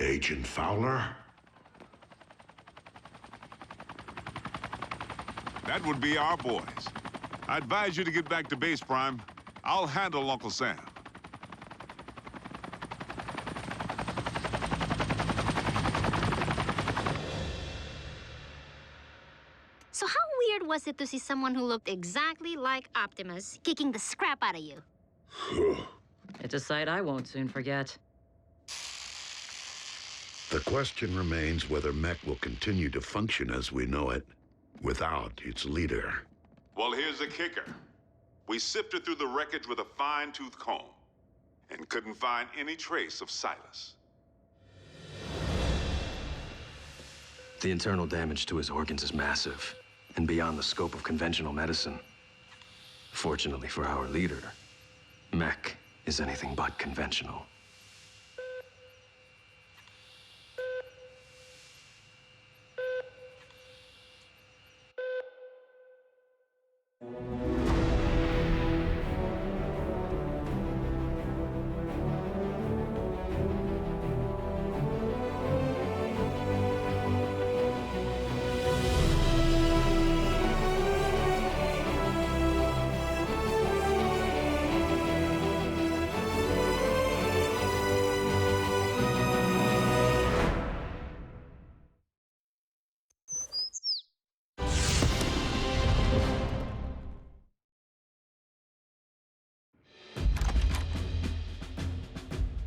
Agent Fowler? That would be our boys. I advise you to get back to base, Prime. I'll handle Uncle Sam. was it to see someone who looked exactly like Optimus kicking the scrap out of you? It's a sight I won't soon forget. The question remains whether mech will continue to function as we know it, without its leader. Well, here's the kicker. We sifted through the wreckage with a fine-tooth comb and couldn't find any trace of Silas. The internal damage to his organs is massive and beyond the scope of conventional medicine. Fortunately for our leader, mech is anything but conventional.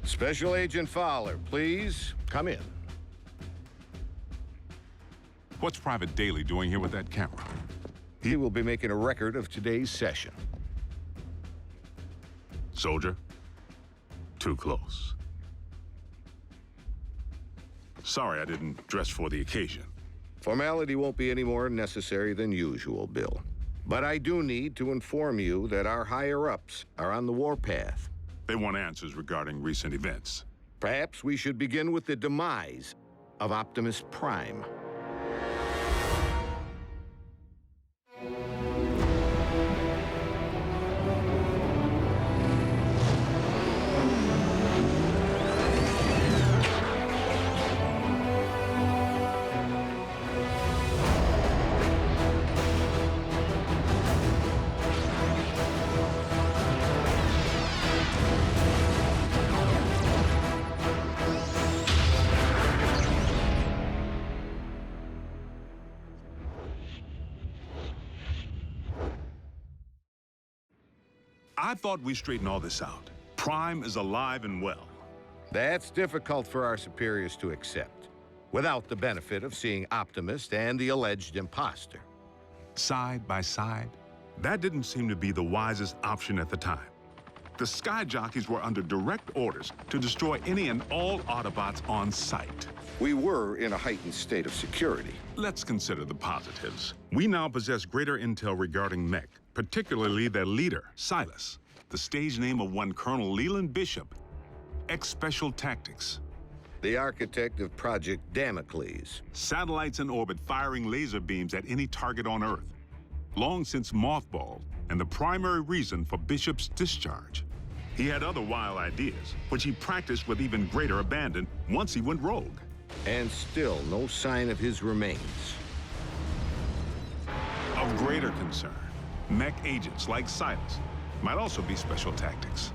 Special Agent Fowler, please come in. What's Private Daly doing here with that camera? He will be making a record of today's session. Soldier, too close. Sorry I didn't dress for the occasion. Formality won't be any more necessary than usual, Bill. But I do need to inform you that our higher-ups are on the warpath. They want answers regarding recent events. Perhaps we should begin with the demise of Optimus Prime. I thought we straightened all this out. Prime is alive and well. That's difficult for our superiors to accept, without the benefit of seeing Optimus and the alleged imposter. Side by side, that didn't seem to be the wisest option at the time. The Sky Jockeys were under direct orders to destroy any and all Autobots on sight. We were in a heightened state of security. Let's consider the positives. We now possess greater intel regarding mech, particularly their leader, Silas, the stage name of one Colonel Leland Bishop, ex-Special Tactics. The architect of Project Damocles. Satellites in orbit firing laser beams at any target on Earth. Long since mothballed, and the primary reason for Bishop's discharge. He had other wild ideas, which he practiced with even greater abandon once he went rogue. And still no sign of his remains. Of greater concern, mech agents like Silas might also be Special Tactics.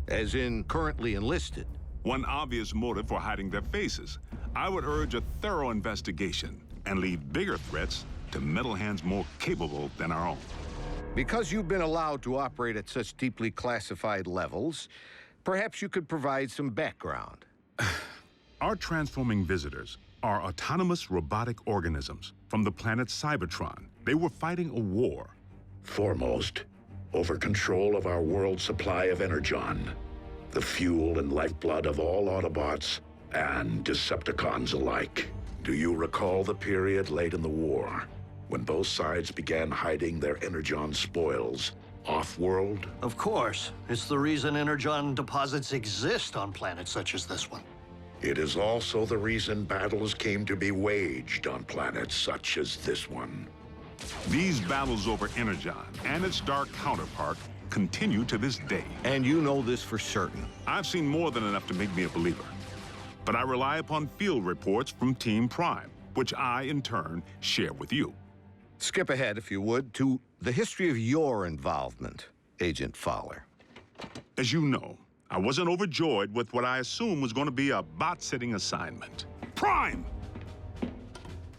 As in currently enlisted? One obvious motive for hiding their faces. I would urge a thorough investigation and leave bigger threats to metal hands more capable than our own. Because you've been allowed to operate at such deeply classified levels, perhaps you could provide some background. Our transforming visitors are autonomous robotic organisms from the planet Cybertron. They were fighting a war. Foremost, over control of our world's supply of energon, the fuel and lifeblood of all Autobots and Decepticons alike. Do you recall the period late in the war, when both sides began hiding their energon spoils off-world? Of course. It's the reason energon deposits exist on planets such as this one. It is also the reason battles came to be waged on planets such as this one. These battles over Energon and its dark counterpart continue to this day. And you know this for certain. I've seen more than enough to make me a believer. But I rely upon field reports from Team Prime, which I, in turn, share with you. Skip ahead, if you would, to the history of your involvement, Agent Fowler. As you know, I wasn't overjoyed with what I assumed was going to be a bot-sitting assignment. Prime!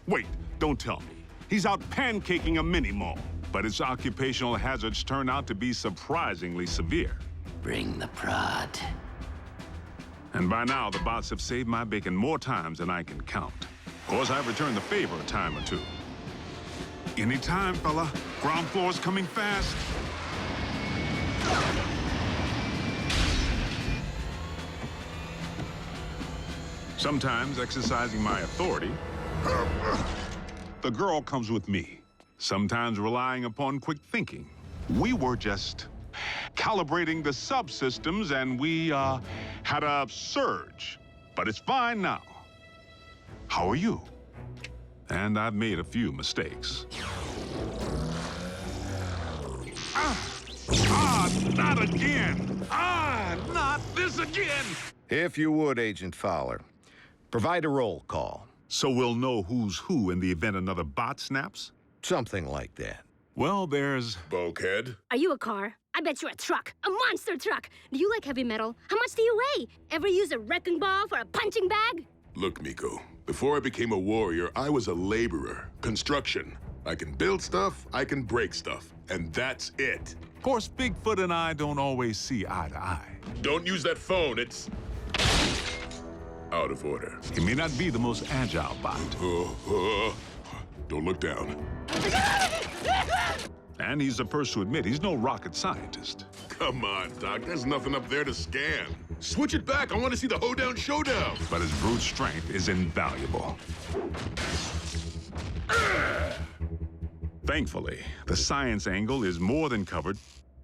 Wait, don't tell me. He's out pancaking a mini-mall. But its occupational hazards turn out to be surprisingly severe. Bring the prod. And by now, the bots have saved my bacon more times than I can count. Of course, I've returned the favor a time or two. Anytime, fella. Ground floor's coming fast. Sometimes, exercising my authority, the girl comes with me. Sometimes relying upon quick thinking. We were just calibrating the subsystems and we had a surge. But it's fine now. How are you? And I've made a few mistakes. Not again! Not this again! If you would, Agent Fowler, provide a roll call. So we'll know who's who in the event another bot snaps? Something like that. Well, there's... Bulkhead? Are you a car? I bet you're a truck. A monster truck. Do you like heavy metal? How much do you weigh? Ever use a wrecking ball for a punching bag? Look, Miko, before I became a warrior, I was a laborer. Construction. I can build stuff, I can break stuff. And that's it. Of course, Bigfoot and I don't always see eye to eye. Don't use that phone, it's... out of order. He may not be the most agile bot. Don't look down. And he's the first to admit he's no rocket scientist. Come on, Doc, there's nothing up there to scan. Switch it back, I want to see the hoedown showdown. But his brute strength is invaluable. Thankfully, the science angle is more than covered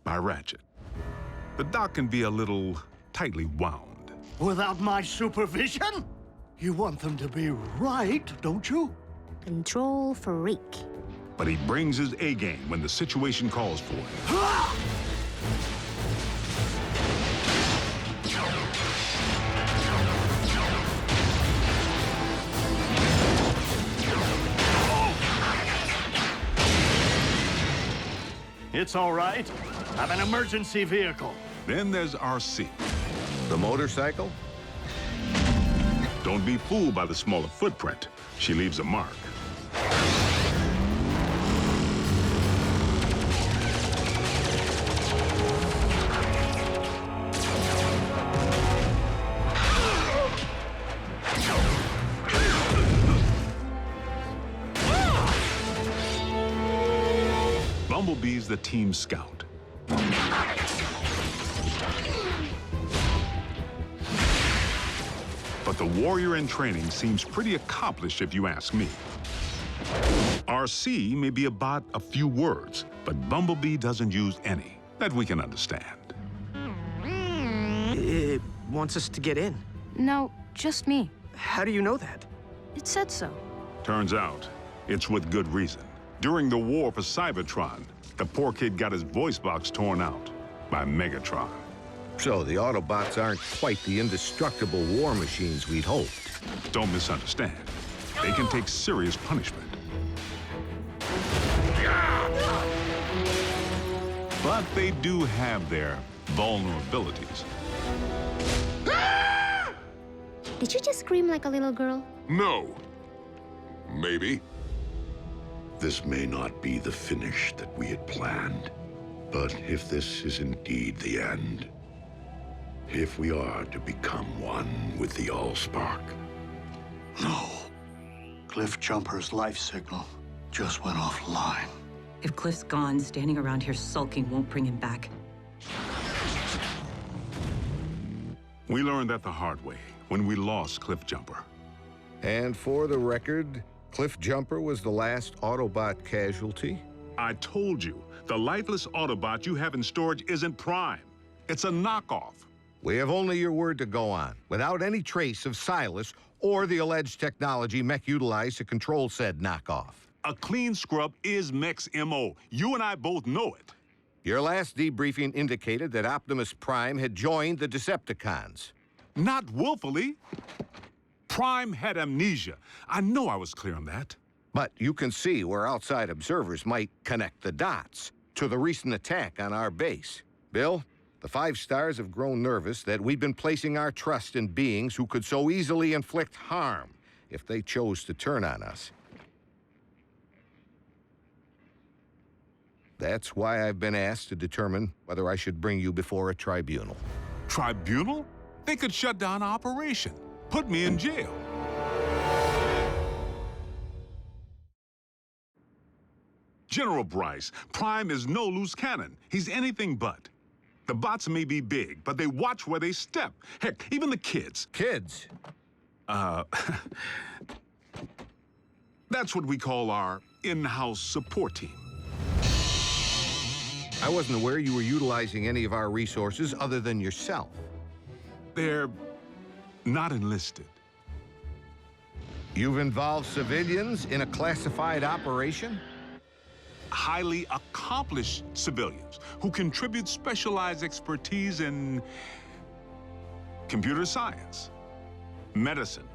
by Ratchet. The doc can be a little tightly wound. Without my supervision? You want them to be right, don't you? Control freak. But he brings his A-game when the situation calls for it. It's all right. I'm an emergency vehicle. Then there's RC. The motorcycle? Don't be fooled by the smaller footprint. She leaves a mark. Bumblebee's the team scout. But the warrior in training seems pretty accomplished if you ask me. RC may be about a few words, but Bumblebee doesn't use any that we can understand. It wants us to get in. No, just me. How do you know that? It said so. Turns out, it's with good reason. During the war for Cybertron, the poor kid got his voice box torn out by Megatron. So the Autobots aren't quite the indestructible war machines we'd hoped. Don't misunderstand. They can take serious punishment. But they do have their vulnerabilities. Did you just scream like a little girl? No. Maybe. This may not be the finish that we had planned, but if this is indeed the end, if we are to become one with the Allspark. No. Cliff Jumper's life signal just went offline. If Cliff's gone, standing around here sulking won't bring him back. We learned that the hard way when we lost Cliff Jumper. And for the record, Cliff Jumper was the last Autobot casualty? I told you, the lifeless Autobot you have in storage isn't Prime. It's a knockoff. We have only your word to go on, without any trace of Silas or the alleged technology Mech utilized to control said knockoff. A clean scrub is Mech's MO. You and I both know it. Your last debriefing indicated that Optimus Prime had joined the Decepticons. Not willfully. Prime had amnesia. I know I was clear on that. But you can see where outside observers might connect the dots to the recent attack on our base. Bill, the 5 stars have grown nervous that we've been placing our trust in beings who could so easily inflict harm if they chose to turn on us. That's why I've been asked to determine whether I should bring you before a tribunal. Tribunal? They could shut down our operation, put me in jail. General Bryce, Prime is no loose cannon. He's anything but. The bots may be big, but they watch where they step. Heck, even the kids. Kids? That's what we call our in-house support team. I wasn't aware you were utilizing any of our resources other than yourself. They're not enlisted. You've involved civilians in a classified operation? Highly accomplished civilians who contribute specialized expertise in computer science, medicine,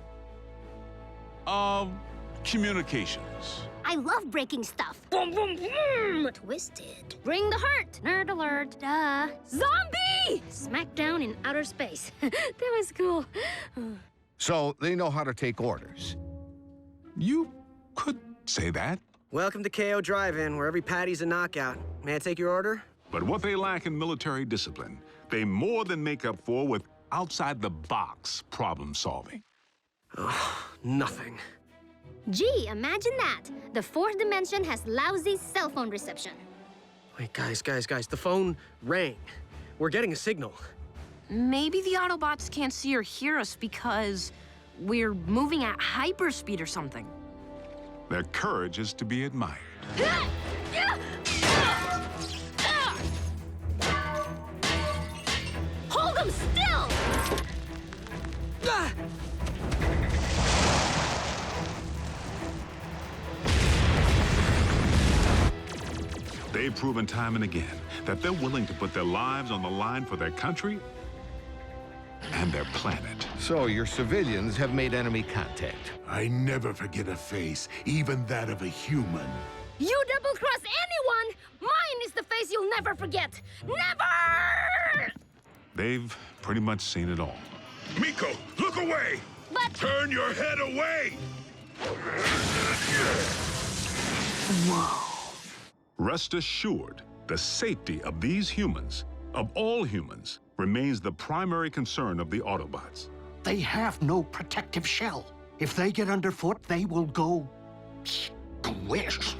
communications. I love breaking stuff. Boom, boom, boom! Twisted. Bring the hurt. Nerd alert. Duh. Zombie! Smackdown in outer space. That was cool. So they know how to take orders. You could say that. Welcome to KO Drive-In, where every patty's a knockout. May I take your order? But what they lack in military discipline, they more than make up for with outside-the-box problem solving. Oh, nothing. Gee, imagine that. The fourth dimension has lousy cell phone reception. Wait, guys, the phone rang. We're getting a signal. Maybe the Autobots can't see or hear us because we're moving at hyperspeed or something. Their courage is to be admired. Hold them still! They've proven time and again that they're willing to put their lives on the line for their country and their planet. So your civilians have made enemy contact. I never forget a face, even that of a human. You double-cross anyone, mine is the face you'll never forget. Never! They've pretty much seen it all. Miko, look away! But... Turn your head away! Whoa. Rest assured, the safety of these humans, of all humans, remains the primary concern of the Autobots. They have no protective shell. If they get underfoot, they will go squish.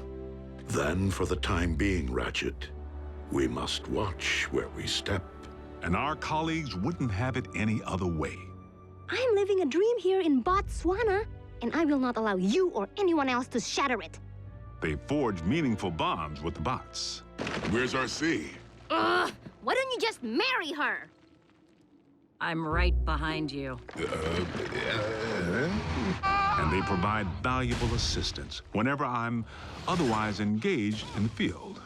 Then, for the time being, Ratchet, we must watch where we step. And our colleagues wouldn't have it any other way. I'm living a dream here in Botswana, and I will not allow you or anyone else to shatter it. They forged meaningful bonds with the bots. Where's RC? Why don't you just marry her? I'm right behind you. And they provide valuable assistance whenever I'm otherwise engaged in the field.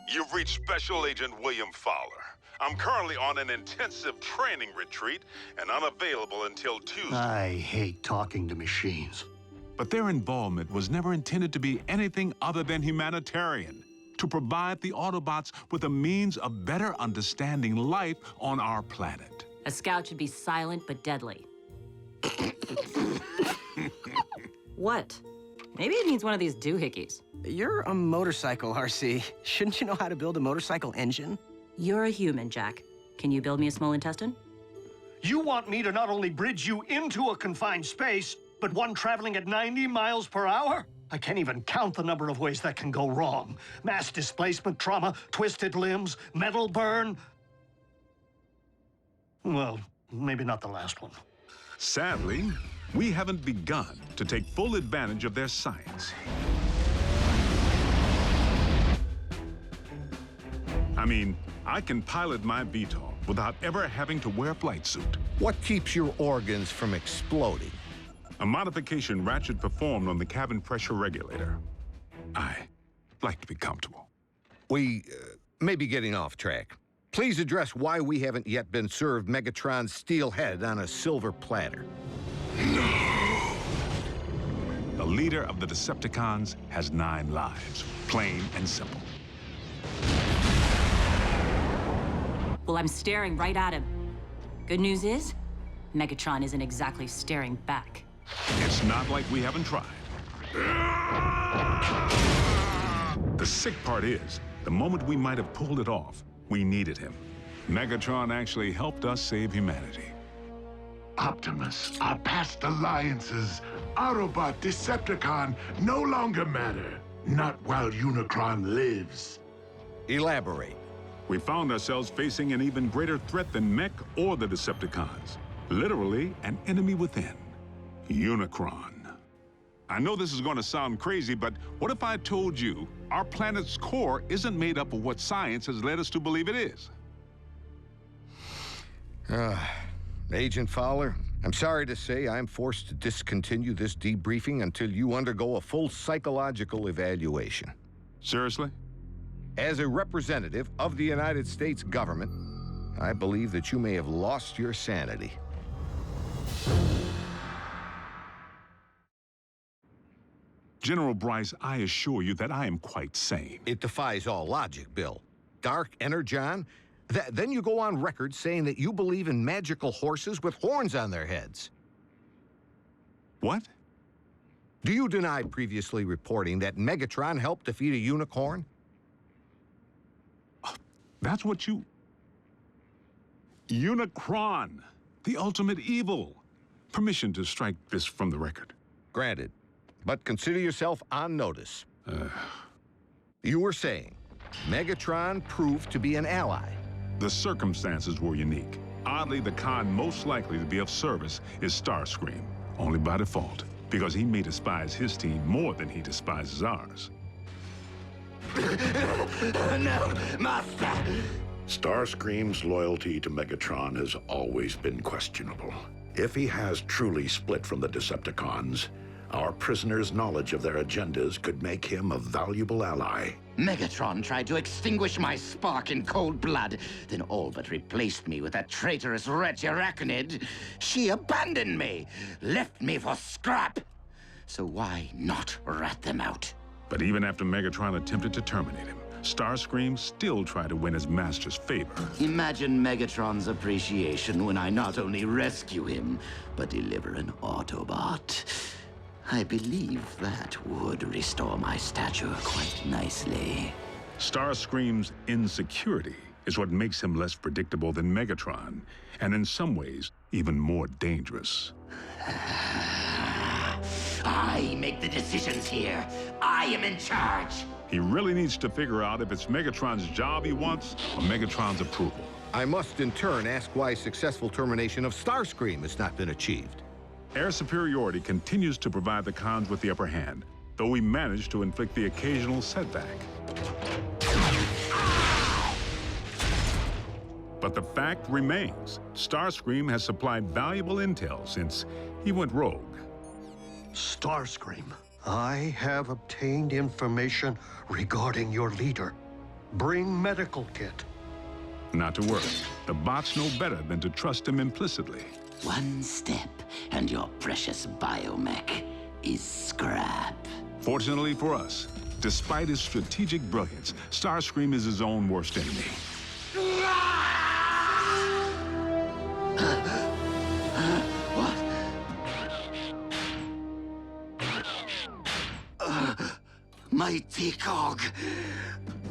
You've reached Special Agent William Fowler. I'm currently on an intensive training retreat and unavailable until Tuesday. I hate talking to machines. But their involvement was never intended to be anything other than humanitarian, to provide the Autobots with a means of better understanding life on our planet. A scout should be silent but deadly. What? Maybe it needs one of these doohickeys. You're a motorcycle, RC. Shouldn't you know how to build a motorcycle engine? You're a human, Jack. Can you build me a small intestine? You want me to not only bridge you into a confined space, but one traveling at 90 miles per hour? I can't even count the number of ways that can go wrong. Mass displacement trauma, twisted limbs, metal burn. Well, maybe not the last one. Sadly, we haven't begun to take full advantage of their science. I mean, I can pilot my VTOL without ever having to wear a flight suit. What keeps your organs from exploding? A modification Ratchet performed on the cabin pressure regulator. I like to be comfortable. We may be getting off track. Please address why we haven't yet been served Megatron's steel head on a silver platter. The leader of the Decepticons has 9 lives, plain and simple. Well, I'm staring right at him. Good news is, Megatron isn't exactly staring back. It's not like we haven't tried. The sick part is, The moment we might have pulled it off, we needed him. Megatron actually helped us save humanity. Optimus, our past alliances, Autobot, Decepticon, no longer matter. Not while Unicron lives. Elaborate. We found ourselves facing an even greater threat than Mech or the Decepticons. Literally, an enemy within. Unicron. I know this is going to sound crazy, but what if I told you our planet's core isn't made up of what science has led us to believe it is? Agent Fowler, I'm sorry to say I'm forced to discontinue this debriefing until you undergo a full psychological evaluation. Seriously? As a representative of the United States government, I believe that you may have lost your sanity. General Bryce, I assure you that I am quite sane. It defies all logic, Bill. Dark Energon? Then you go on record saying that you believe in magical horses with horns on their heads. What? Do you deny previously reporting that Megatron helped defeat a unicorn? That's what you... Unicron, the ultimate evil. Permission to strike this from the record. Granted, but consider yourself on notice. You were saying Megatron proved to be an ally. The circumstances were unique. Oddly, the con most likely to be of service is Starscream, only by default, because he may despise his team more than he despises ours. No, Master! Starscream's loyalty to Megatron has always been questionable. If he has truly split from the Decepticons, our prisoner's knowledge of their agendas could make him a valuable ally. Megatron tried to extinguish my spark in cold blood, then all but replaced me with that traitorous wretch Arachnid. She abandoned me, left me for scrap. So why not rat them out? But even after Megatron attempted to terminate him, Starscream still tried to win his master's favor. Imagine Megatron's appreciation when I not only rescue him, but deliver an Autobot. I believe that would restore my stature quite nicely. Starscream's insecurity is what makes him less predictable than Megatron, and in some ways, even more dangerous. I make the decisions here. I am in charge. He really needs to figure out if it's Megatron's job he wants or Megatron's approval. I must in turn ask why successful termination of Starscream has not been achieved. Air superiority continues to provide the cons with the upper hand, though we manage to inflict the occasional setback. But the fact remains, Starscream has supplied valuable intel since he went rogue. Starscream, I have obtained information regarding your leader. Bring medical kit. Not to worry. The bots know better than to trust him implicitly. One step, and your precious biomech is scrap. Fortunately for us, despite his strategic brilliance, Starscream is his own worst enemy. Mighty cog.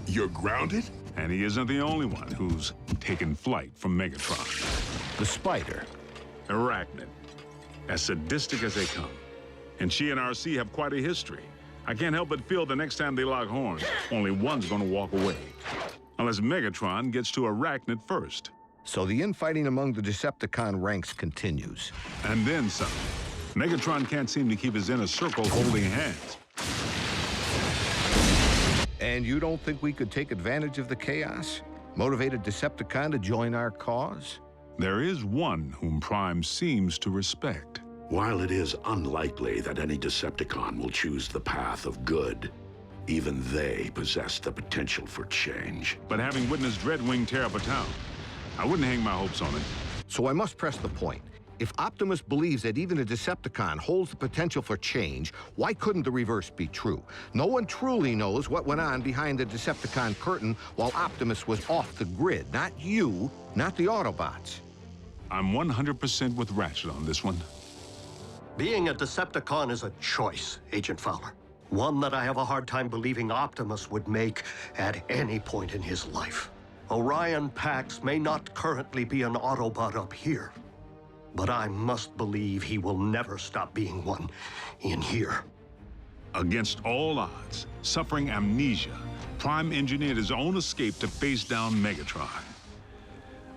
You're grounded? And he isn't the only one who's taken flight from Megatron. The Spider. Arachnid. As sadistic as they come. And she and RC have quite a history. I can't help but feel the next time they lock horns, only one's gonna walk away. Unless Megatron gets to Arachnid first. So the infighting among the Decepticon ranks continues. And then some. Megatron can't seem to keep his inner circle holding hands. And you don't think we could take advantage of the chaos? Motivate a Decepticon to join our cause? There is one whom Prime seems to respect. While it is unlikely that any Decepticon will choose the path of good, even they possess the potential for change. But having witnessed Dreadwing tear up a town, I wouldn't hang my hopes on it. So I must press the point. If Optimus believes that even a Decepticon holds the potential for change, why couldn't the reverse be true? No one truly knows what went on behind the Decepticon curtain while Optimus was off the grid. Not you, not the Autobots. I'm 100% with Ratchet on this one. Being a Decepticon is a choice, Agent Fowler. One that I have a hard time believing Optimus would make at any point in his life. Orion Pax may not currently be an Autobot up here, but I must believe he will never stop being one in here. Against all odds, suffering amnesia, Prime engineered his own escape to face down Megatron.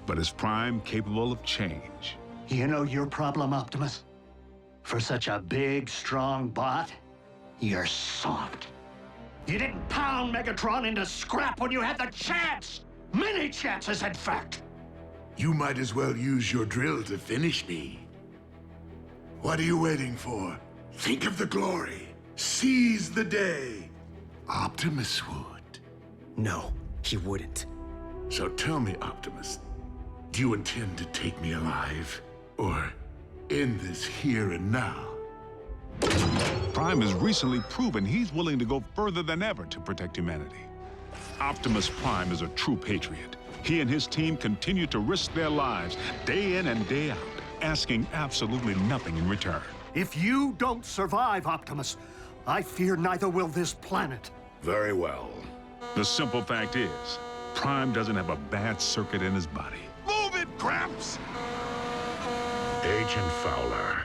But is Prime capable of change? You know your problem, Optimus? For such a big, strong bot, you're soft. You didn't pound Megatron into scrap when you had the chance! Many chances, in fact! You might as well use your drill to finish me. What are you waiting for? Think of the glory. Seize the day. Optimus would. No, he wouldn't. So tell me, Optimus, do you intend to take me alive? Or end this here and now? Prime has recently proven he's willing to go further than ever to protect humanity. Optimus Prime is a true patriot. He and his team continue to risk their lives day in and day out, asking absolutely nothing in return. If you don't survive, Optimus, I fear neither will this planet. Very well. The simple fact is, Prime doesn't have a bad circuit in his body. Move it, Gramps! Agent Fowler,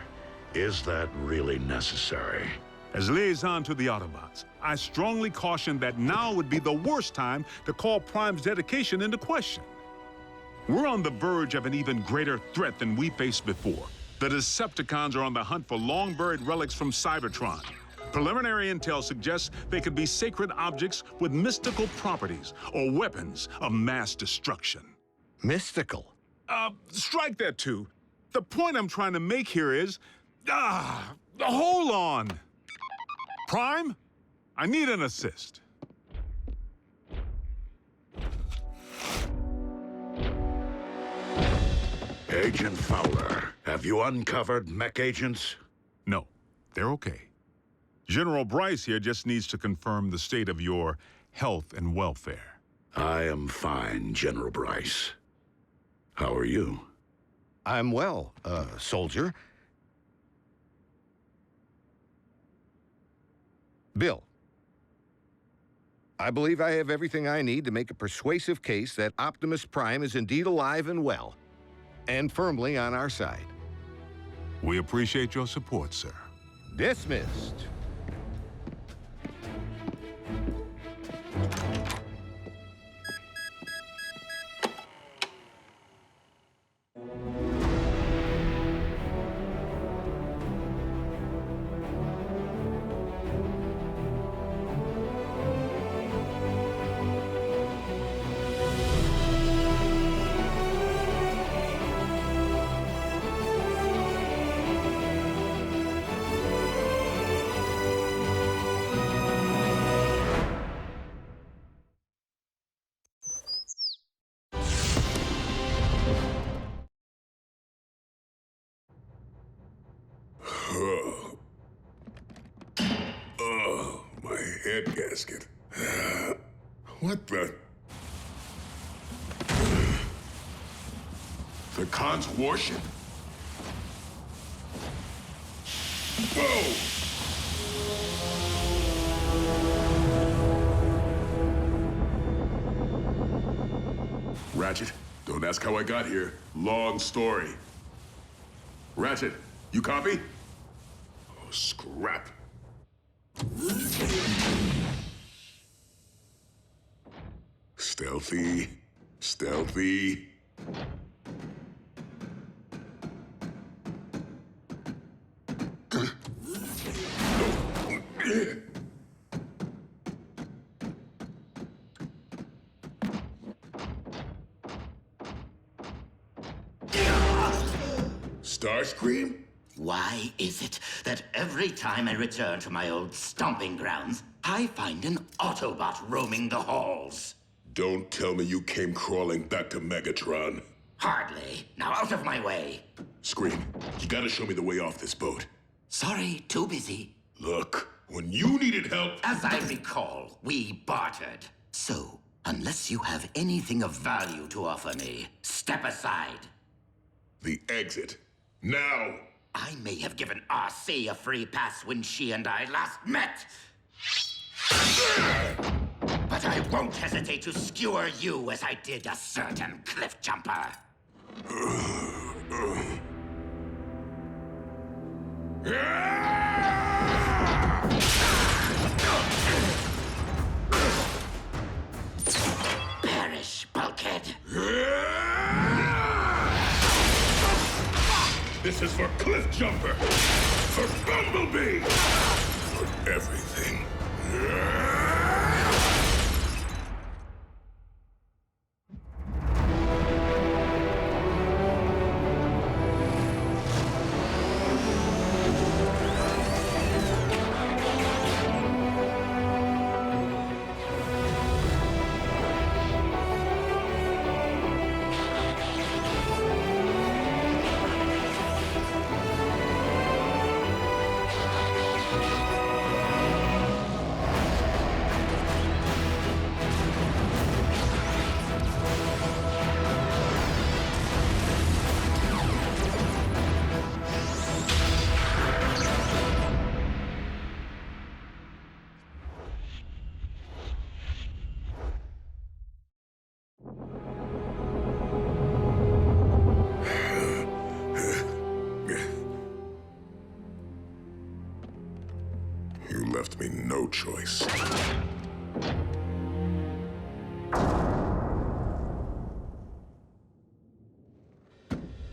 is that really necessary? As liaison to the Autobots, I strongly caution that now would be the worst time to call Prime's dedication into question. We're on the verge of an even greater threat than we faced before. The Decepticons are on the hunt for long-buried relics from Cybertron. Preliminary intel suggests they could be sacred objects with mystical properties or weapons of mass destruction. Mystical? Strike that too. The point I'm trying to make here is, hold on. Prime, I need an assist. Agent Fowler, have you uncovered mech agents? No, they're okay. General Bryce here just needs to confirm the state of your health and welfare. I am fine, General Bryce. How are you? I'm well, soldier. Bill, I believe I have everything I need to make a persuasive case that Optimus Prime is indeed alive and well, and firmly on our side. We appreciate your support, sir. Dismissed. Oh, my head gasket. What the? The Khan's warship? Whoa! Ratchet, don't ask how I got here. Long story. Ratchet, you copy? Oh, scrap. Stealthy, stealthy. Starscream? Why is it that every time I return to my old stomping grounds, I find an Autobot roaming the halls? Don't tell me you came crawling back to Megatron. Hardly. Now out of my way. Scream, you gotta show me the way off this boat. Sorry, too busy. Look, when you needed help... As I recall, we bartered. So, unless you have anything of value to offer me, step aside. The exit. Now! I may have given RC a free pass when she and I last met, But I won't hesitate to skewer you as I did a certain cliff jumper. Perish, bulkhead. This is for Cliff Jumper, for Bumblebee, for everything. You left me no choice.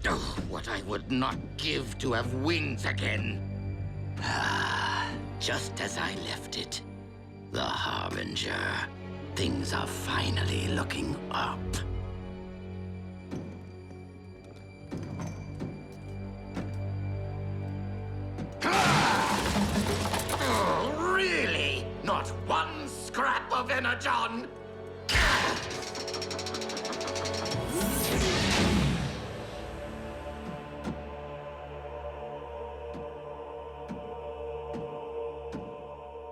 Oh, what I would not give to have wings again. Ah, just as I left it. The Harbinger. Things are finally looking up. Oh, really? Not one scrap of energon?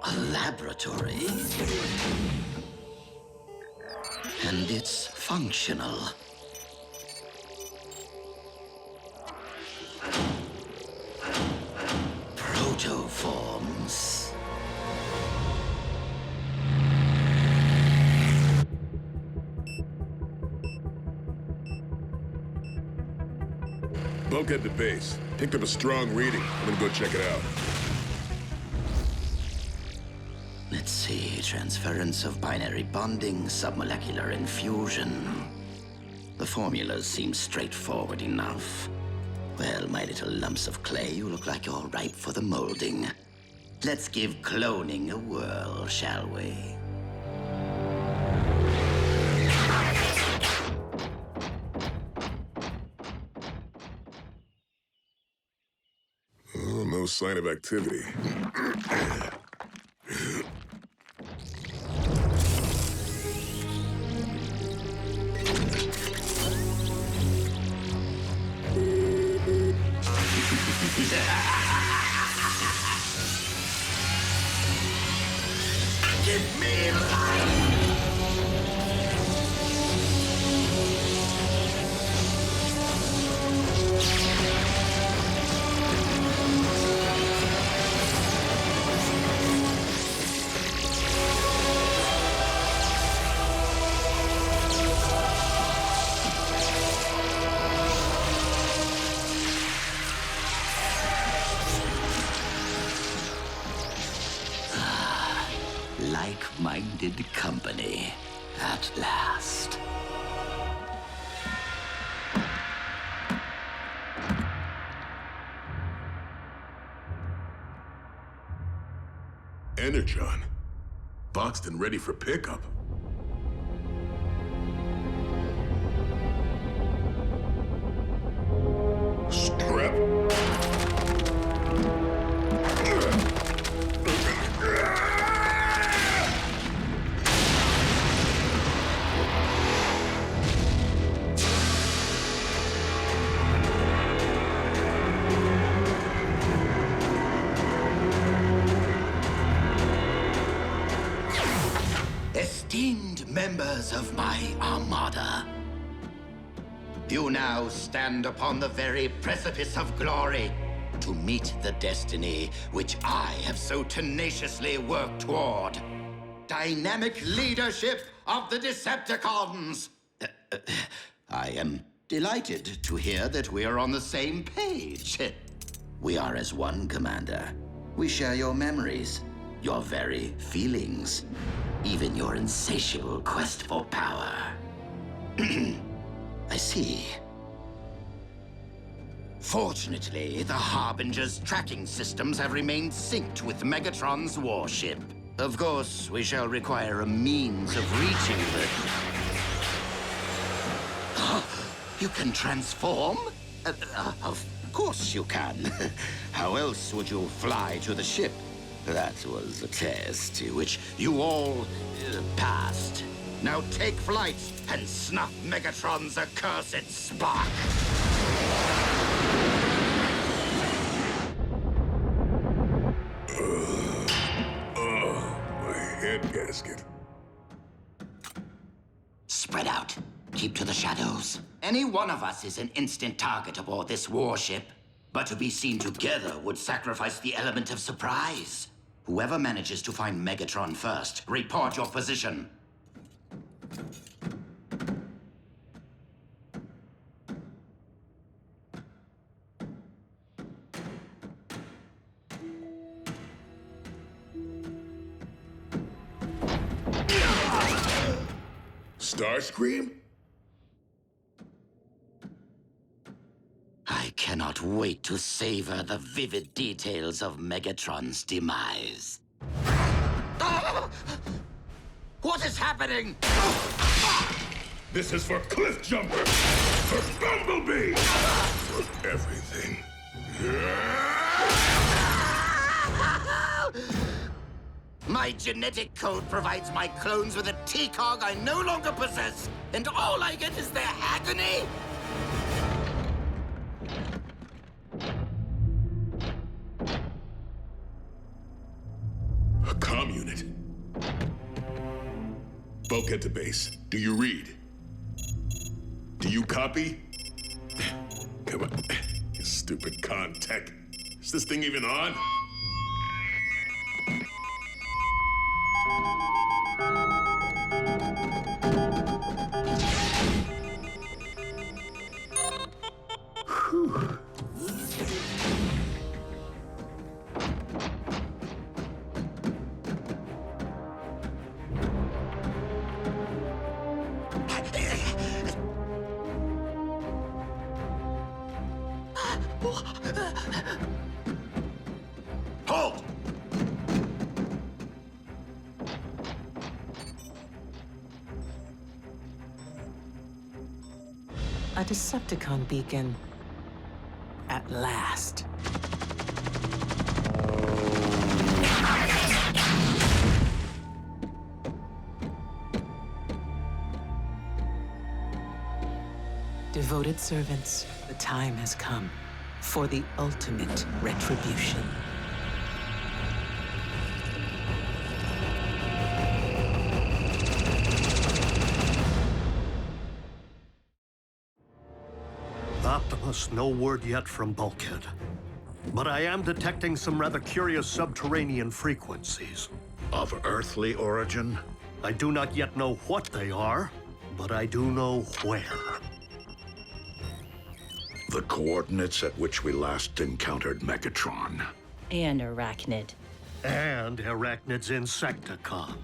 A laboratory. And it's functional. Protoforms. Bulkhead to base. Picked up a strong reading. I'm gonna go check it out. Let's see, transference of binary bonding, submolecular infusion. The formulas seem straightforward enough. Well, my little lumps of clay, you look like you're ripe for the molding. Let's give cloning a whirl, shall we? Oh, no sign of activity. Give me life! Like-minded company, at last. Energon. Boxed and ready for pickup. Scrap. Esteemed members of my armada, you now stand upon the very precipice of glory to meet the destiny which I have so tenaciously worked toward. Dynamic leadership of the Decepticons! I am delighted to hear that we are on the same page. We are as one, Commander. We share your memories, your very feelings, even your insatiable quest for power. I see. Fortunately, the Harbinger's tracking systems have remained synced with Megatron's warship. Of course, we shall require a means of reaching the... You can transform? Of course you can. How else would you fly to the ship? That was a test which you all passed. Now take flight and snuff Megatron's accursed spark. My head gasket. Spread out. Keep to the shadows. Any one of us is an instant target aboard this warship. But to be seen together would sacrifice the element of surprise. Whoever manages to find Megatron first, report your position. Starscream? I cannot wait to savor the vivid details of Megatron's demise. What is happening? This is for Cliffjumper! For Bumblebee! For everything. My genetic code provides my clones with a T-Cog I no longer possess, and all I get is their agony? A comm unit. Bulkhead to base. Do you read? Do you copy? Come on, you stupid con tech. Is this thing even on? Whew. Halt! A Decepticon beacon. At last. Devoted servants, the time has come for the ultimate retribution. Optimus, no word yet from Bulkhead. But I am detecting some rather curious subterranean frequencies. Of earthly origin? I do not yet know what they are, but I do know where. The coordinates at which we last encountered Megatron. And Arachnid. And Arachnid's Insecticon.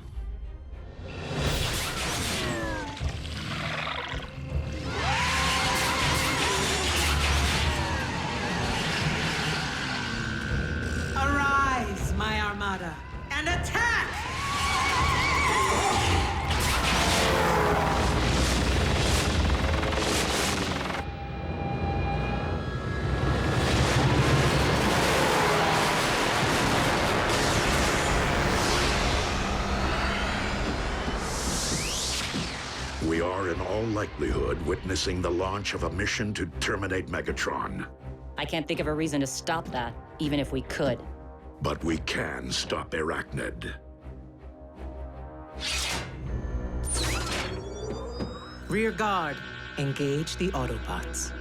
Arise, my armada, and attack! We are in all likelihood witnessing the launch of a mission to terminate Megatron. I can't think of a reason to stop that, even if we could. But we can stop Arachnid. Rear guard, engage the Autobots.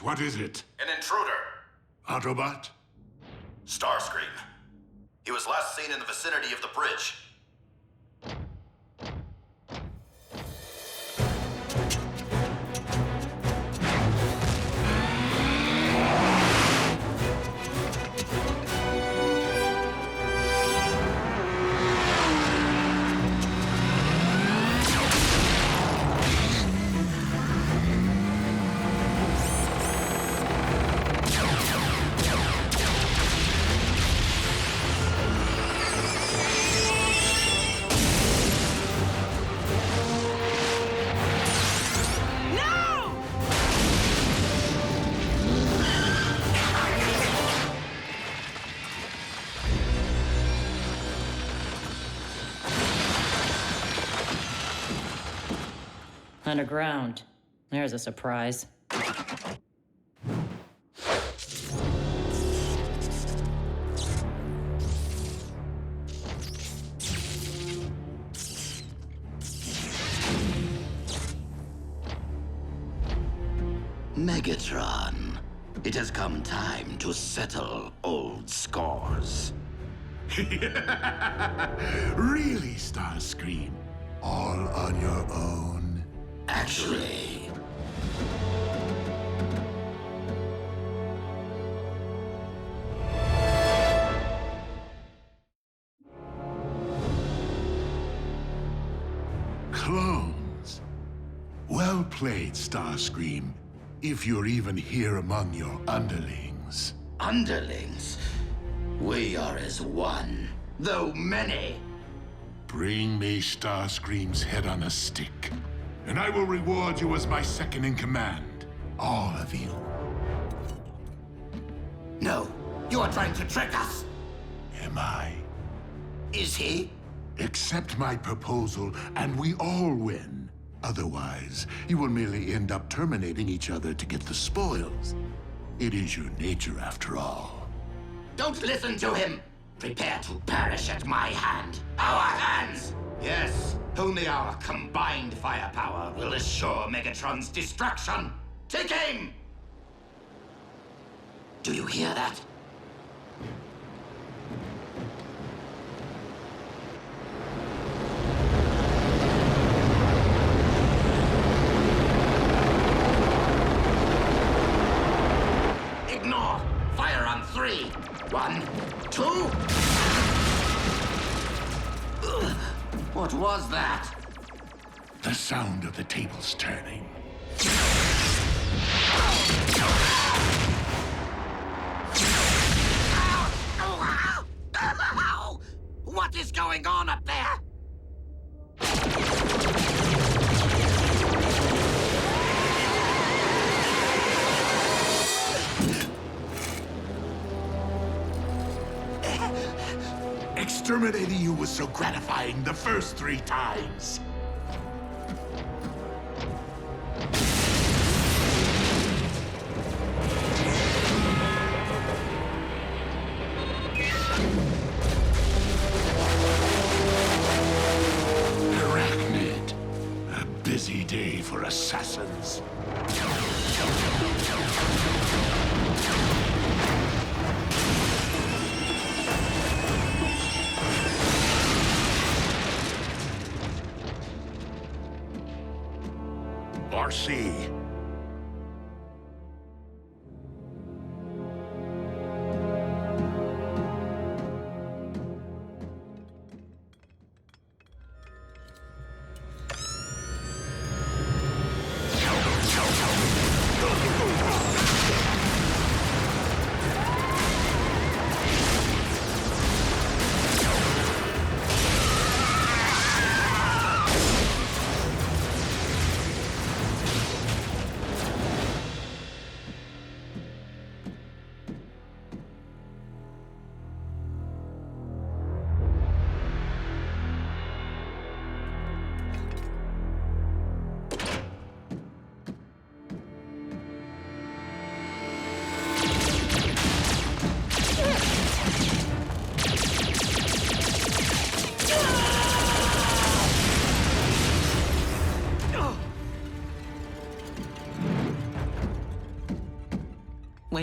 what is it? An intruder. Autobot? Starscream. He was last seen in the vicinity of the bridge. Underground. There's a surprise. Megatron, it has come time to settle old scores. Really, Starscream? All on your own? Actually... Clones. Well played, Starscream. If you're even here among your underlings. Underlings? We are as one, though many. Bring me Starscream's head on a stick, and I will reward you as my second in command. All of you. No, you are trying to trick us. Am I? Is he? Accept my proposal, and we all win. Otherwise, you will merely end up terminating each other to get the spoils. It is your nature, after all. Don't listen to him! Prepare to perish at my hand. Our hands! Yes, only our combined firepower will assure Megatron's destruction. Take aim! Do you hear that? Ignore! Fire on 3. 1, 2... What was that? The sound of the tables turning. What is going on up there? Exterminating you was so gratifying the first 3 times. Arachnid. A busy day for assassins. RC.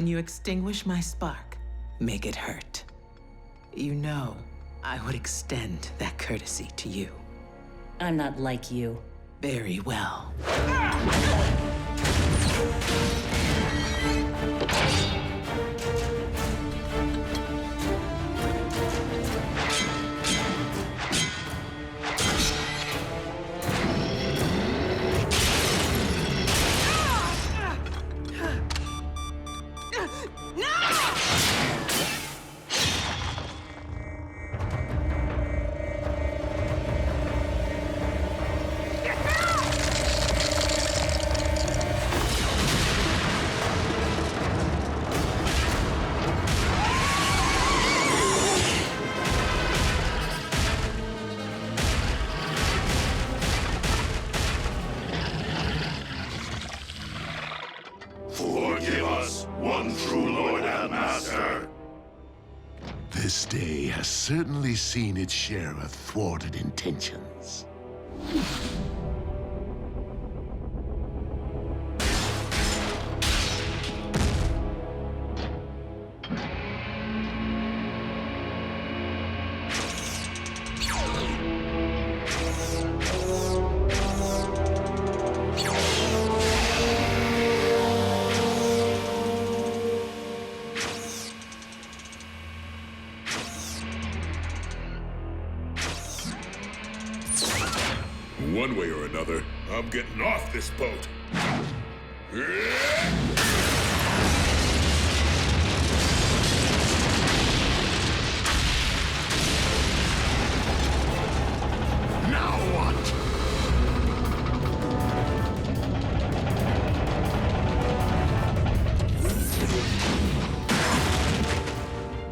When you extinguish my spark, make it hurt. You know, I would extend that courtesy to you. I'm not like you. Very well. Forgive us, one true Lord and Master. This day has certainly seen its share of thwarted intentions. One way or another, I'm getting off this boat. Now what?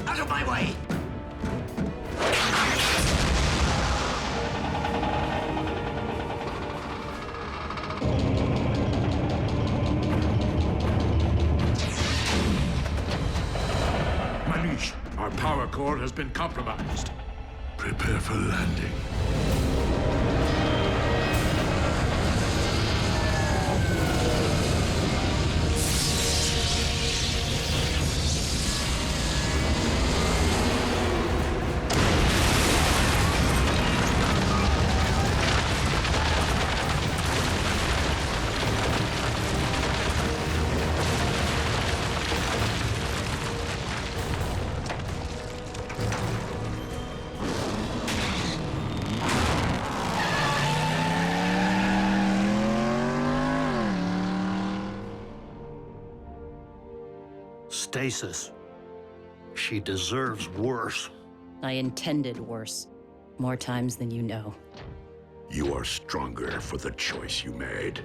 Out of my way! Our power core has been compromised. Prepare for landing. Stasis. She deserves worse. I intended worse. More times than you know. You are stronger for the choice you made.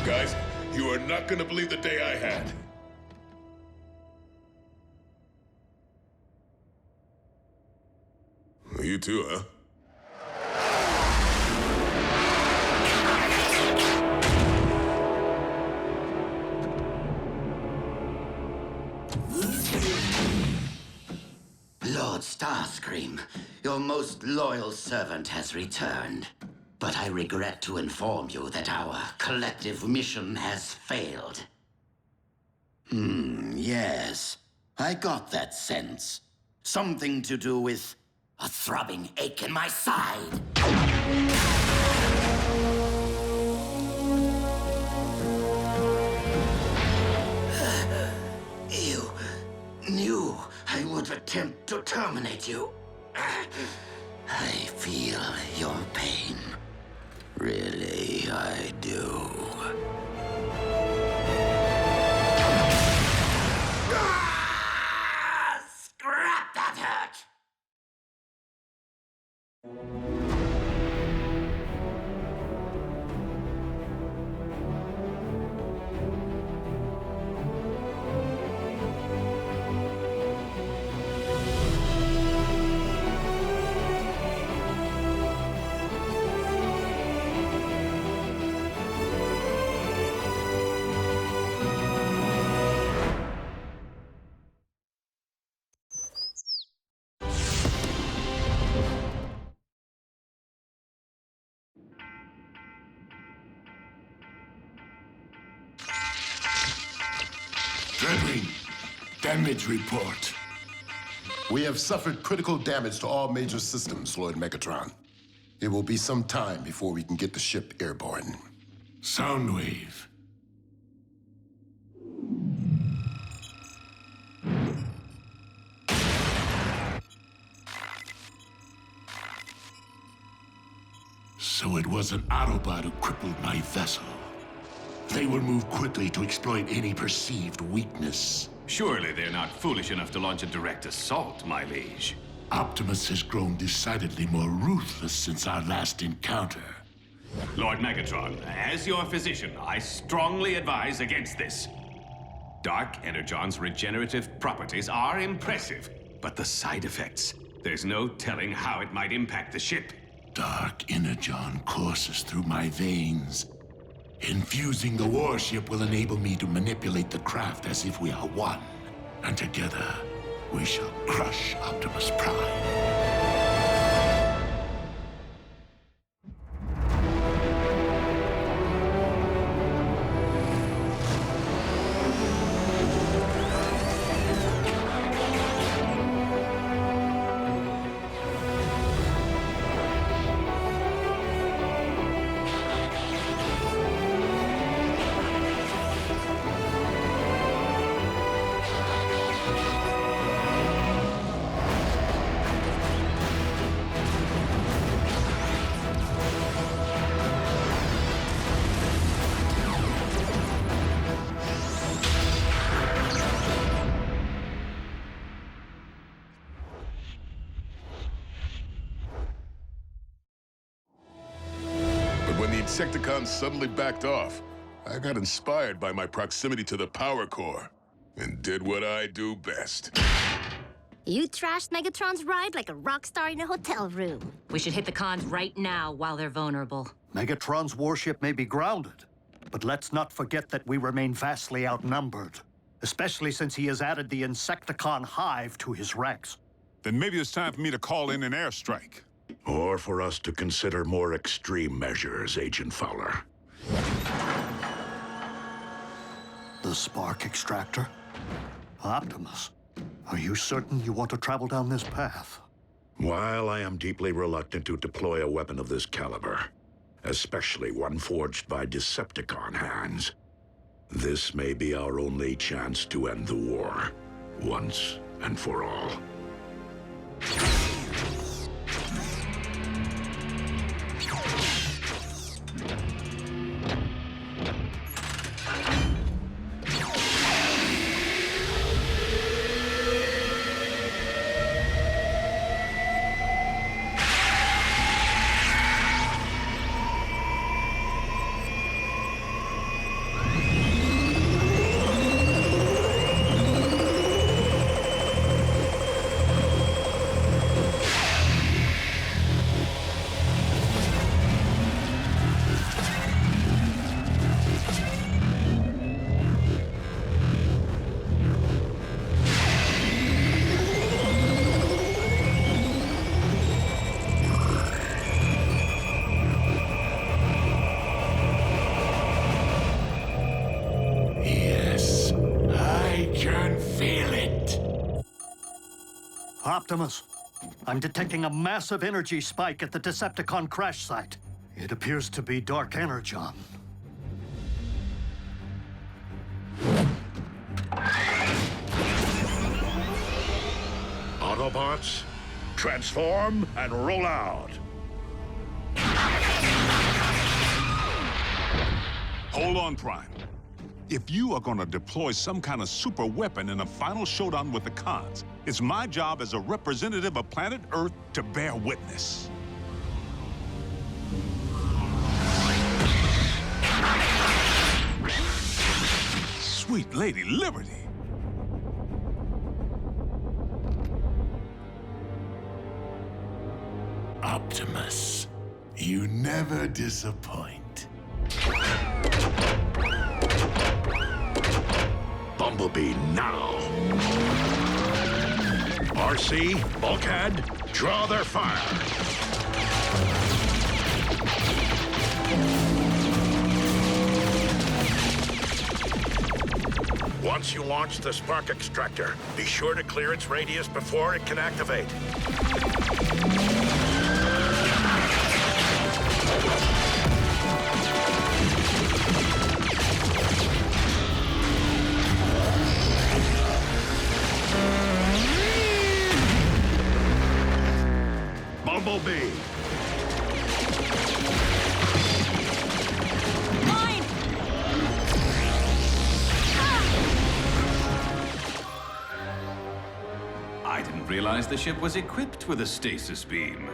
Guys, you are not gonna believe the day I had. You too, huh? Lord Starscream, your most loyal servant has returned. But I regret to inform you that our collective mission has failed. Yes. I got that sense. Something to do with a throbbing ache in my side. You knew I would attempt to terminate you. I feel your pain. Really, I do. Scrap that hurt! Dreadwing, damage report. We have suffered critical damage to all major systems, Lord Megatron. It will be some time before we can get the ship airborne. Soundwave. So it was an Autobot who crippled my vessel. They will move quickly to exploit any perceived weakness. Surely they're not foolish enough to launch a direct assault, my liege. Optimus has grown decidedly more ruthless since our last encounter. Lord Megatron, as your physician, I strongly advise against this. Dark Energon's regenerative properties are impressive, but the side effects, there's no telling how it might impact the ship. Dark Energon courses through my veins. Infusing the warship will enable me to manipulate the craft as if we are one. And together, we shall crush Optimus Prime. When the Decepticons suddenly backed off, I got inspired by my proximity to the power core and did what I do best. You trashed Megatron's ride like a rock star in a hotel room. We should hit the cons right now while they're vulnerable. Megatron's warship may be grounded, but let's not forget that we remain vastly outnumbered, especially since he has added the Insecticon hive to his ranks. Then maybe it's time for me to call in an airstrike. Or for us to consider more extreme measures, Agent Fowler. The spark extractor? Optimus, are you certain you want to travel down this path? While I am deeply reluctant to deploy a weapon of this caliber, especially one forged by Decepticon hands, this may be our only chance to end the war, once and for all. Optimus, I'm detecting a massive energy spike at the Decepticon crash site. It appears to be Dark Energon. Autobots, transform and roll out. Hold on, Prime. If you are going to deploy some kind of super weapon in a final showdown with the cons, it's my job as a representative of planet Earth to bear witness. Sweet Lady Liberty. Optimus, you never disappoint. Bumblebee now. RC, Bulkhead, draw their fire. Once you launch the spark extractor, be sure to clear its radius before it can activate. Bumblebee. Mine! I didn't realize the ship was equipped with a stasis beam.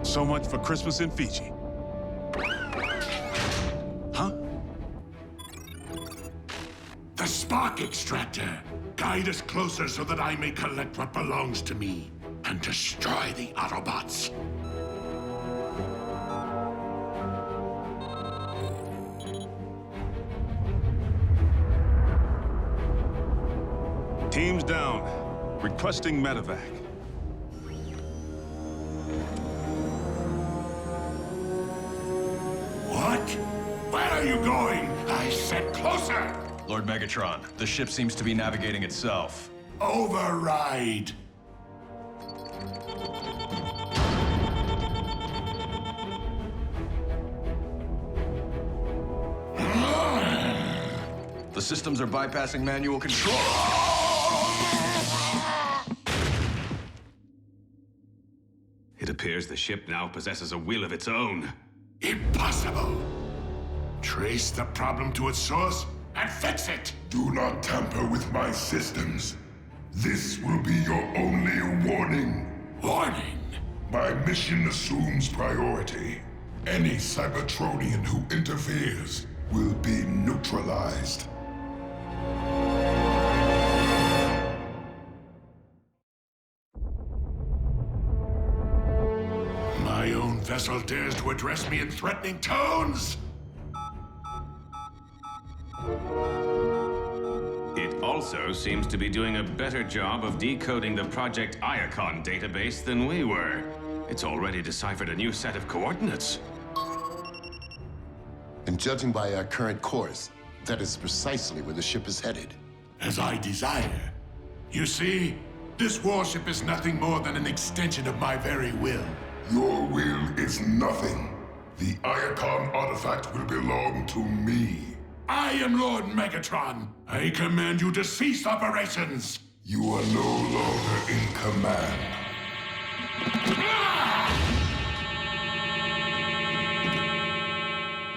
So much for Christmas in Fiji. Huh? The spark extractor. Guide us closer so that I may collect what belongs to me and destroy the Autobots. Teams down. Requesting medevac. What? Where are you going? I said closer! Lord Megatron, the ship seems to be navigating itself. Override! The systems are bypassing manual control. It appears the ship now possesses a will of its own. Impossible! Trace the problem to its source and fix it! Do not tamper with my systems. This will be your only warning. Warning? My mission assumes priority. Any Cybertronian who interferes will be neutralized. My own vessel dares to address me in threatening tones? It also seems to be doing a better job of decoding the Project Iacon database than we were. It's already deciphered a new set of coordinates. And judging by our current course, that is precisely where the ship is headed. As I desire. You see, this warship is nothing more than an extension of my very will. Your will is nothing. The Iacon artifact will belong to me. I am Lord Megatron. I command you to cease operations. You are no longer in command.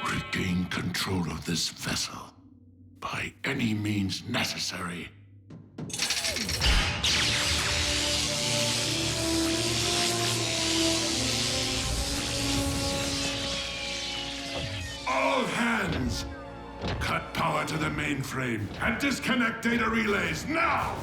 Regain control of this vessel by any means necessary. All hands! Cut power to the mainframe and disconnect data relays now!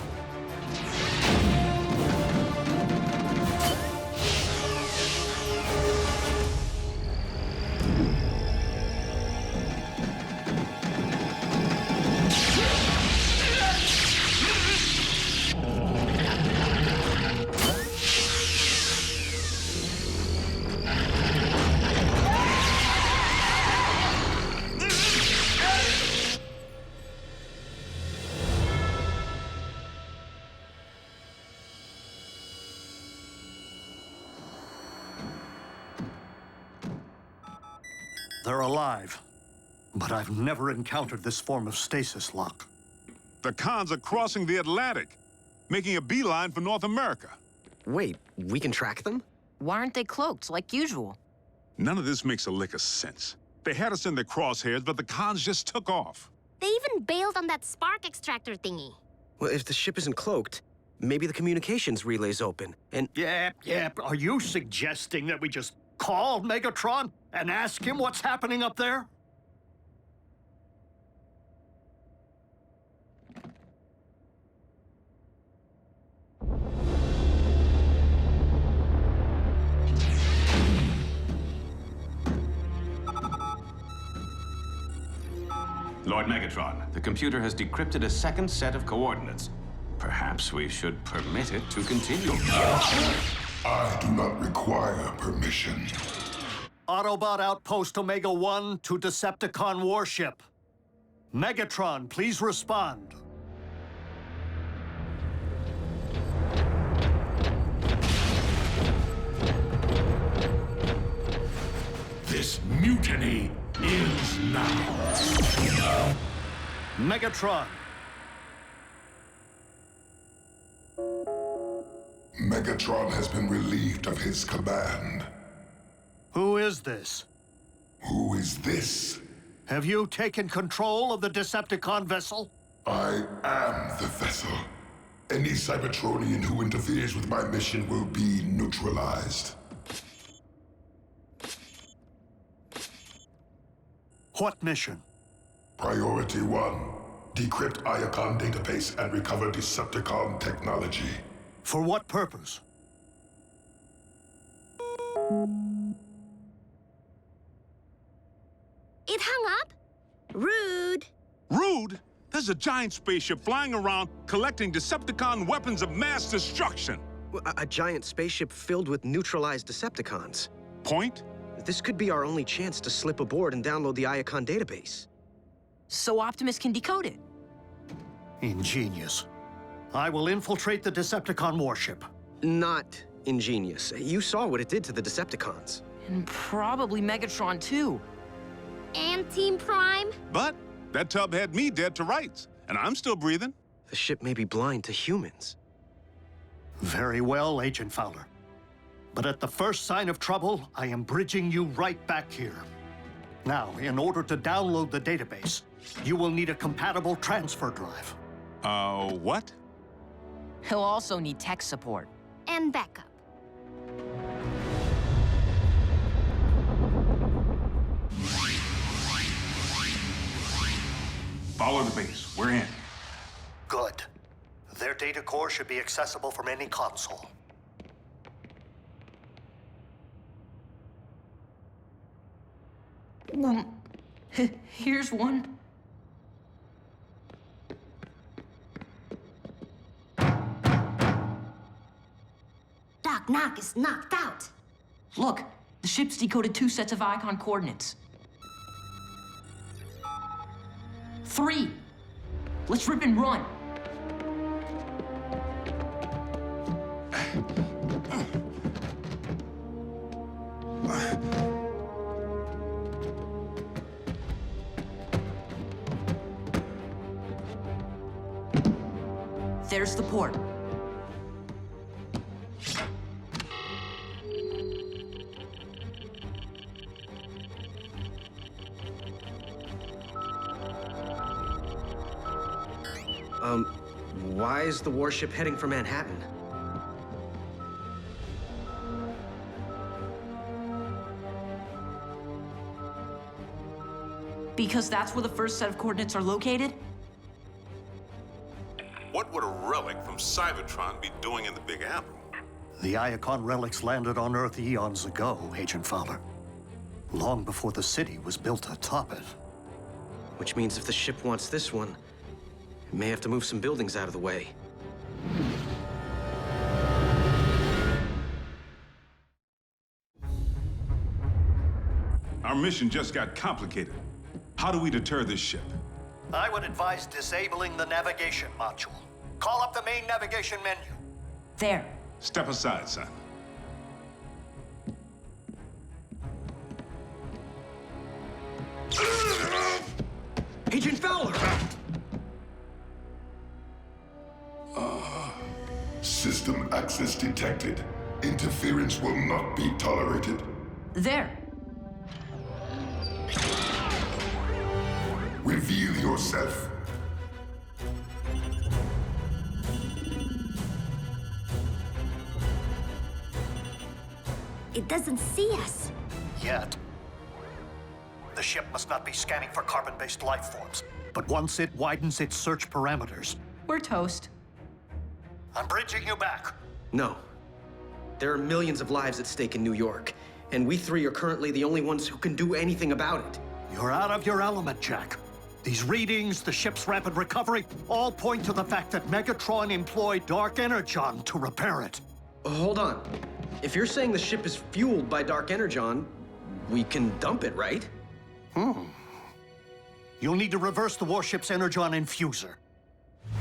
They're alive, but I've never encountered this form of stasis lock. The cons are crossing the Atlantic, making a beeline for North America. Wait, we can track them? Why aren't they cloaked like usual? None of this makes a lick of sense. They had us in their crosshairs, but the cons just took off. They even bailed on that spark extractor thingy. Well, if the ship isn't cloaked, maybe the communications relay's open, and... Yep. Are you suggesting that we just call Megatron and ask him what's happening up there? Lord Megatron, the computer has decrypted a second set of coordinates. Perhaps we should permit it to continue. I do not require permission. Autobot Outpost Omega-1 to Decepticon warship. Megatron, please respond. This mutiny ends now. Megatron. Megatron has been relieved of his command. Who is this? Who is this? Have you taken control of the Decepticon vessel? I am the vessel. Any Cybertronian who interferes with my mission will be neutralized. What mission? Priority 1. Decrypt Iacon database and recover Decepticon technology. For what purpose? It hung up? Rude. Rude? There's a giant spaceship flying around collecting Decepticon weapons of mass destruction. A giant spaceship filled with neutralized Decepticons. Point? This could be our only chance to slip aboard and download the Iacon database. So Optimus can decode it. Ingenious. I will infiltrate the Decepticon warship. Not ingenious. You saw what it did to the Decepticons. And probably Megatron, too. And Team Prime? But that tub had me dead to rights, and I'm still breathing. The ship may be blind to humans. Very well, Agent Fowler. But at the first sign of trouble, I am bridging you right back here. Now, in order to download the database, you will need a compatible transfer drive. What? He'll also need tech support. And backup. Follow the base. We're in. Good. Their data core should be accessible from any console. Here's one. Doc Knock is knocked out. Look, the ship's decoded 2 sets of Icon coordinates. 3. Let's rip and run. There's the port. Why is the warship heading for Manhattan? Because that's where the first set of coordinates are located? What would a relic from Cybertron be doing in the Big Apple? The Iacon relics landed on Earth eons ago, Agent Fowler. Long before the city was built atop it. Which means if the ship wants this one, it may have to move some buildings out of the way. Our mission just got complicated. How do we deter this ship? I would advise disabling the navigation module. Call up the main navigation menu. There. Step aside, son. Agent Fowler! System access detected. Interference will not be tolerated. There. Reveal yourself. It doesn't see us. Yet. The ship must not be scanning for carbon-based life forms. But once it widens its search parameters... We're toast. I'm bridging you back. No. There are millions of lives at stake in New York, and we three are currently the only ones who can do anything about it. You're out of your element, Jack. These readings, the ship's rapid recovery, all point to the fact that Megatron employed Dark Energon to repair it. Hold on. If you're saying the ship is fueled by Dark Energon, we can dump it, right? You'll need to reverse the warship's Energon infuser.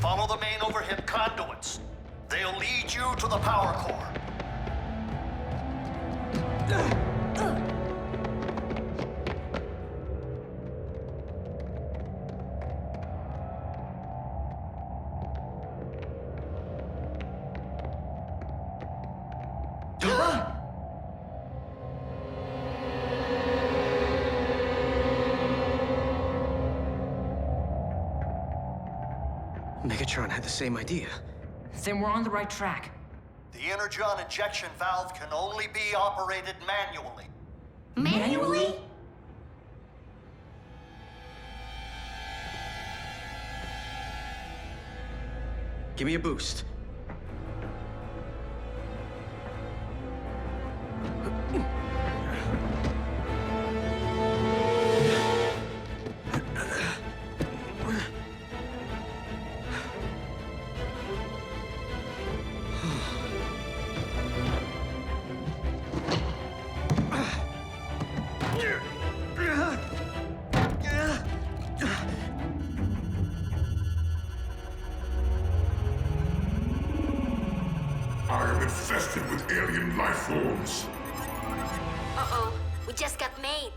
Follow the main overhead conduits. They'll lead you to the power core. Megatron had the same idea. Then we're on the right track. The Energon injection valve can only be operated manually. Manually? Give me a boost. I am infested with alien life forms. Uh-oh, we just got made.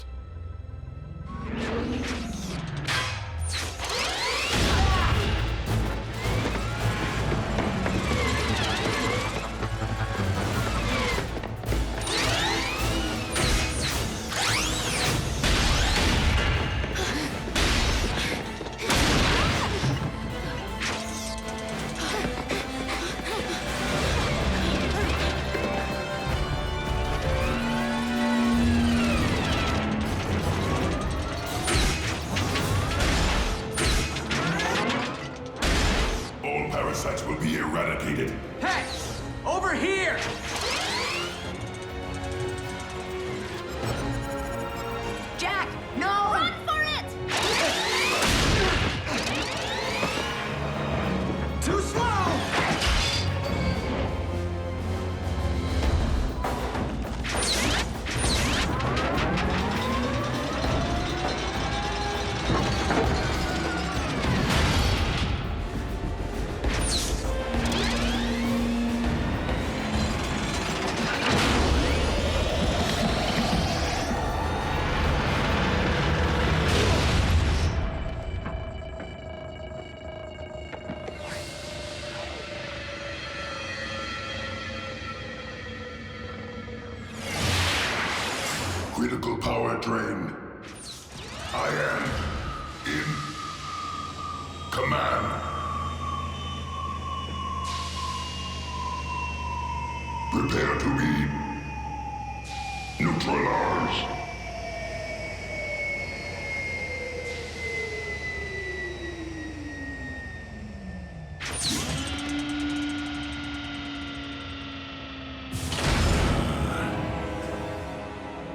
Parasites will be eradicated. Hey! Over here! Jack, no! Run for it! Too slow! Critical power drain. I am in command. Prepare to be neutralized.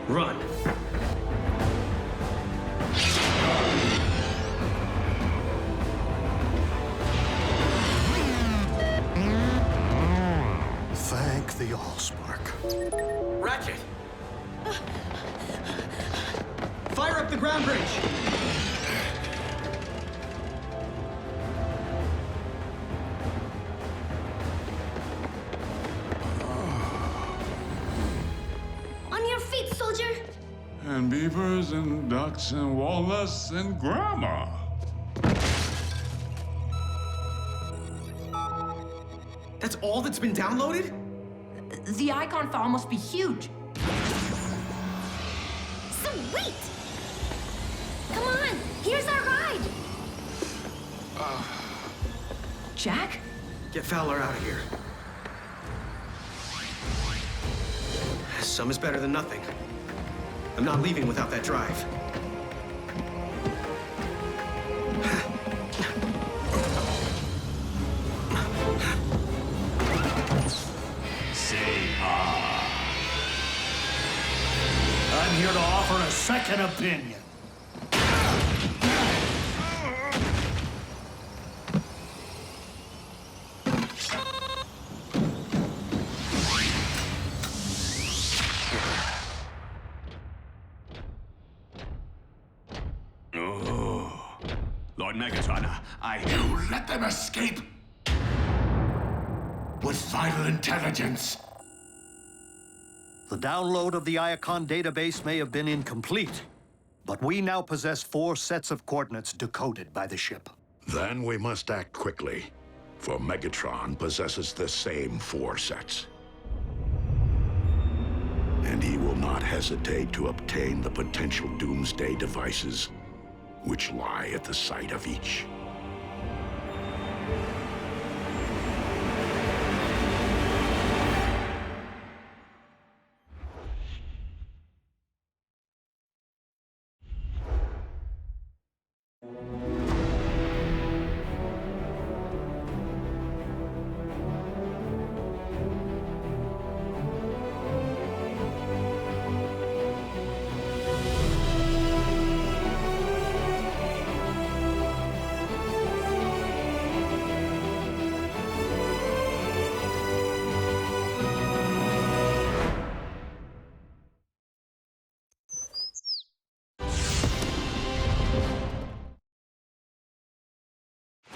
Run. Thank the Allspark. Ratchet! Fire up the ground bridge! On your feet, soldier! And beavers and ducks and walnuts and grandma. That's all that's been downloaded? The icon file must be huge. Sweet! Come on, here's our ride! Jack? Get Fowler out of here. Some is better than nothing. I'm not leaving without that drive. Say I'm here to offer a second opinion. Lord Megatron, You let them escape? With vital intelligence? The download of the Iacon database may have been incomplete, but we now possess 4 sets of coordinates decoded by the ship. Then we must act quickly, for Megatron possesses the same 4 sets. And he will not hesitate to obtain the potential doomsday devices which lie at the site of each.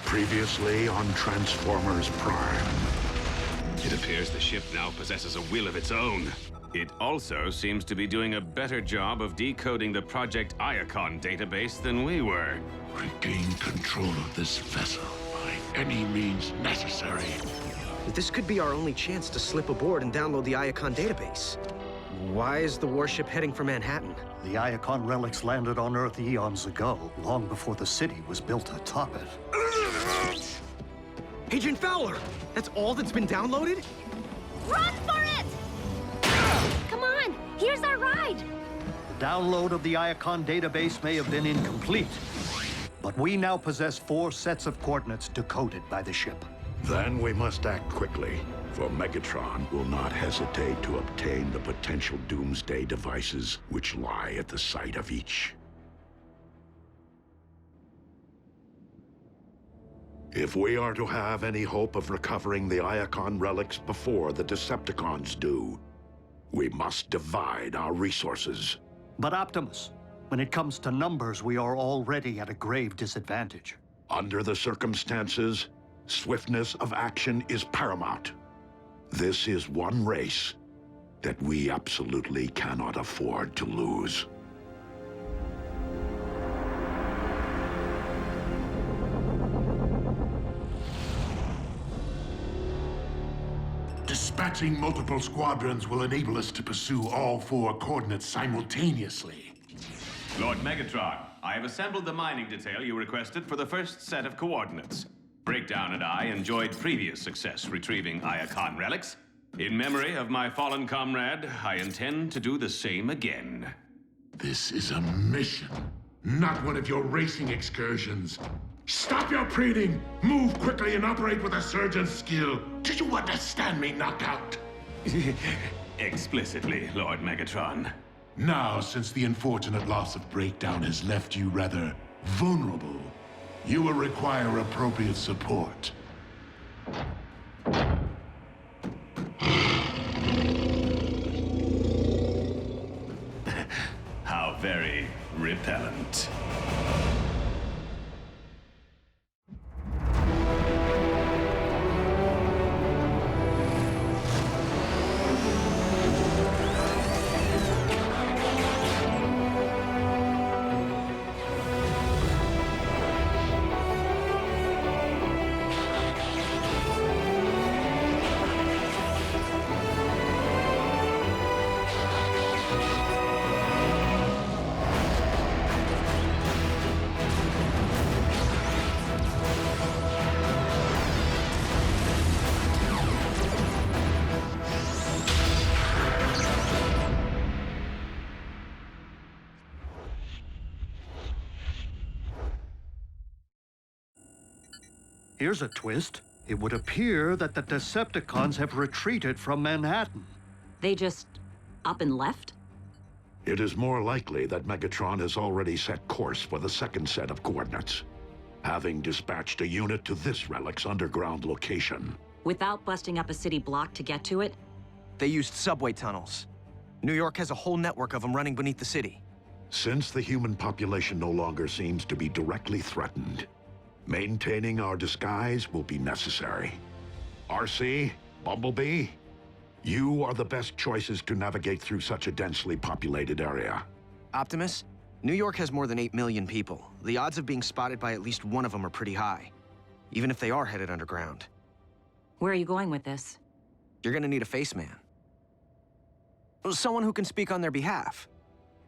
Previously on Transformers Prime. It appears the ship now possesses a will of its own. It also seems to be doing a better job of decoding the Project Iacon database than we were. Regain control of this vessel by any means necessary. This could be our only chance to slip aboard and download the Iacon database. Why is the warship heading for Manhattan? The Iacon relics landed on Earth eons ago, long before the city was built atop it. Agent Fowler! That's all that's been downloaded? Run for it! Come on, here's our ride. The download of the Iacon database may have been incomplete, but we now possess 4 sets of coordinates decoded by the ship. Then we must act quickly, for Megatron will not hesitate to obtain the potential doomsday devices which lie at the site of each. If we are to have any hope of recovering the Iacon relics before the Decepticons do, we must divide our resources. But Optimus, when it comes to numbers, we are already at a grave disadvantage. Under the circumstances, swiftness of action is paramount. This is one race that we absolutely cannot afford to lose. Dispatching multiple squadrons will enable us to pursue all 4 coordinates simultaneously. Lord Megatron, I have assembled the mining detail you requested for the first set of coordinates. Breakdown and I enjoyed previous success retrieving Iacon relics. In memory of my fallen comrade, I intend to do the same again. This is a mission, not one of your racing excursions. Stop your preening! Move quickly and operate with a surgeon's skill. Do you understand me, Knockout? Explicitly, Lord Megatron. Now, since the unfortunate loss of Breakdown has left you rather vulnerable, you will require appropriate support. How very repellent. Here's a twist. It would appear that the Decepticons have retreated from Manhattan. They just up and left? It is more likely that Megatron has already set course for the second set of coordinates, having dispatched a unit to this relic's underground location. Without busting up a city block to get to it? They used subway tunnels. New York has a whole network of them running beneath the city. Since the human population no longer seems to be directly threatened, maintaining our disguise will be necessary. RC, Bumblebee, you are the best choices to navigate through such a densely populated area. Optimus, New York has more than 8 million people. The odds of being spotted by at least one of them are pretty high, even if they are headed underground. Where are you going with this? You're gonna need a face man. Someone who can speak on their behalf.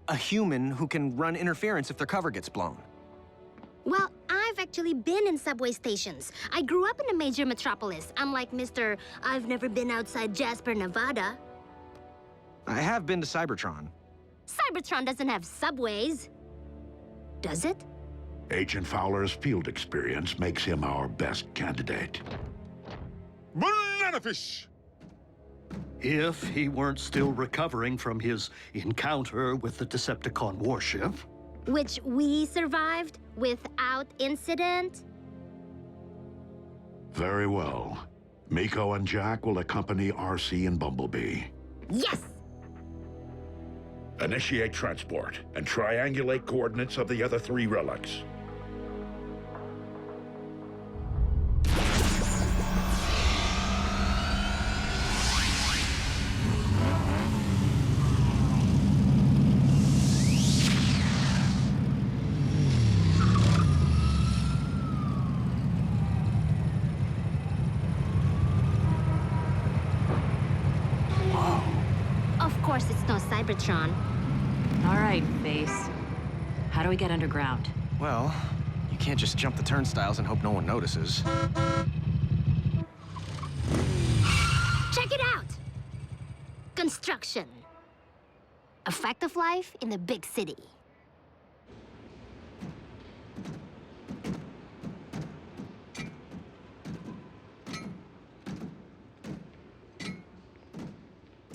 A human who can run interference if their cover gets blown. Well, I've actually been in subway stations. I grew up in a major metropolis, unlike Mr. I've never been outside Jasper, Nevada. I have been to Cybertron. Cybertron doesn't have subways. Does it? Agent Fowler's field experience makes him our best candidate. Banana fish! If he weren't still recovering from his encounter with the Decepticon warship. Which we survived without incident? Very well. Miko and Jack will accompany RC and Bumblebee. Yes! Initiate transport and triangulate coordinates of the other 3 relics. Of course it's no Cybertron. All right, Face. How do we get underground? Well, you can't just jump the turnstiles and hope no one notices. Check it out! Construction. A fact of life in the big city.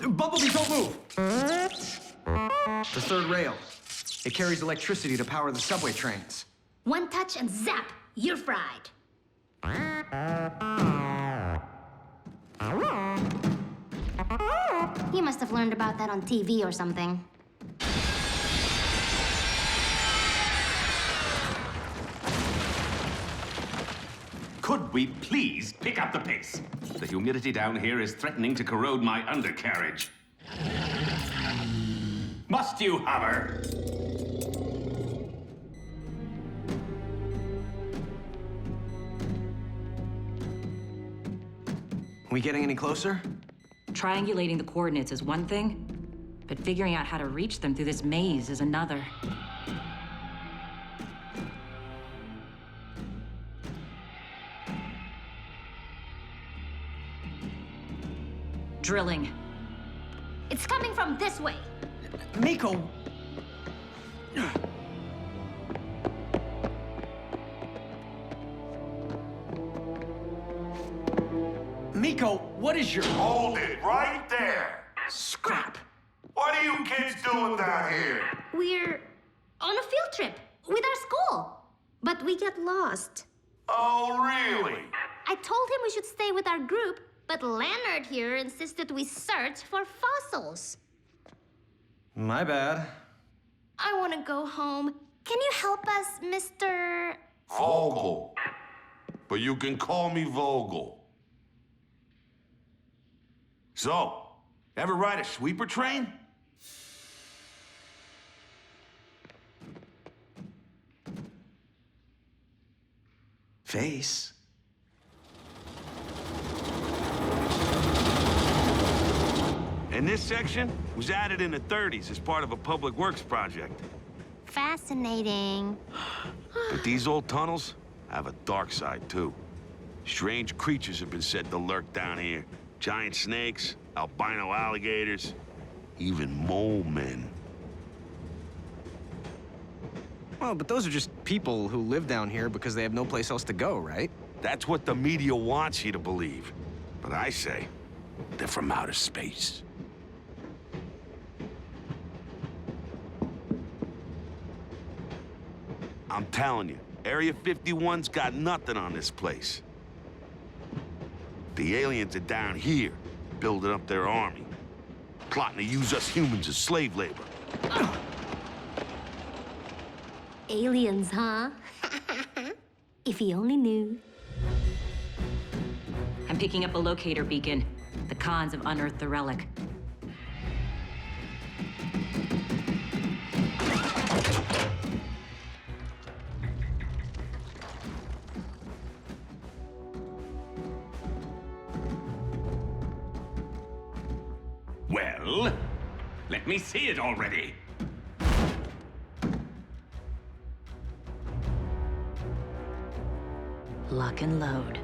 Bumblebee, don't move! The third rail. It carries electricity to power the subway trains. One touch and zap, you're fried. He must have learned about that on TV or something. Could we please pick up the pace? The humidity down here is threatening to corrode my undercarriage. Must you hover? We getting any closer? Triangulating the coordinates is one thing, but figuring out how to reach them through this maze is another. Drilling. It's coming from this way. Miko! Miko, what is your... Hold it right there! Scrap! What are you kids doing down here? We're on a field trip with our school, but we get lost. Oh, really? I told him we should stay with our group, but Leonard here insisted we search for fossils. My bad. I want to go home. Can you help us, Mr. Vogel. But you can call me Vogel. So, ever ride a sweeper train? Face. And this section was added in the 30s as part of a public works project. Fascinating. But these old tunnels have a dark side, too. Strange creatures have been said to lurk down here. Giant snakes, albino alligators, even mole men. Well, but those are just people who live down here because they have no place else to go, right? That's what the media wants you to believe. But I say, they're from outer space. I'm telling you, Area 51's got nothing on this place. The aliens are down here, building up their army, plotting to use us humans as slave labor. Aliens, huh? If he only knew. I'm picking up a locator beacon. The cons have unearthed the relic. Well, let me see it already. Lock and load.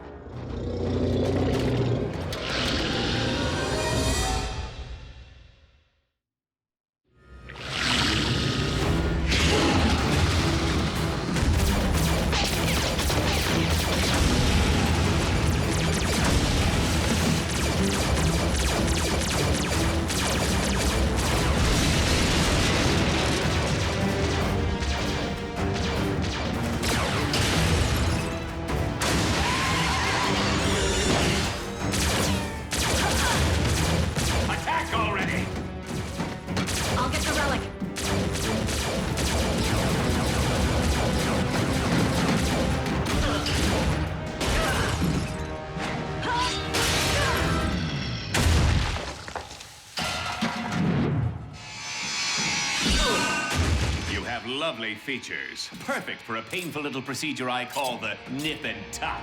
Lovely features. Perfect for a painful little procedure I call the nip and tuck.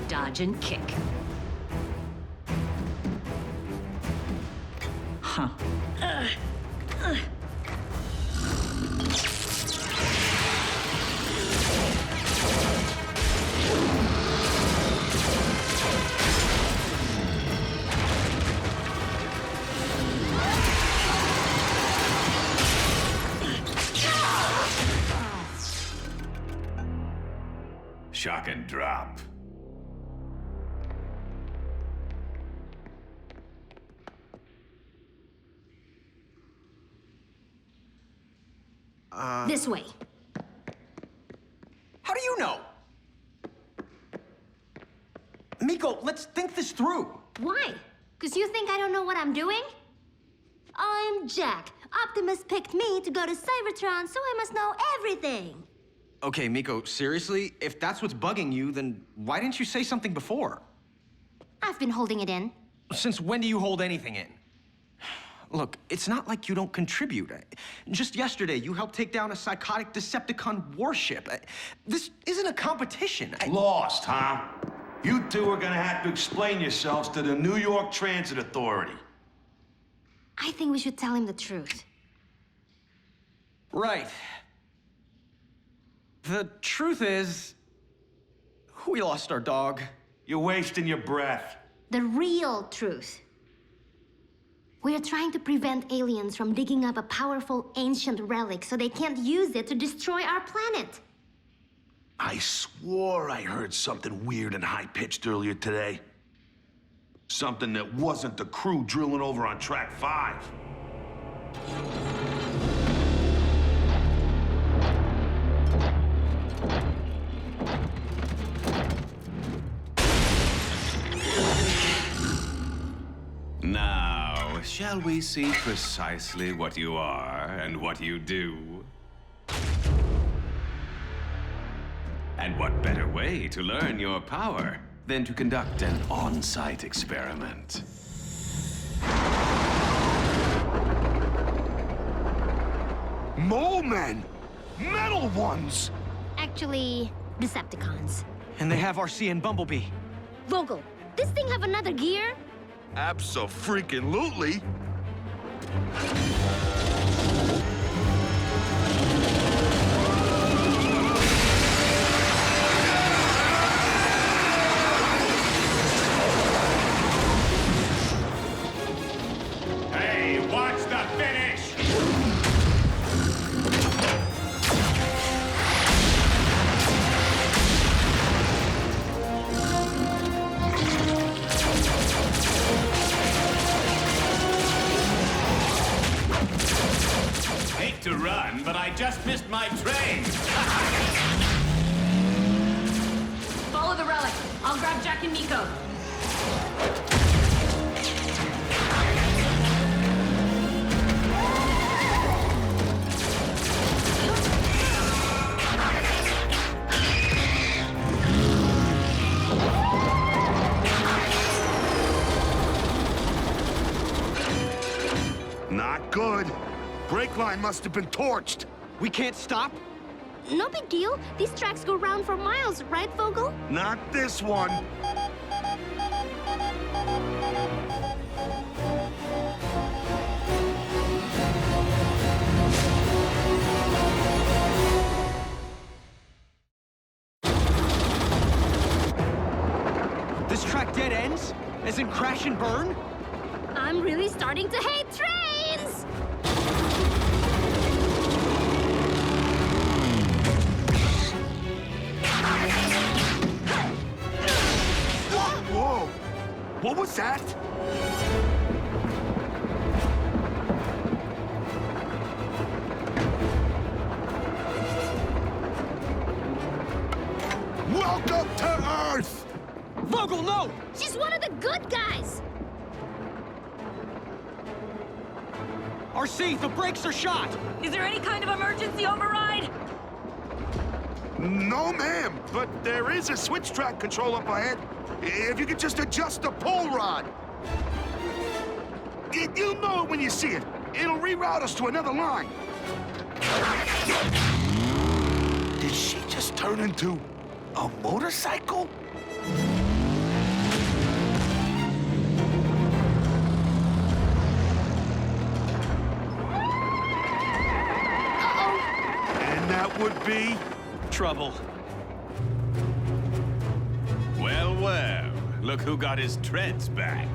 Dodge and kick. Huh. Shock and drop. This way. How do you know? Miko, let's think this through. Why? Because you think I don't know what I'm doing? I'm Jack. Optimus picked me to go to Cybertron, so I must know everything. Okay, Miko, seriously? If that's what's bugging you, then why didn't you say something before? I've been holding it in. Since when do you hold anything in? Look, it's not like you don't contribute. Just yesterday, you helped take down a psychotic Decepticon warship. This isn't a competition. Lost, huh? You two are gonna have to explain yourselves to the New York Transit Authority. I think we should tell him the truth. Right. The truth is, we lost our dog. You're wasting your breath. The real truth. We are trying to prevent aliens from digging up a powerful ancient relic so they can't use it to destroy our planet. I swore I heard something weird and high-pitched earlier today. Something that wasn't the crew drilling over on Track 5. Now, shall we see precisely what you are and what you do? And what better way to learn your power than to conduct an on-site experiment? Mole men! Metal ones! Actually, Decepticons. And they have RC and Bumblebee. Vogel, this thing have another gear? Abso-freaking-lutely! Hey, watch the finish! just missed my train! Follow the relic. I'll grab Jack and Miko. Not good. Brake line must have been torched. We can't stop? No big deal. These tracks go round for miles, right, Vogel? Not this one. This track dead ends? As in crash and burn? I'm really starting to hate trains! Whoa! What was that? Welcome to Earth! Vogel, no! She's one of the good guys! RC, the brakes are shot! Is there any kind of emergency override? No, ma'am, but there is a switch track control up ahead. If you could just adjust the pull rod. You'll know it when you see it. It'll reroute us to another line. Did she just turn into a motorcycle? And that would be trouble. Well, well. Look who got his treads back.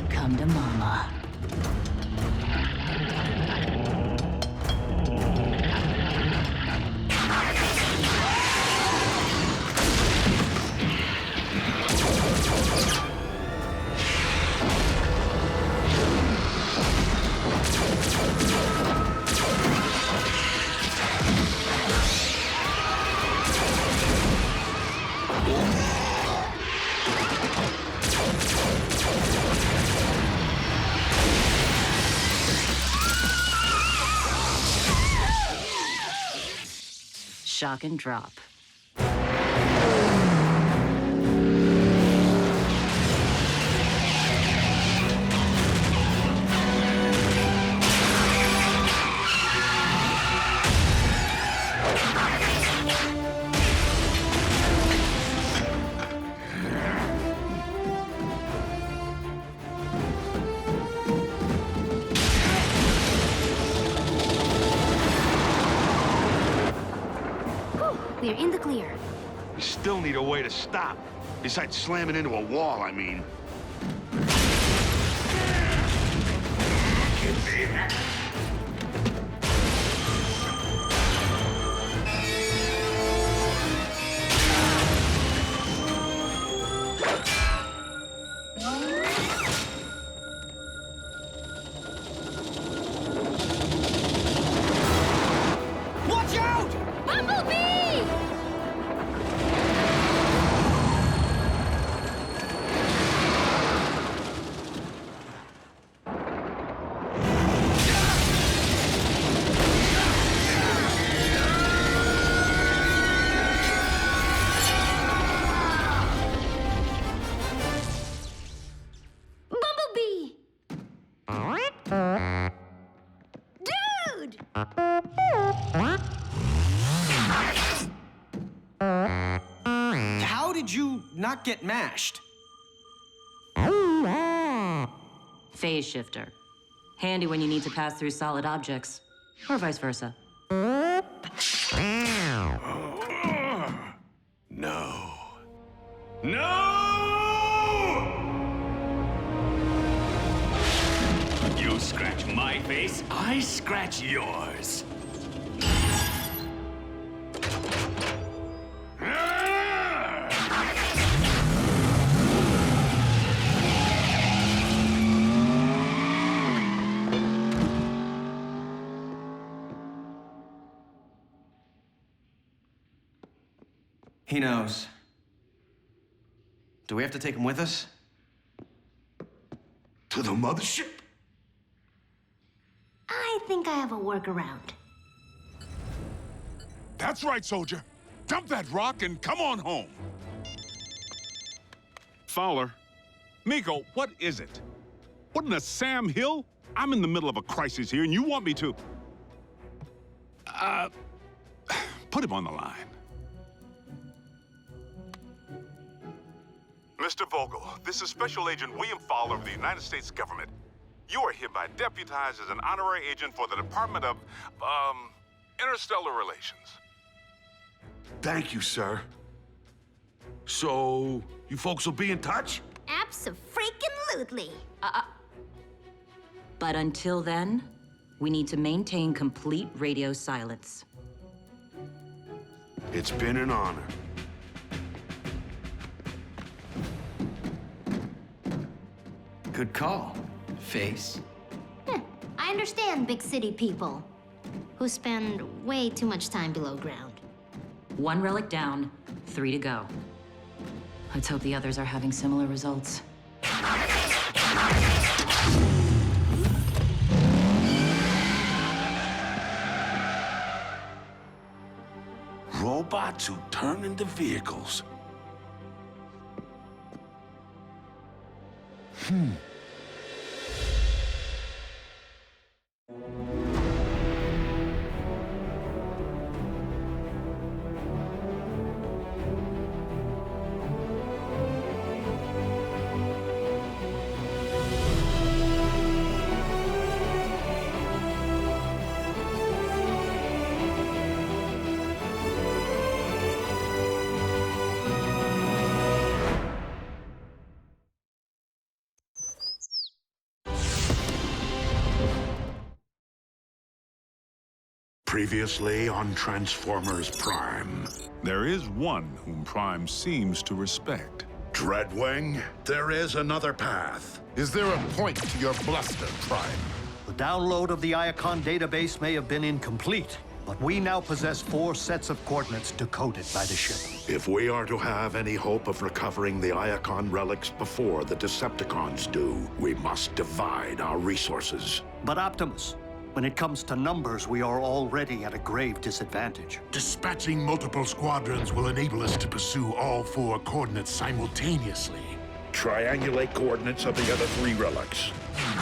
Come to Mama. Shock and drop. We're in the clear. We still need a way to stop. Besides slamming into a wall, I mean. How did you not get mashed? Phase shifter. Handy when you need to pass through solid objects, or vice versa. No. No! You scratch my face, I scratch yours. He knows. Do we have to take him with us? To the mothership? I think I have a workaround. That's right, soldier. Dump that rock and come on home. Fowler. Miko, what is it? What in the Sam Hill? I'm in the middle of a crisis here, and you want me to... Put him on the line. Mr. Vogel, this is Special Agent William Fowler of the United States government. You are hereby deputized as an honorary agent for the Department of, Interstellar Relations. Thank you, sir. So, you folks will be in touch? Abso-freaking-lutely. But until then, we need to maintain complete radio silence. It's been an honor. Good call, Face. I understand big city people who spend way too much time below ground. 1 relic down, 3 to go. Let's hope the others are having similar results. Robots who turn into vehicles. Previously on Transformers Prime. There is one whom Prime seems to respect. Dreadwing, there is another path. Is there a point to your bluster, Prime? The download of the Iacon database may have been incomplete, but we now possess 4 sets of coordinates decoded by the ship. If we are to have any hope of recovering the Iacon relics before the Decepticons do, we must divide our resources. But Optimus, when it comes to numbers, we are already at a grave disadvantage. Dispatching multiple squadrons will enable us to pursue all 4 coordinates simultaneously. Triangulate coordinates of the other 3 relics.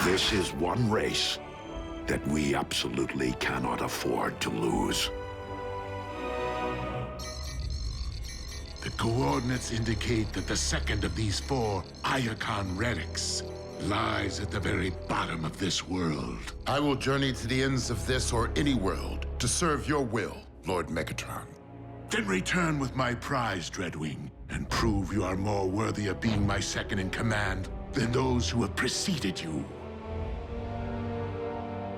This is one race that we absolutely cannot afford to lose. The coordinates indicate that the second of these 4 Iacon relics lies at the very bottom of this world. I will journey to the ends of this or any world to serve your will, Lord Megatron. Then return with my prize, Dreadwing, and prove you are more worthy of being my second in command than those who have preceded you.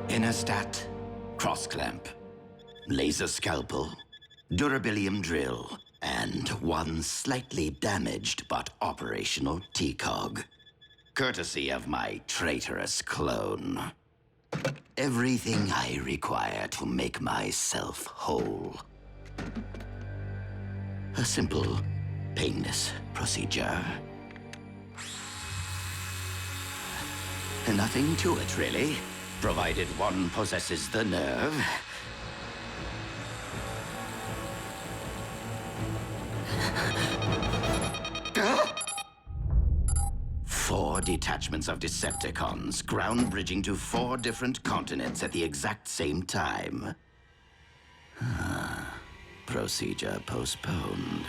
Innerstat, cross-clamp, laser scalpel, durabilium drill, and 1 slightly damaged but operational T-cog. Courtesy of my traitorous clone. Everything I require to make myself whole. A simple, painless procedure. Nothing to it, really, provided one possesses the nerve. detachments of Decepticons, ground bridging to 4 different continents at the exact same time. Procedure postponed.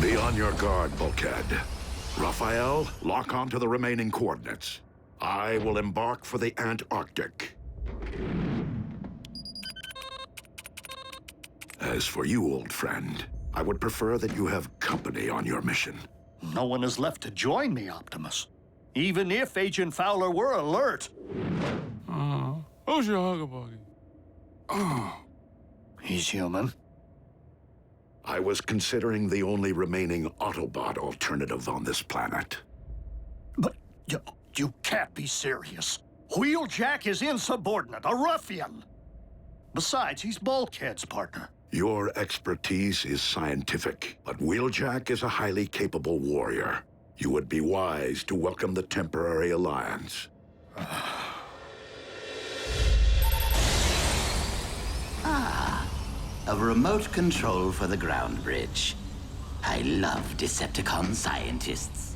Be on your guard, Bulkhead. Rafael, lock onto the remaining coordinates. I will embark for the Antarctic. As for you, old friend, I would prefer that you have company on your mission. No one is left to join me, Optimus. Even if Agent Fowler were alert. Who's your hugger buddy? He's human. I was considering the only remaining Autobot alternative on this planet. But you can't be serious. Wheeljack is insubordinate, a ruffian. Besides, he's Bulkhead's partner. Your expertise is scientific, but Wheeljack is a highly capable warrior. You would be wise to welcome the temporary alliance. A remote control for the ground bridge. I love Decepticon scientists.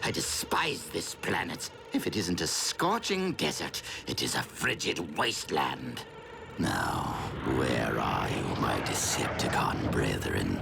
I despise this planet. If it isn't a scorching desert, it is a frigid wasteland. Now, where are you, my Decepticon brethren?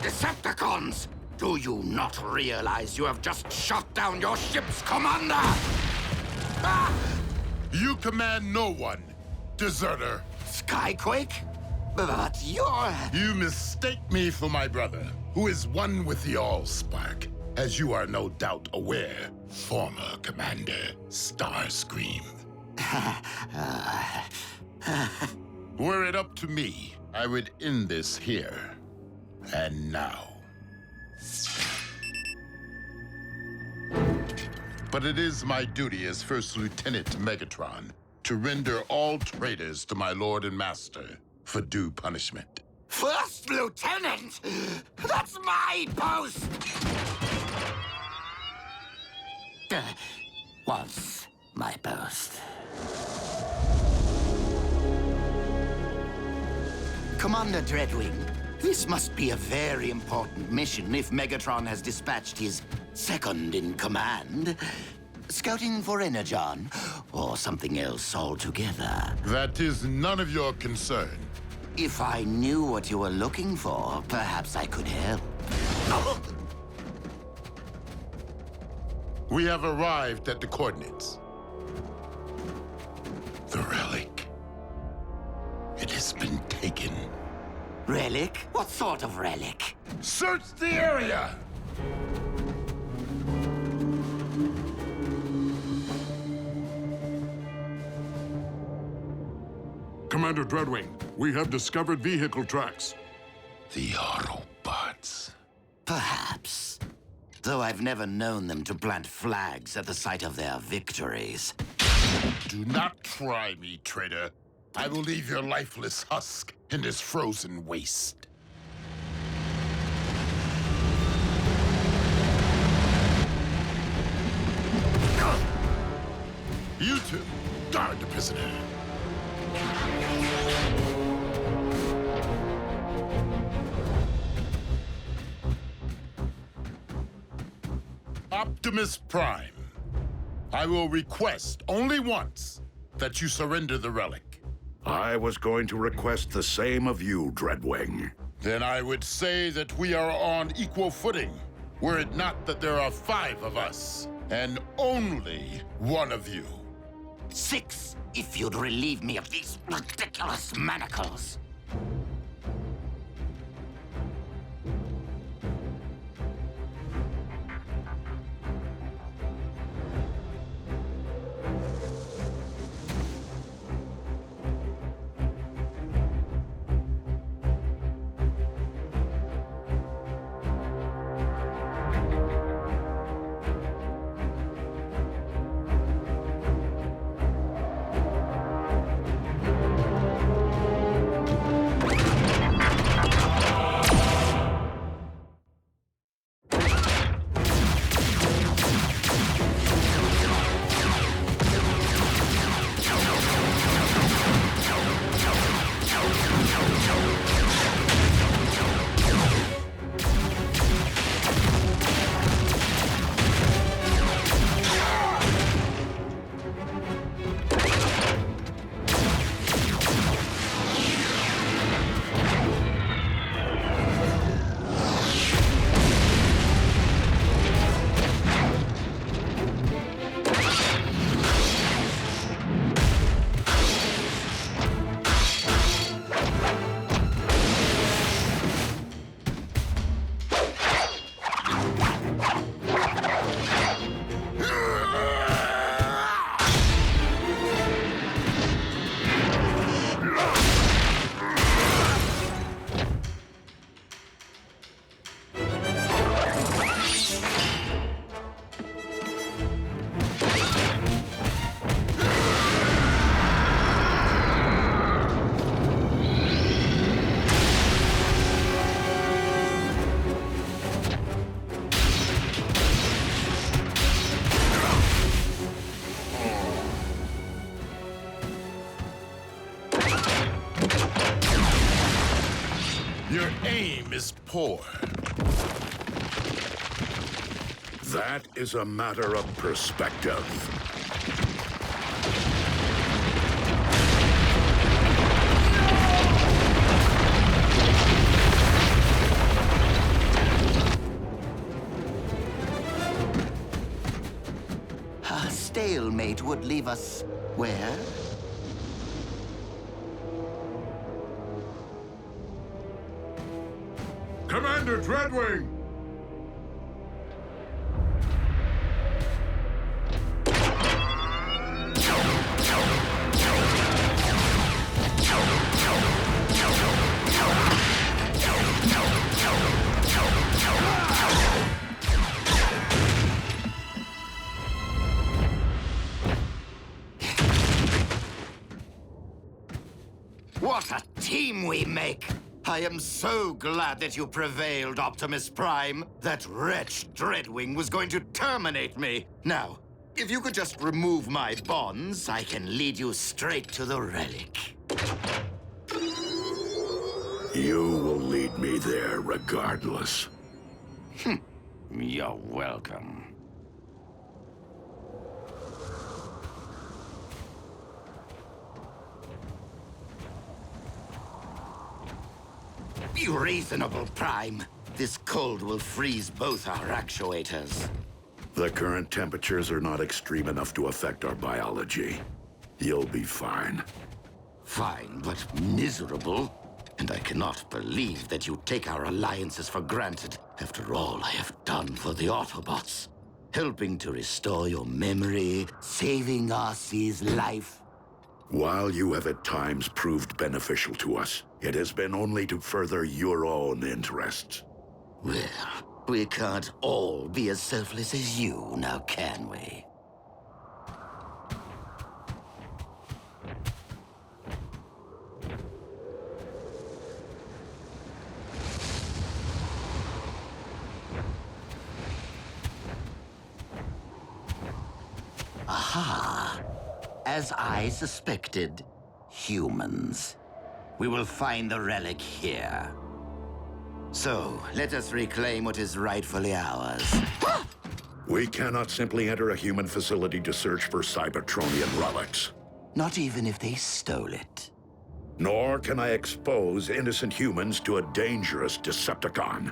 Decepticons! Do you not realize you have just shot down your ship's commander? Ah! You command no one, deserter. Skyquake? But you're... You mistake me for my brother, who is one with the Allspark, as you are no doubt aware, former Commander Starscream. Were it up to me, I would end this here and now. But it is my duty as First Lieutenant Megatron to render all traitors to my lord and master for due punishment. First Lieutenant? That's my post! Was my post. Commander Dreadwing, this must be a very important mission if Megatron has dispatched his second-in-command. Scouting for Energon, or something else altogether. That is none of your concern. If I knew what you were looking for, perhaps I could help. We have arrived at the coordinates. The relic. It has been taken. Relic? What sort of relic? Search the area! Commander Dreadwing, we have discovered vehicle tracks. The Autobots. Perhaps. Though I've never known them to plant flags at the site of their victories. Do not try me, traitor. I will leave your lifeless husk in this frozen waste. You two, guard the prisoner. Optimus Prime, I will request only once that you surrender the relic. I was going to request the same of you, Dreadwing. Then I would say that we are on equal footing, were it not that there are 5 of us, and only one of you. 6, if you'd relieve me of these ridiculous manacles. Your aim is poor. That is a matter of perspective. A stalemate would leave us where? Commander Dreadwing! What a team we make! I am so glad that you prevailed, Optimus Prime. That wretch Dreadwing was going to terminate me. Now, if you could just remove my bonds, I can lead you straight to the relic. You will lead me there regardless. You're welcome. Be reasonable, Prime. This cold will freeze both our actuators. The current temperatures are not extreme enough to affect our biology. You'll be fine. Fine, but miserable. And I cannot believe that you take our alliances for granted after all I have done for the Autobots. Helping to restore your memory, saving Arcee's life. While you have at times proved beneficial to us, it has been only to further your own interests. Well, we can't all be as selfless as you, now can we? Aha! as I suspected, humans. We will find the relic here. So, let us reclaim what is rightfully ours. We cannot simply enter a human facility to search for Cybertronian relics. Not even if they stole it. Nor can I expose innocent humans to a dangerous Decepticon.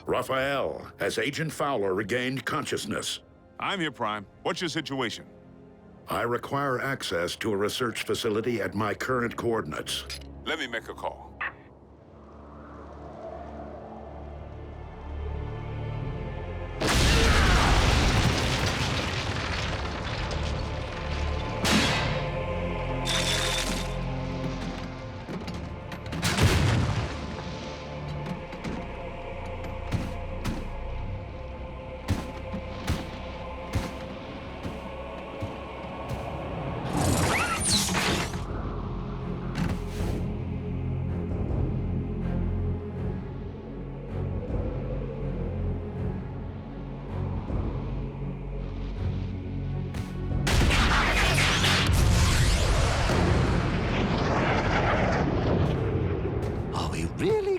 Rafael, has Agent Fowler regained consciousness? I'm here, Prime. What's your situation? I require access to a research facility at my current coordinates. Let me make a call.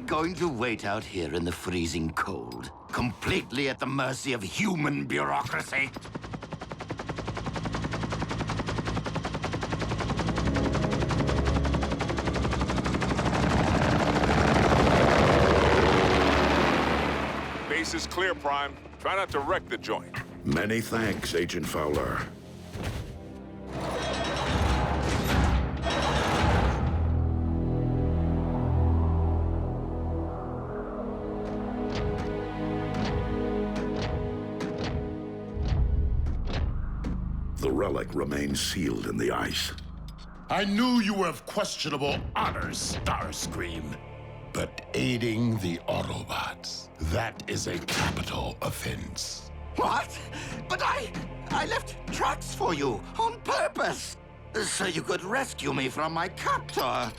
Going to wait out here in the freezing cold, completely at the mercy of human bureaucracy? Base is clear, Prime. Try not to wreck the joint. Many thanks, Agent Fowler. The relic remains sealed in the ice. I knew you were of questionable honor, Starscream. But aiding the Autobots, that is a capital offense. What? But I left tracks for you on purpose, so you could rescue me from my captor.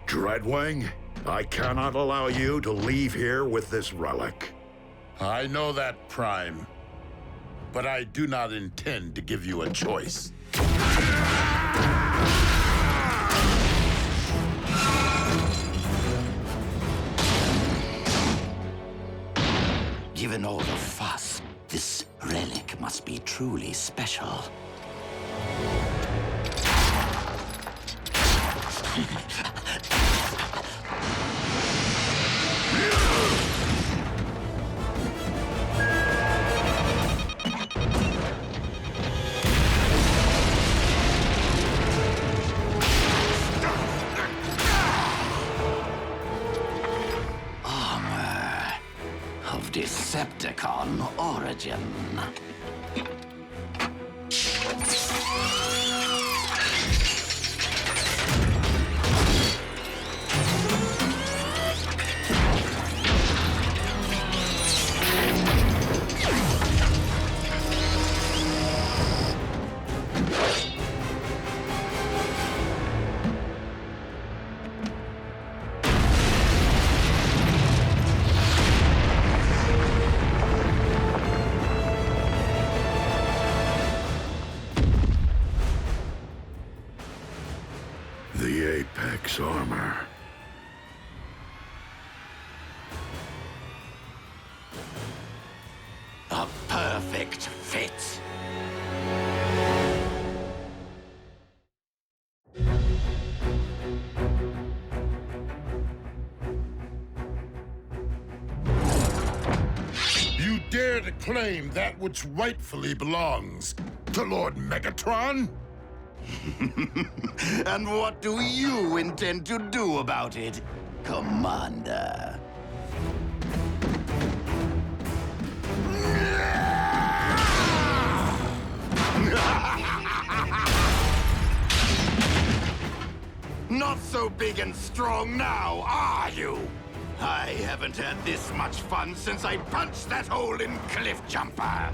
Dreadwing, I cannot allow you to leave here with this relic. I know that, Prime. But I do not intend to give you a choice. Given all the fuss, this relic must be truly special. Decepticon origin. The Apex armor. A perfect fit. You dare to claim that which rightfully belongs to Lord Megatron? And what do you intend to do about it, Commander? Not so big and strong now, are you? I haven't had this much fun since I punched that hole in Cliff Jumper.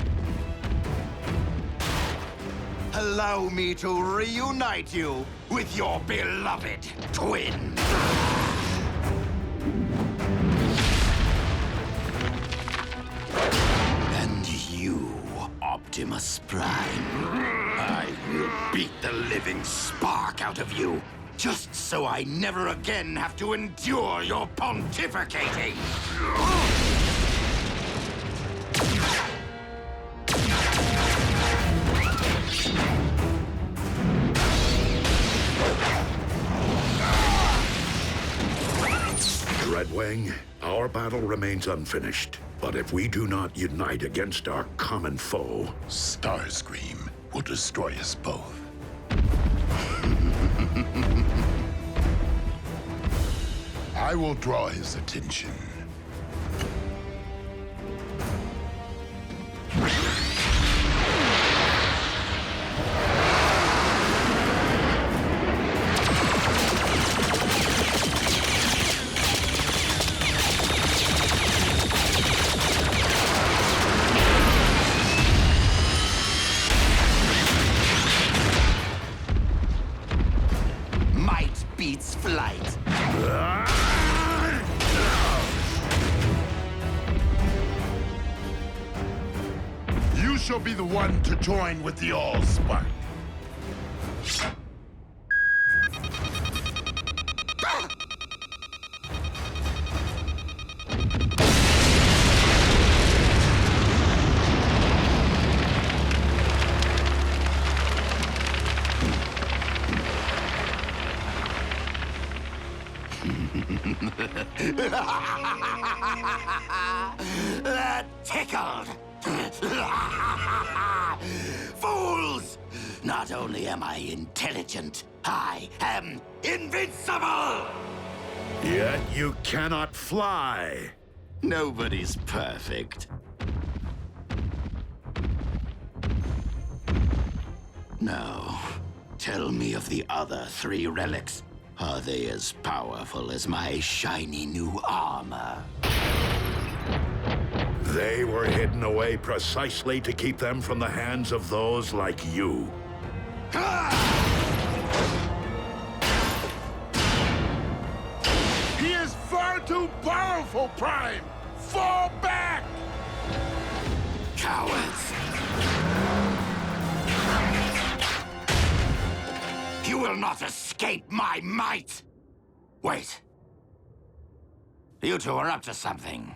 Allow me to reunite you with your beloved twin. And you, Optimus. Optimus Prime. I will beat the living spark out of you, just so I never again have to endure your pontificating. Dreadwing, our battle remains unfinished. But if we do not unite against our common foe, Starscream will destroy us both. I will draw his attention. Might beats flight. You shall be the one to join with the Allspark. That tickled. Fools! Not only am I intelligent, I am invincible! Yet you cannot fly. Nobody's perfect. Now, tell me of the other 3 relics. Are they as powerful as my shiny new armor? They were hidden away precisely to keep them from the hands of those like you. He is far too powerful, Prime! Fall back! Cowards! You will not escape my might! Wait. You two are up to something.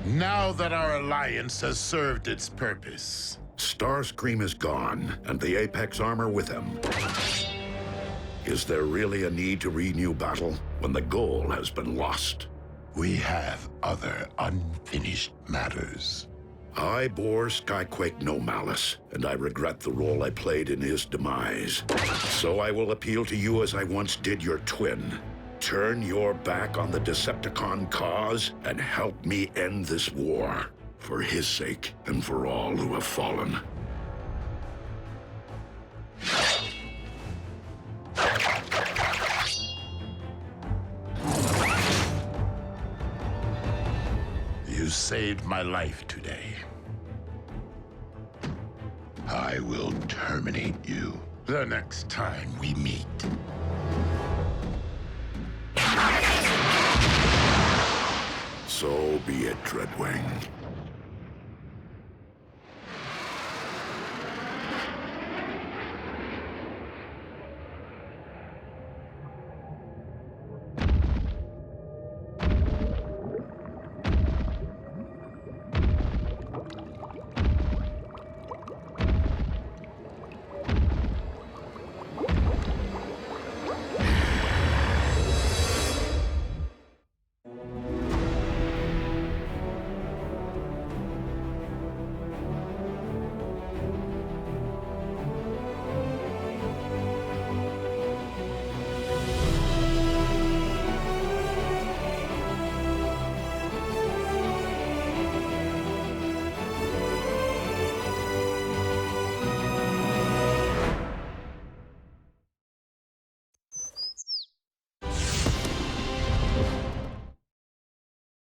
Now that our alliance has served its purpose. Starscream is gone, and the Apex armor with him. Is there really a need to renew battle when the goal has been lost? We have other unfinished matters. I bore Skyquake no malice, and I regret the role I played in his demise. So I will appeal to you as I once did your twin. Turn your back on the Decepticon cause and help me end this war. For his sake and for all who have fallen. You saved my life today. I will terminate you the next time we meet. So be it, Dreadwing.